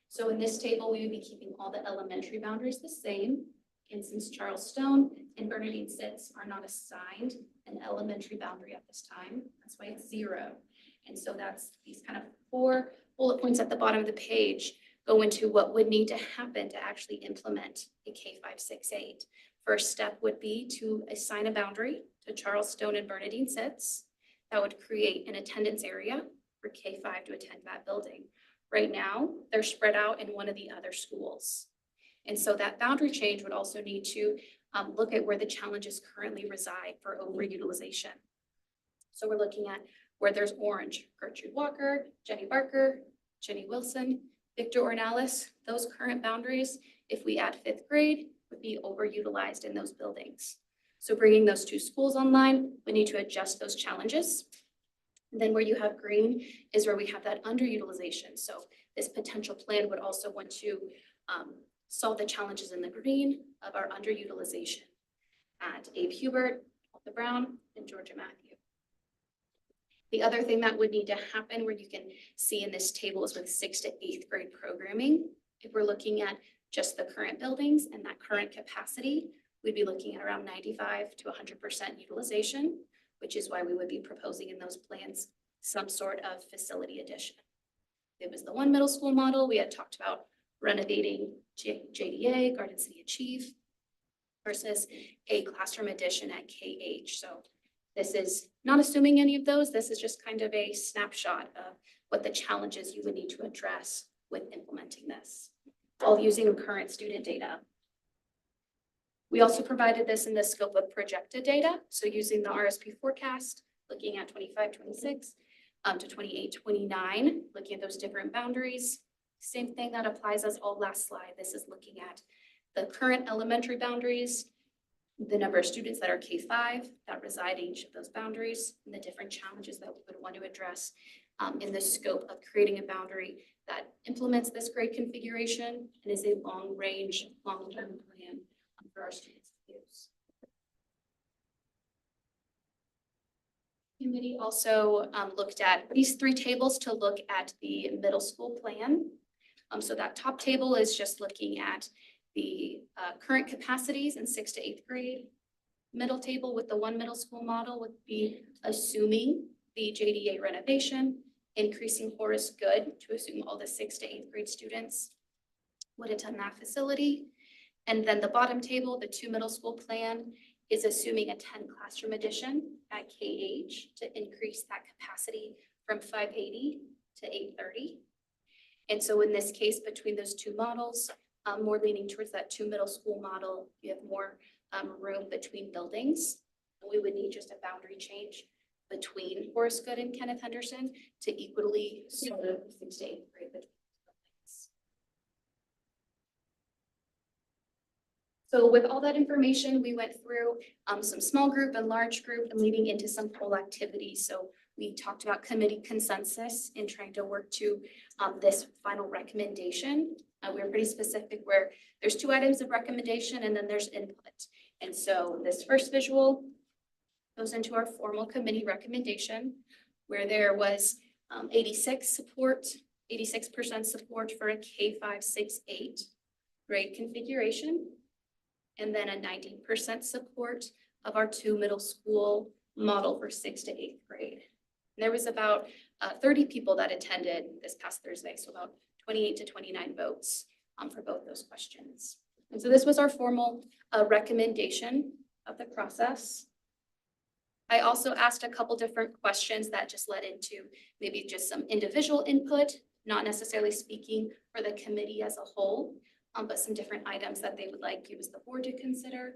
So in this table, we would be keeping all the elementary boundaries the same. And since Charles Stone and Bernardine Sitz are not assigned an elementary boundary at this time, that's why it's 0. And so that's these kind of 4 bullet points at the bottom of the page go into what would need to happen to actually implement a K-5, 6, 8. First step would be to assign a boundary to Charles Stone and Bernardine Sitz. That would create an attendance area for K-5 to attend that building. Right now, they're spread out in one of the other schools. And so that boundary change would also need to look at where the challenges currently reside for overutilization. So we're looking at where there's orange, Gertrude Walker, Jenny Barker, Jenny Wilson, Victor Ornelas, those current boundaries, if we add 5th grade, would be overutilized in those buildings. So bringing those 2 schools online, we need to adjust those challenges. And then where you have green is where we have that underutilization. So this potential plan would also want to solve the challenges in the green of our underutilization at Abe Hubert, Alta Brown, and Georgia Matthew. The other thing that would need to happen where you can see in this table is with 6th to 8th grade programming. If we're looking at just the current buildings and that current capacity, we'd be looking at around 95 to 100% utilization, which is why we would be proposing in those plans some sort of facility addition. It was the 1 middle school model. We had talked about renovating JDA, Garden City Achieve, versus a classroom addition at KH. So this is not assuming any of those. This is just kind of a snapshot of what the challenges you would need to address with implementing this, all using current student data. We also provided this in the scope of projected data. So using the RSP forecast, looking at 25-26 to 28-29, looking at those different boundaries. Same thing that applies as all last slide. This is looking at the current elementary boundaries, the number of students that are K-5 that reside in each of those boundaries, and the different challenges that we would want to address in the scope of creating a boundary that implements this grade configuration and is a long-range, long-term plan for our students to use. Committee also looked at these 3 tables to look at the middle school plan. So that top table is just looking at the current capacities in 6th to 8th grade. Middle table with the 1 middle school model would be assuming the JDA renovation, increasing Horace Good to assume all the 6th to 8th grade students would attend that facility. And then the bottom table, the 2 middle school plan, is assuming a 10 classroom addition at KH to increase that capacity from 580 to 830. And so in this case, between those 2 models, more leaning towards that 2 middle school model, you have more room between buildings. We would need just a boundary change between Horace Good and Kenneth Henderson to equally serve the 6th to 8th grade buildings. So with all that information, we went through some small group and large group and leading into some poll activities. So we talked about committee consensus in trying to work to this final recommendation. We were pretty specific where there's 2 items of recommendation and then there's input. And so this first visual goes into our formal committee recommendation where there was 86% support for a K-5, 6, 8 grade configuration. And then a 90% support of our 2 middle school model for 6th to 8th grade. And there was about 30 people that attended this past Thursday, so about 28 to 29 votes for both those questions. And so this was our formal recommendation of the process. I also asked a couple different questions that just led into maybe just some individual input, not necessarily speaking for the committee as a whole, but some different items that they would like you as the board to consider.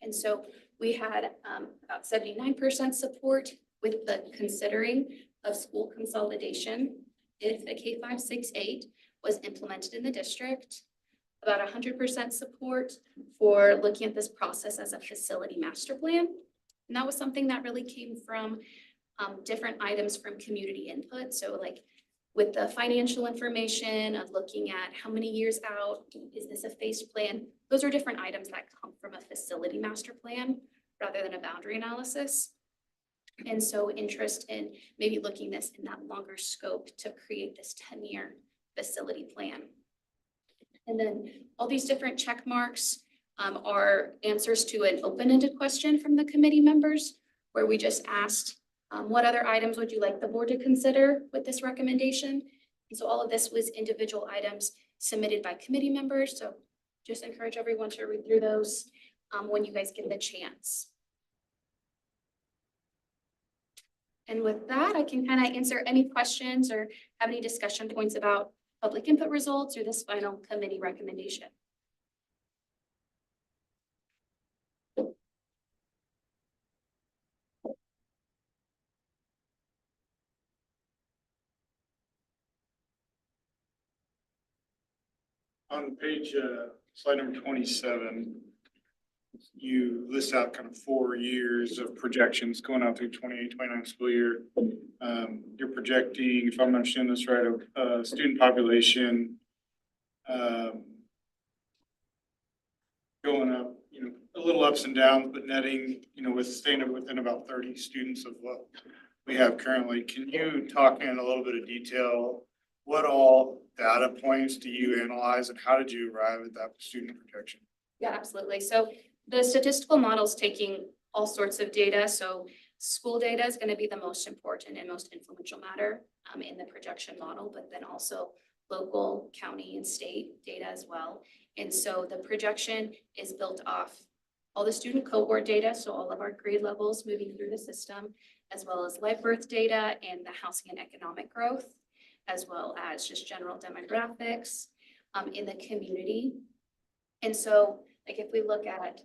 And so we had about 79% support with the considering of school consolidation if the K-5, 6, 8 was implemented in the district. About 100% support for looking at this process as a facility master plan. And that was something that really came from different items from community input. So like with the financial information of looking at how many years out, is this a phased plan? Those are different items that come from a facility master plan rather than a boundary analysis. And so interest in maybe looking this in that longer scope to create this 10-year facility plan. And then all these different check marks are answers to an open-ended question from the committee members, where we just asked, what other items would you like the board to consider with this recommendation? And so all of this was individual items submitted by committee members. So just encourage everyone to read through those when you guys get the chance. And with that, I can kind of answer any questions or have any discussion points about public input results or this final committee recommendation. On page, slide number 27, you list out kind of 4 years of projections going out through 28-29 school year. You're projecting, if I'm understanding this right, a student population going up, a little ups and downs, but netting, with staying within about 30 students of what we have currently. Can you talk in a little bit of detail? What all data points do you analyze and how did you arrive at that student projection? Yeah, absolutely. So the statistical model is taking all sorts of data. So school data is going to be the most important and most influential matter in the projection model, but then also local, county, and state data as well. And so the projection is built off all the student cohort data, so all of our grade levels moving through the system, as well as live birth data and the housing and economic growth, as well as just general demographics in the community. And so, like, if we look at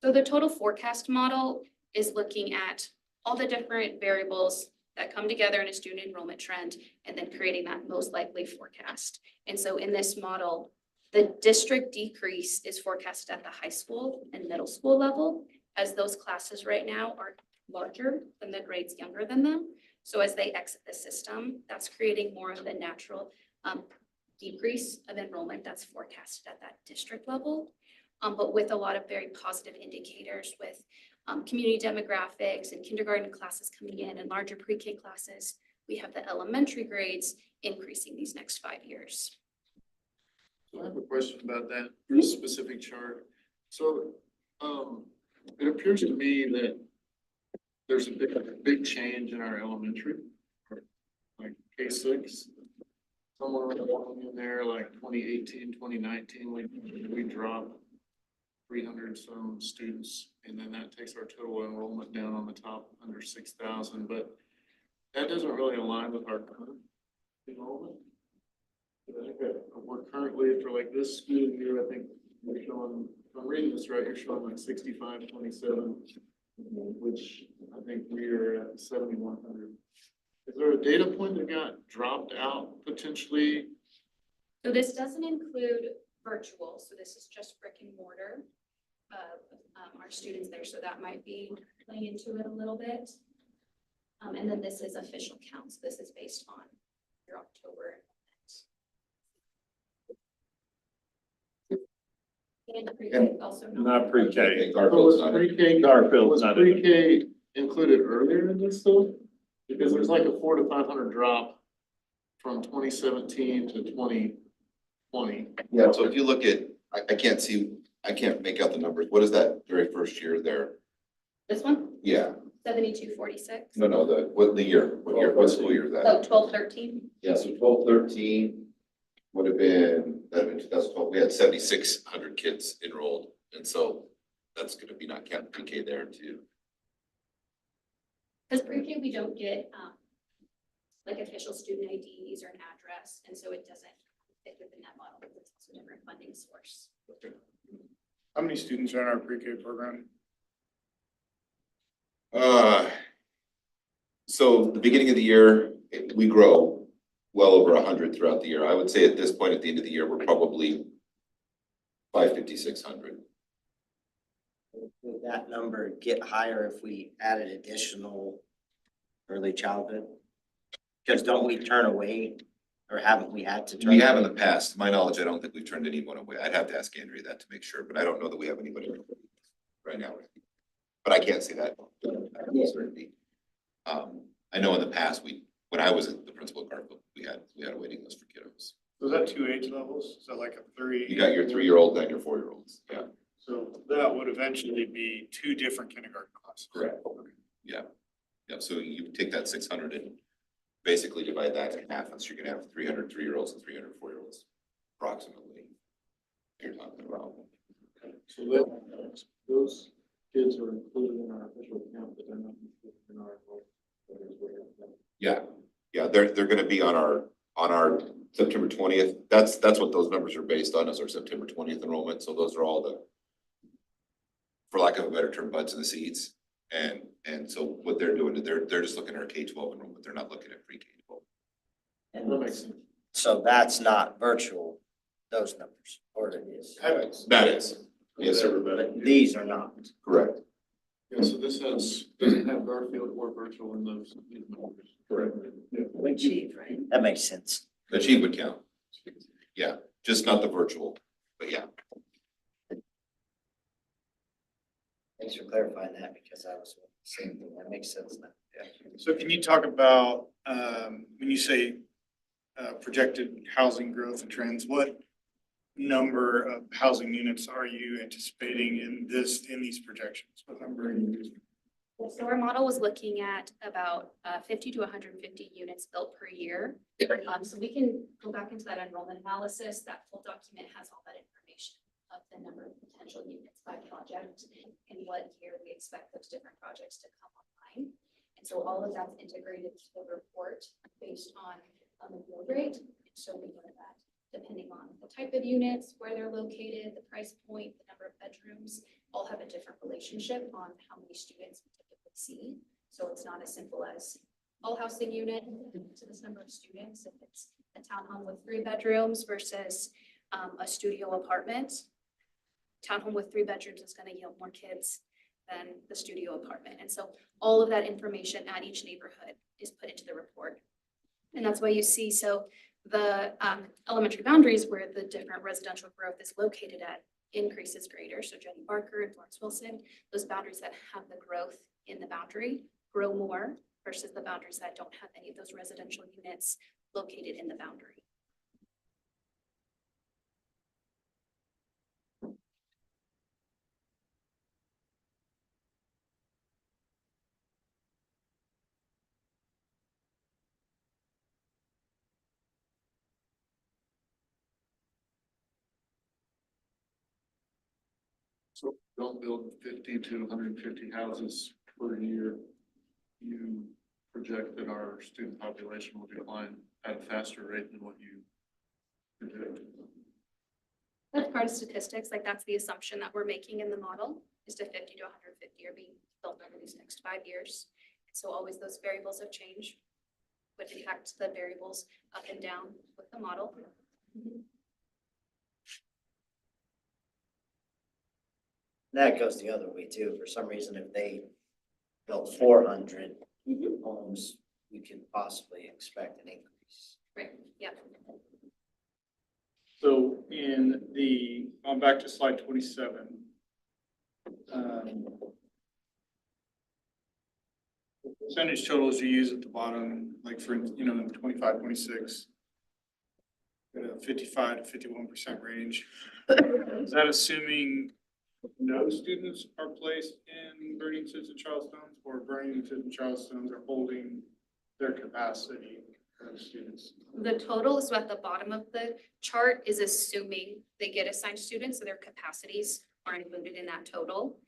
so the total forecast model is looking at all the different variables that come together in a student enrollment trend and then creating that most likely forecast. And so in this model, the district decrease is forecasted at the high school and middle school level, as those classes right now are larger than the grades younger than them. So as they exit the system, that's creating more of the natural decrease of enrollment that's forecasted at that district level. But with a lot of very positive indicators with community demographics and kindergarten classes coming in and larger pre-K classes, we have the elementary grades increasing these next 5 years. So I have a question about that this specific chart. So it appears to me that there's a big change in our elementary, like K6. Somewhere along in there, like 2018, 2019, we dropped 300 some students, and then that takes our total enrollment down on the top under 6,000, but that doesn't really align with our current enrollment. I think that we're currently, for like this school year, I think we're showing, if I'm reading this right, you're showing like 65-27, which I think we're at 7,100. Is there a data point that got dropped out potentially? So this doesn't include virtual, so this is just brick and mortar of our students there, so that might be playing into it a little bit. And then this is official counts. This is based on your October. And pre-K also Not pre-K. Was pre-K, Garfield's not in it. pre-K included earlier in this though? Because there's like a 400 to 500 drop from 2017 to 2020. Yeah, so if you look at, I can't see, I can't make out the numbers. What is that very first year there? This one, Yeah, 7246. no, what year, what school year is that? Oh, 1213. Yeah, so 12-13 would have been, that'd have been 2012, we had 7,600 kids enrolled. And so that's gonna be not counting pre-K there too. Because pre-K, we don't get like official student IDs or an address, and so it doesn't fit within that model because it's also a different funding source. How many students are in our pre-K program? So the beginning of the year, we grow well over 100 throughout the year. I would say at this point, at the end of the year, we're probably 550, 600. Would that number get higher if we added additional early childhood? Because don't we turn away Or haven't we had to? We have in the past, to my knowledge, I don't think we've turned anyone away. I'd have to ask Andrea that to make sure, but I don't know that we have anybody right now. But I can't say that. Certainty. I know in the past, when I was the principal at Garfield, we had a waiting list for kiddos. Was that 2 age levels? So like a 3? You got your 3-year-old and your 4-year-olds, yeah. So that would eventually be 2 different kindergarten classes. Correct. Yeah. Yeah, so you take that 600 and basically divide that in half, and so you're gonna have 300 3-year-olds and 300 4-year-olds, approximately. You're talking about. So those kids are included in our official count, but they're not included in our. Yeah, yeah, they're gonna be on our September 20th. That's what those numbers are based on, is our September 20th enrollment. So those are all the, for lack of a better term, butts in the seats. And so what they're doing, they're just looking at our K-12 enrollment. They're not looking at pre-K-12. And so that's not virtual, those numbers, or it is. That is. Yes, sir. But these are not. Correct. Yeah, so this doesn't have Garfield or virtual in those numbers. Correct. Achieve, right? That makes sense. The G would count. Yeah, just not the virtual, but yeah. Thanks for clarifying that, because I was saying that makes sense now. Yeah. So can you talk about, when you say projected housing growth and trends, what number of housing units are you anticipating in these projections? What number are you using? So our model was looking at about 50 to 150 units built per year. So we can go back into that enrollment analysis. That full document has all that information of the number of potential units by project and what year we expect those different projects to come online. And so all of that's integrated to the report based on the build rate. So we know that depending on the type of units, where they're located, the price point, the number of bedrooms, all have a different relationship on how many students we typically see. So it's not as simple as all housing unit to this number of students. If it's a townhome with 3 bedrooms versus a studio apartment, townhome with 3 bedrooms is going to yield more kids than the studio apartment. And so all of that information at each neighborhood is put into the report. And that's why you see, so the elementary boundaries where the different residential growth is located at increases greater. So Jenny Barker and Florence Wilson, those boundaries that have the growth in the boundary grow more versus the boundaries that don't have any of those residential units located in the boundary. So don't build 50 to 150 houses per year. You project that our student population will decline at a faster rate than what you project. That's part of statistics, like that's the assumption that we're making in the model is to 50 to 150 are being built over these next 5 years. So always those variables of change would impact the variables up and down with the model. That goes the other way too. For some reason, if they built 400 homes, we could possibly expect an increase. Right, yeah. So on back to slide 27. Percentage totals you use at the bottom, like for, in 25, 26. 55 to 51% range. Is that assuming no students are placed in Burlington and Charlestown, or Burlington and Charlestown are holding their capacity of students? The total is at the bottom of the chart is assuming they get assigned students, so their capacities are included in that total.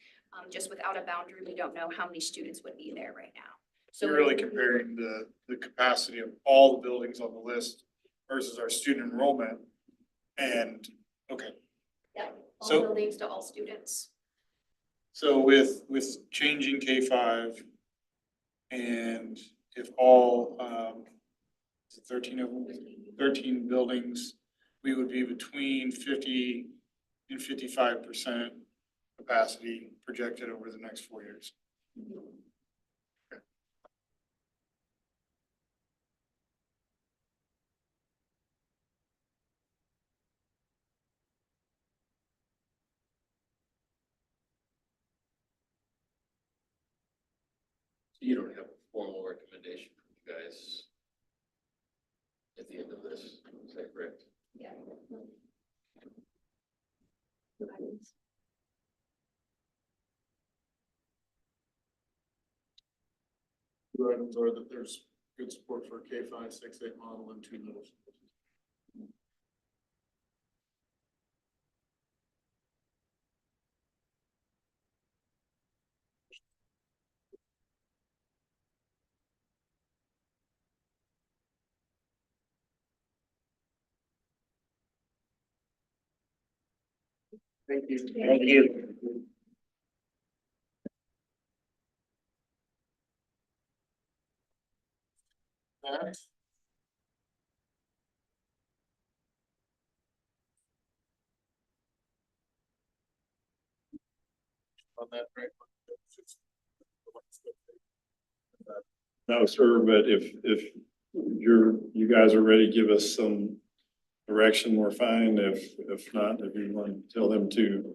Just without a boundary, we don't know how many students would be there right now. So you're really comparing the capacity of all the buildings on the list versus our student enrollment. And, okay. Yeah, all So- buildings to all students. So with changing K-5 and if all, 13 of them, 13 buildings, we would be between 50 and 55% capacity projected over the next 4 years. Okay. You don't have a formal recommendation from you guys at the end of this, is that correct? Yeah. Two items are that there's good support for a K-5, 6, 8 model in 2 middle schools. Thank you. Thank you. Matt? On that, right? No, sir, but if you guys are ready to give us some direction, we're fine. If not, if you want to tell them to,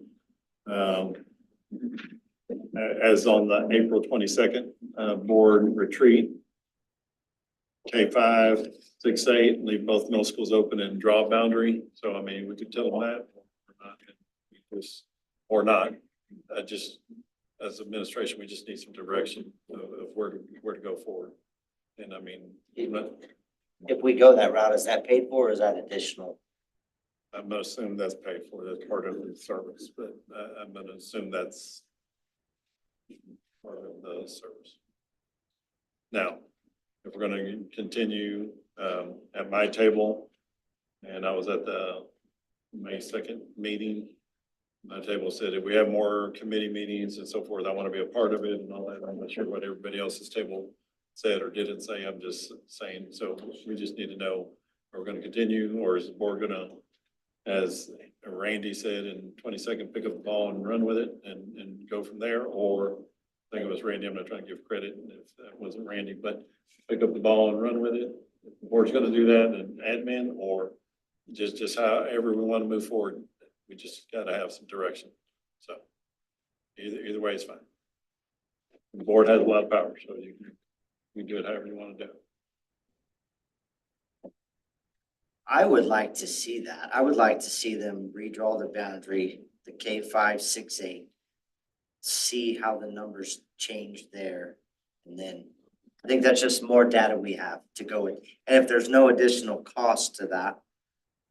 as on the April 22nd, board retreat, K-5, 6, 8, leave both middle schools open and draw a boundary. So, I mean, we could tell them that or not. Just as administration, we just need some direction of where to go forward. And I mean, If we go that route, is that paid for or is that additional? I'm gonna assume that's paid for, that's part of the service, but I'm gonna assume that's part of the service. Now, if we're gonna continue at my table, and I was at the May 2nd meeting, my table said if we have more committee meetings and so forth, I want to be a part of it and all that. I'm not sure what everybody else's table said or didn't say. I'm just saying, so we just need to know, are we going to continue, or is the board gonna, as Randy said in 22nd, pick up the ball and run with it and go from there? Or I think it was Randy, I'm not trying to give credit if that wasn't Randy, but pick up the ball and run with it. If the board's gonna do that and admin, or just however we want to move forward. We just gotta have some direction. So either way is fine. The board has a lot of power, so you can do it however you want to do it. I would like to see that. I would like to see them redraw the boundary, the K-5, 6, 8. See how the numbers change there. And then I think that's just more data we have to go in. And if there's no additional cost to that,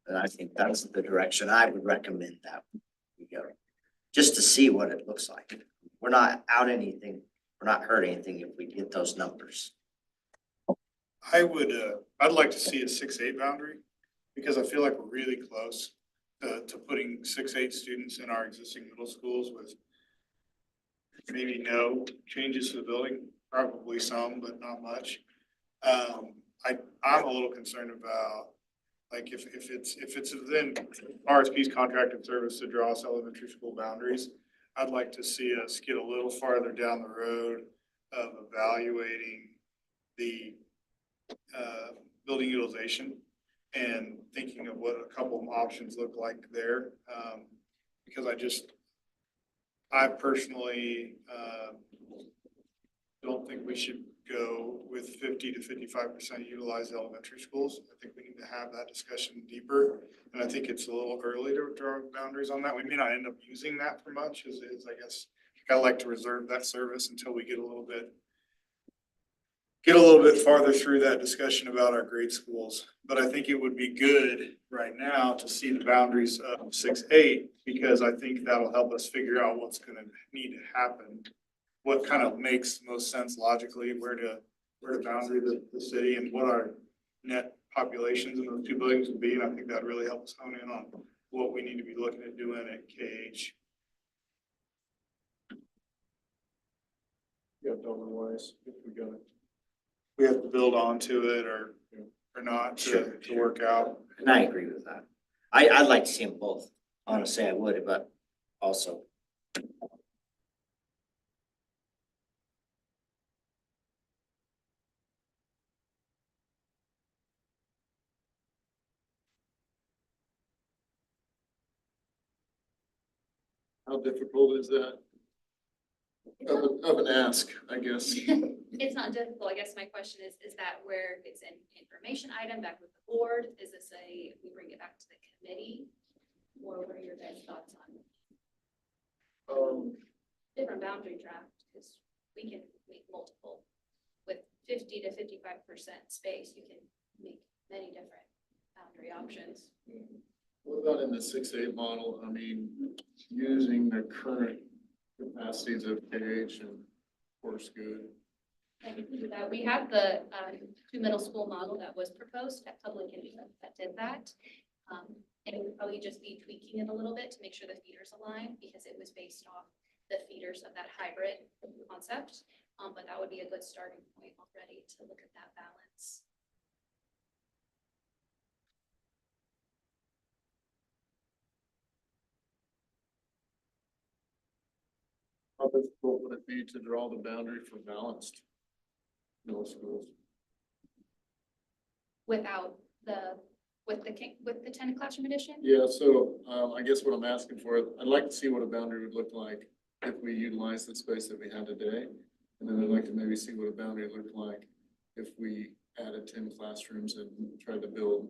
then I think that's the direction I would recommend that we go. Just to see what it looks like. We're not out anything, we're not hurt anything if we get those numbers. I'd like to see a 6-8 boundary, because I feel like we're really close to putting 6-8 students in our existing middle schools with maybe no changes to the building, probably some, but not much. I'm a little concerned about, like, if it's within RSP's contracted service to draw us elementary school boundaries, I'd like to see us get a little farther down the road of evaluating the building utilization and thinking of what a couple of options look like there. Because I personally don't think we should go with 50 to 55% utilized elementary schools. I think we need to have that discussion deeper. And I think it's a little early to draw boundaries on that. We may not end up using that for much, is I guess, I like to reserve that service until we get a little bit farther through that discussion about our grade schools. But I think it would be good right now to see the boundaries of 6-8, because I think that'll help us figure out what's gonna need to happen. What kind of makes most sense logically, where to boundary the city, and what our net populations in those two buildings would be. And I think that'd really help us hone in on what we need to be looking at doing at KH. You have dollar wise, if we got it. We have to build onto it or not to work out. And I agree with that. I'd like to see them both. Honestly, I would, but also. How difficult is that? of an ask, I guess. It's not difficult. I guess my question is that where it's an information item back with the board? Is this we bring it back to the committee? Or what are your guys' thoughts on different boundary draft? Because we can make multiple with 50 to 55% space. You can make many different boundary options. What about in the 6-8 model? I mean, using the current capacities of KH and Horse Good. And we can do that. We have the 2 middle school model that was proposed at public input that did that. And it would probably just be tweaking it a little bit to make sure the feeders align because it was based off the feeders of that hybrid concept. But that would be a good starting point already to look at that balance. How difficult would it be to draw the boundary for balanced middle schools? Without with the 10 classroom edition? Yeah, so I guess what I'm asking for, I'd like to see what a boundary would look like if we utilize the space that we have today. And then I'd like to maybe see what a boundary looked like if we added 10 classrooms and tried to build,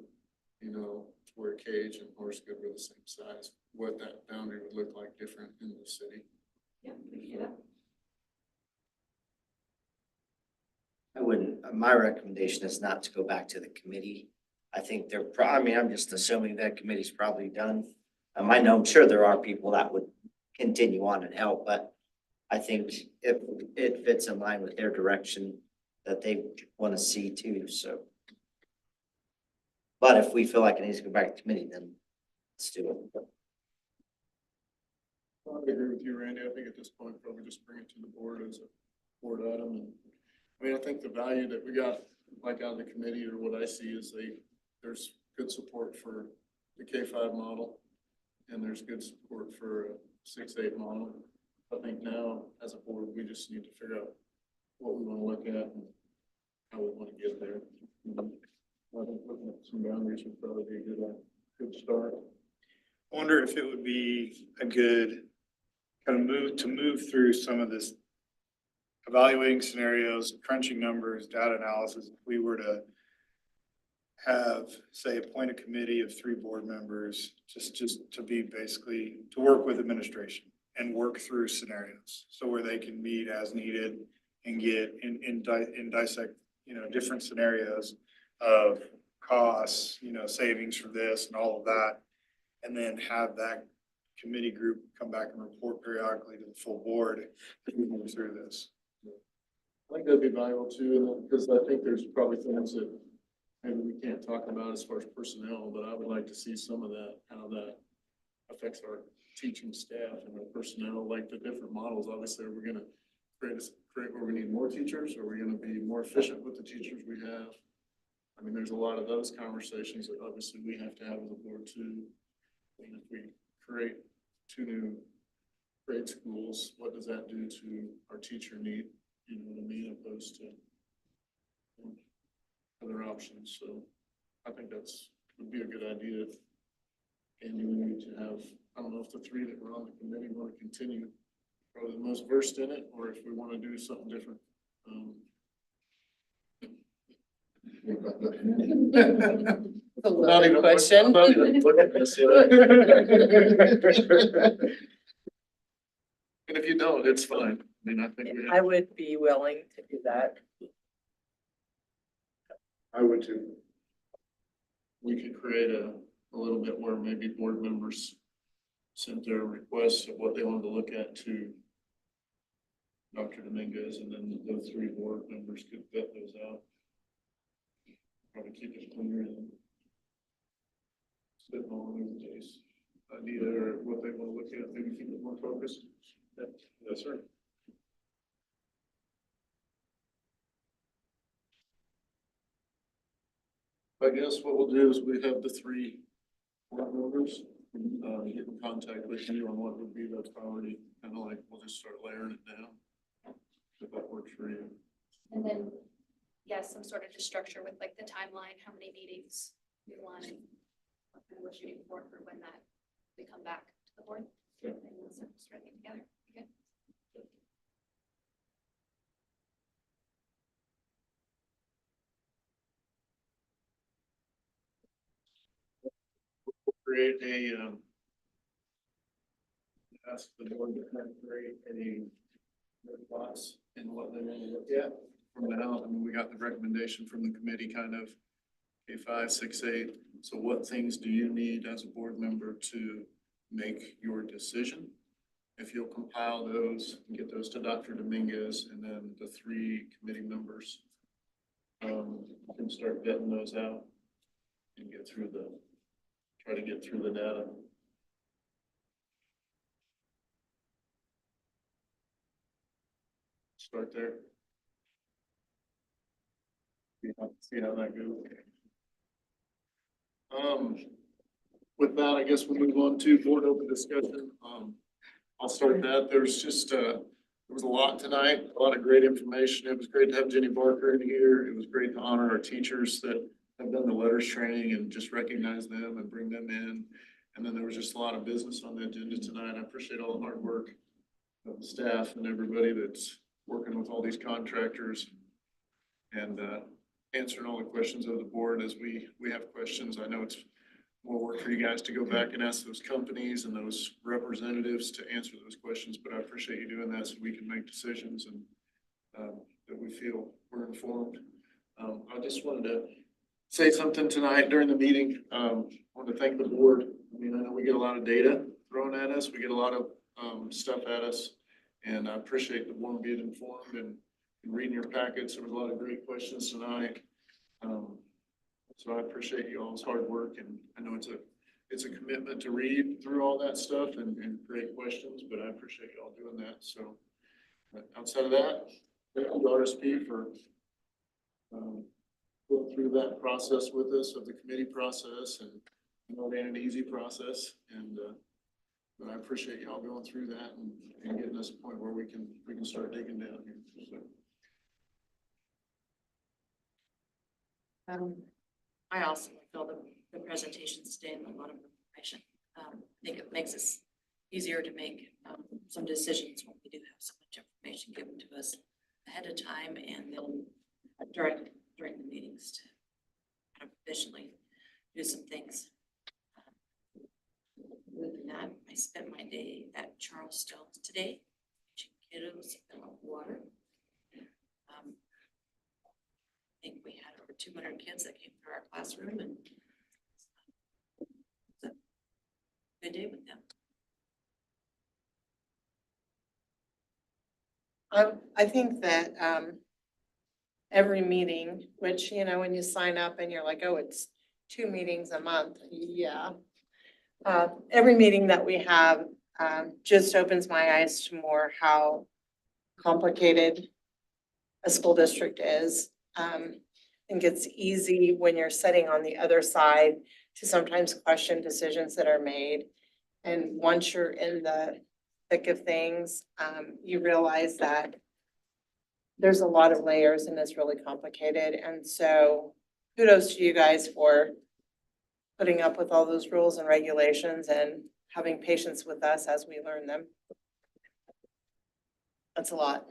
to where Cage and Horse Good were the same size, what that boundary would look like different in the city. Yeah, we can do that. I wouldn't, my recommendation is not to go back to the committee. I think I'm just assuming that committee's probably done. I'm sure there are people that would continue on and help, but I think if it fits in line with their direction that they want to see too, so. But if we feel like it needs to go back to committee, then let's do it. I would agree with you, Randy. I think at this point, probably just bring it to the board as a board item. And I think the value that we got, like out of the committee or what I see is there's good support for the K-5 model and there's good support for a 6-8 model. I think now as a board, we just need to figure out what we want to look at and how we want to get there. I think looking at some boundaries would probably be a good start. I wonder if it would be a good kind of move through some of this evaluating scenarios, crunching numbers, data analysis. If we were to have, say, appoint a committee of 3 board members, just to be basically to work with administration and work through scenarios. So where they can meet as needed and get in dissect, different scenarios of costs, savings for this and all of that. And then have that committee group come back and report periodically to the full board as we move through this. I think that'd be valuable too, because I think there's probably things that maybe we can't talk about as far as personnel, but I would like to see some of that, how that affects our teaching staff and our personnel, like the different models. Obviously, are we gonna create where we need more teachers? Are we gonna be more efficient with the teachers we have? I mean, there's a lot of those conversations that obviously we have to have as a board too. And if we create 2 new grade schools, what does that do to our teacher need? You know what I mean, opposed to other options. So I think would be a good idea. And we need to have, I don't know if the 3 that were on the committee want to continue, probably the most versed in it, or if we want to do something different. A loaded question. Not even looking at this yet. And if you don't, it's fine. I mean, I think I would be willing to do that. I would too. We could create a little bit where maybe board members sent their requests of what they wanted to look at to Dr. Dominguez, and then those 3 board members could vet those out. Probably keep it clear and sit on everybody's idea or what they want to look at, maybe keep it more focused. Yes, sir. I guess what we'll do is we have the 3 board members get in contact with you on what would be the priority, kind of like we'll just start layering it down. If that works for you. And then, yes, some sort of just structure with like the timeline, how many meetings we want and what we're shooting for when that we come back to the board. Okay. And we'll start everything together. Okay. create a, ask the board to create any thoughts and what they want to look at from now. I mean, we got the recommendation from the committee kind of K5, 6, 8. So what things do you need as a board member to make your decision? If you'll compile those and get those to Dr. Dominguez and then the 3 committee members can start getting those out and try to get through the data. Start there. See how that goes. With that, I guess we'll move on to board open discussion. I'll start that. There's just, there was a lot tonight, a lot of great information. It was great to have Jenny Barker in here. It was great to honor our teachers that have done the letters training and just recognize them and bring them in. And then there was just a lot of business on the agenda tonight. I appreciate all the hard work of the staff and everybody that's working with all these contractors and answering all the questions of the board as we have questions. I know it's more work for you guys to go back and ask those companies and those representatives to answer those questions, but I appreciate you doing that so we can make decisions and that we feel we're informed. I just wanted to say something tonight during the meeting. I want to thank the board. I mean, I know we get a lot of data thrown at us. We get a lot of stuff at us, and I appreciate the board being informed and reading your packets. There was a lot of great questions tonight. So I appreciate you all's hard work, and I know it's a commitment to read through all that stuff and create questions, but I appreciate you all doing that. So outside of that, thank you to RSP for going through that process with us of the committee process, and I know it ain't an easy process, and but I appreciate y'all going through that and getting us a point where we can start digging down here. So. I also feel the presentations today and a lot of information. I think it makes us easier to make some decisions when we do have so much information given to us ahead of time and then during the meetings to kind of efficiently do some things. Other than that, I spent my day at Charles Stone's today, teaching kiddos about water. I think we had over 200 kids that came through our classroom, and it was a good day with them. I think that every meeting, which, you know, when you sign up and you're like, oh, it's 2 meetings a month, yeah. Every meeting that we have just opens my eyes to more how complicated a school district is. I think it's easy when you're sitting on the other side to sometimes question decisions that are made. And once you're in the thick of things, you realize that there's a lot of layers and it's really complicated. And so kudos to you guys for putting up with all those rules and regulations and having patience with us as we learn them. That's a lot.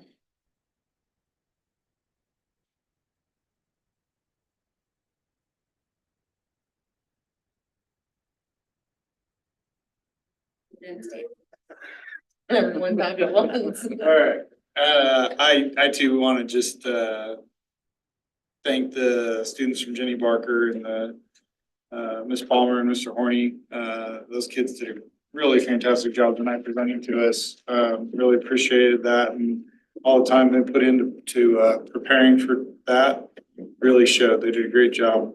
Everyone back at once. All right, I too want to just thank the students from Jenny Barker and Ms. Palmer and Mr. Horny. Those kids did a really fantastic job tonight presenting to us. Really appreciated that, and all the time they put into preparing for that really showed. They did a great job.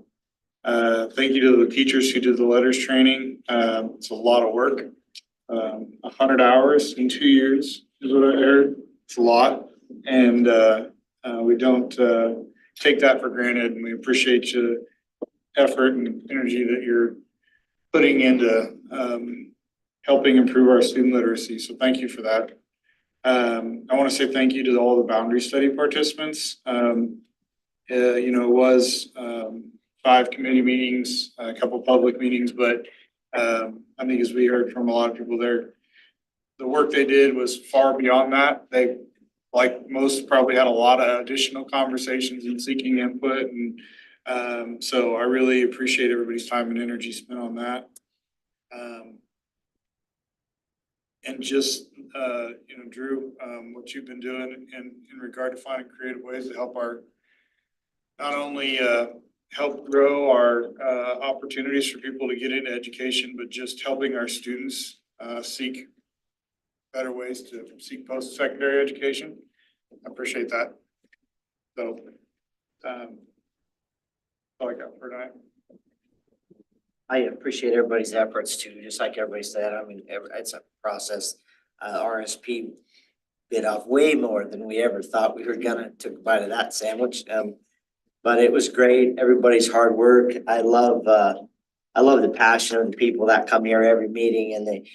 Thank you to the teachers who did the letters training. It's a lot of work. 100 hours in 2 years is what I heard. It's a lot, and we don't take that for granted, and we appreciate your effort and energy that you're putting into helping improve our student literacy. So thank you for that. I want to say thank you to all the boundary study participants. You know, it was 5 committee meetings, a couple public meetings, but I think as we heard from a lot of people there, the work they did was far beyond that. They, like most, probably had a lot of additional conversations and seeking input. And so I really appreciate everybody's time and energy spent on that. And just, Drew, what you've been doing in regard to finding creative ways to help not only help grow our opportunities for people to get into education, but just helping our students seek better ways to seek post-secondary education. I appreciate that. So, all I got for tonight. I appreciate everybody's efforts too, just like everybody said. I mean, it's a process. RSP bit off way more than we ever thought we were gonna. Took a bite of that sandwich. But it was great. Everybody's hard work. I love the passion of the people that come here every meeting, and they,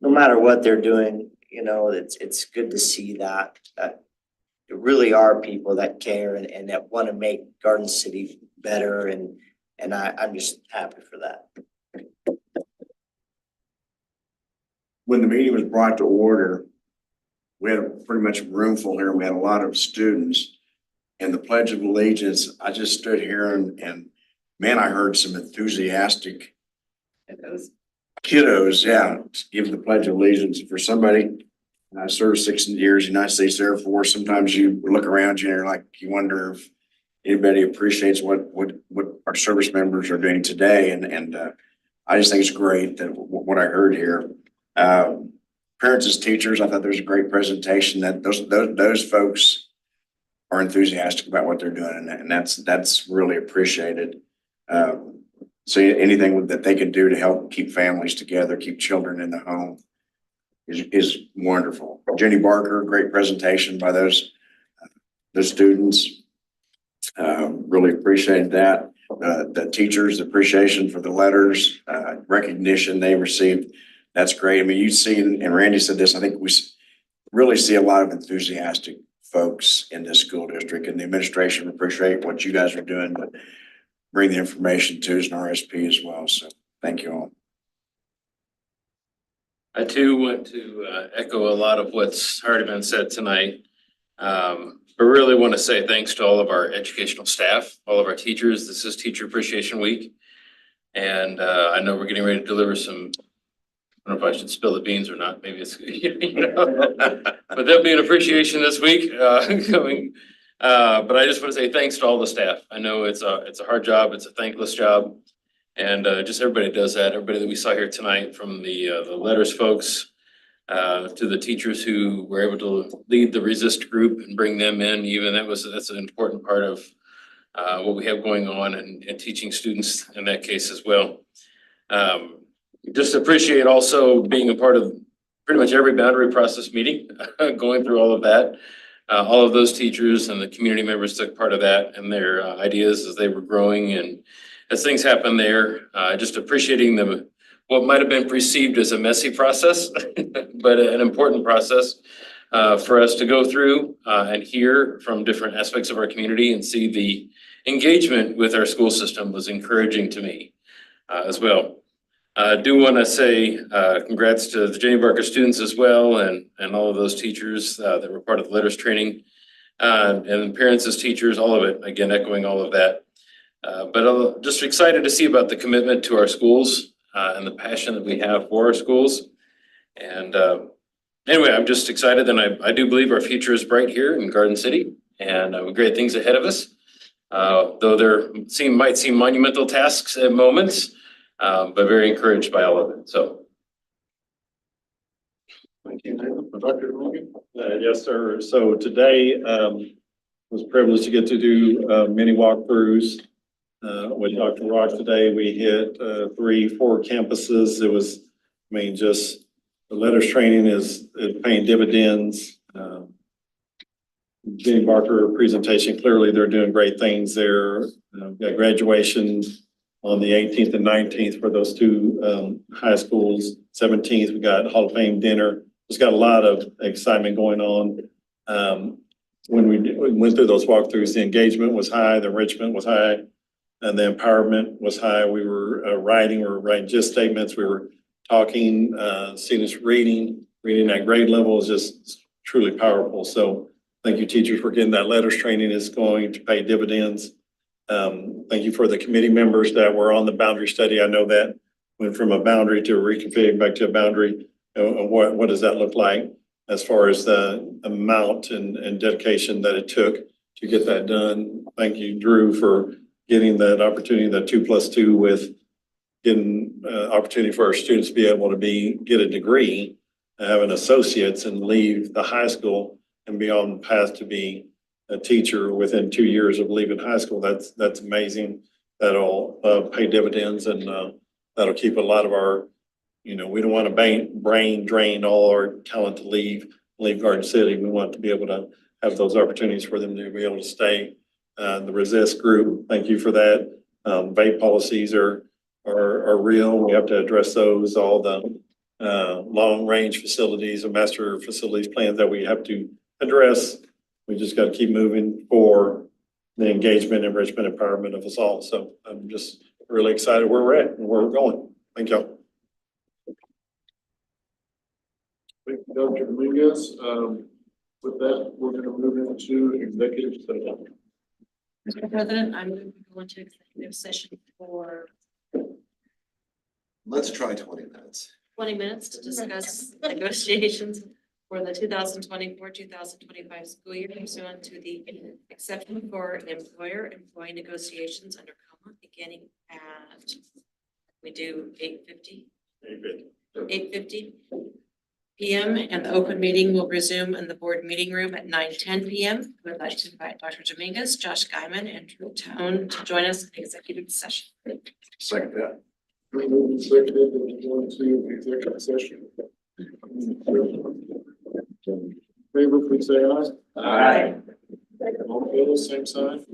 no matter what they're doing, it's good to see that there really are people that care and that want to make Garden City better, and I'm just happy for that. When the meeting was brought to order, we had pretty much a room full here. We had a lot of students. And the Pledge of Allegiance, I just stood here and man, I heard some enthusiastic kiddos, yeah, give the Pledge of Allegiance. For somebody, I served 6 years, United States Air Force. Sometimes you look around you and you wonder if anybody appreciates what our service members are doing today. And I just think it's great that what I heard here. Parents as teachers, I thought there was a great presentation that those folks are enthusiastic about what they're doing, and that's really appreciated. So anything that they can do to help keep families together, keep children in the home is wonderful. Jenny Barker, great presentation by those students. Really appreciated that. The teachers' appreciation for the letters, recognition they received. That's great. I mean, you see, and Randy said this, I think we really see a lot of enthusiastic folks in this school district, and the administration appreciate what you guys are doing to bring the information to us and RSP as well. So thank you all. I too want to echo a lot of what's already been said tonight. But really want to say thanks to all of our educational staff, all of our teachers. This is Teacher Appreciation Week. And I know we're getting ready to deliver some, I don't know if I should spill the beans or not, maybe it's, but there'll be an appreciation this week coming. But I just want to say thanks to all the staff. I know it's a hard job, it's a thankless job. And just everybody does that, everybody that we saw here tonight, from the letters folks to the teachers who were able to lead the resist group and bring them in. Even that's an important part of what we have going on and teaching students in that case as well. Just appreciate also being a part of pretty much every boundary process meeting, going through all of that. All of those teachers and the community members took part of that and their ideas as they were growing and as things happen there. Just appreciating what might have been perceived as a messy process, but an important process for us to go through and hear from different aspects of our community and see the engagement with our school system was encouraging to me as well. I do want to say congrats to the Jenny Barker students as well, and all of those teachers that were part of the letters training, and parents as teachers, all of it, again, echoing all of that. But I'm just excited to see about the commitment to our schools and the passion that we have for our schools. And anyway, I'm just excited, and I do believe our future is bright here in Garden City, and with great things ahead of us. Though there might seem monumental tasks at moments, but very encouraged by all of it. So. Thank you, Dr. Morgan. Yes, sir. So today was privileged to get to do many walkthroughs with Dr. Rock today. We hit 3-4 campuses. It was, just the letters training is paying dividends. Jenny Barker presentation, clearly they're doing great things there. Got graduation on the 18th and 19th for those two high schools. 17th, we got Hall of Fame dinner. Just got a lot of excitement going on. When we went through those walkthroughs, the engagement was high, the enrichment was high, and the empowerment was high. We were writing gist statements. We were talking, students reading at grade level is just truly powerful. So thank you, teachers, for getting that letters training. Is going to pay dividends. Thank you for the committee members that were on the boundary study. I know that went from a boundary to a reconfig back to a boundary. What does that look like as far as the amount and dedication that it took to get that done? Thank you, Drew, for getting that opportunity, that 2+2 with getting opportunity for our students to be able to get a degree, have an associate's and leave the high school and be on the path to be a teacher within 2 years of leaving high school. That's amazing. That'll pay dividends and that'll keep a lot of our, we don't want to brain drain all our talent to leave Garden City. We want to be able to have those opportunities for them to be able to stay. The resist group, thank you for that. Vape policies are real. We have to address those, all the long range facilities and master facilities plans that we have to address. We just got to keep moving for the engagement, enrichment, empowerment of us all. So I'm just really excited where we're at and where we're going. Thank y'all. Thank you, Dr. Dominguez. With that, we're going to move into executive session. Mr. President, I move we go into executive session for Let's try 20 minutes. 20 minutes to discuss negotiations for the 2024-2025 school year pursuant to the exception for employer-employee negotiations under comma beginning at, we do 8:50? 8:50 p.m. and the open meeting will resume in the board meeting room at 9:10 p.m. We'd like to invite Dr. Dominguez, Josh Guyman, and Drew Tone to join us in executive session. Second that. We move executive and go into executive session. Favor, please say aye. Aye. All opposed, same sign.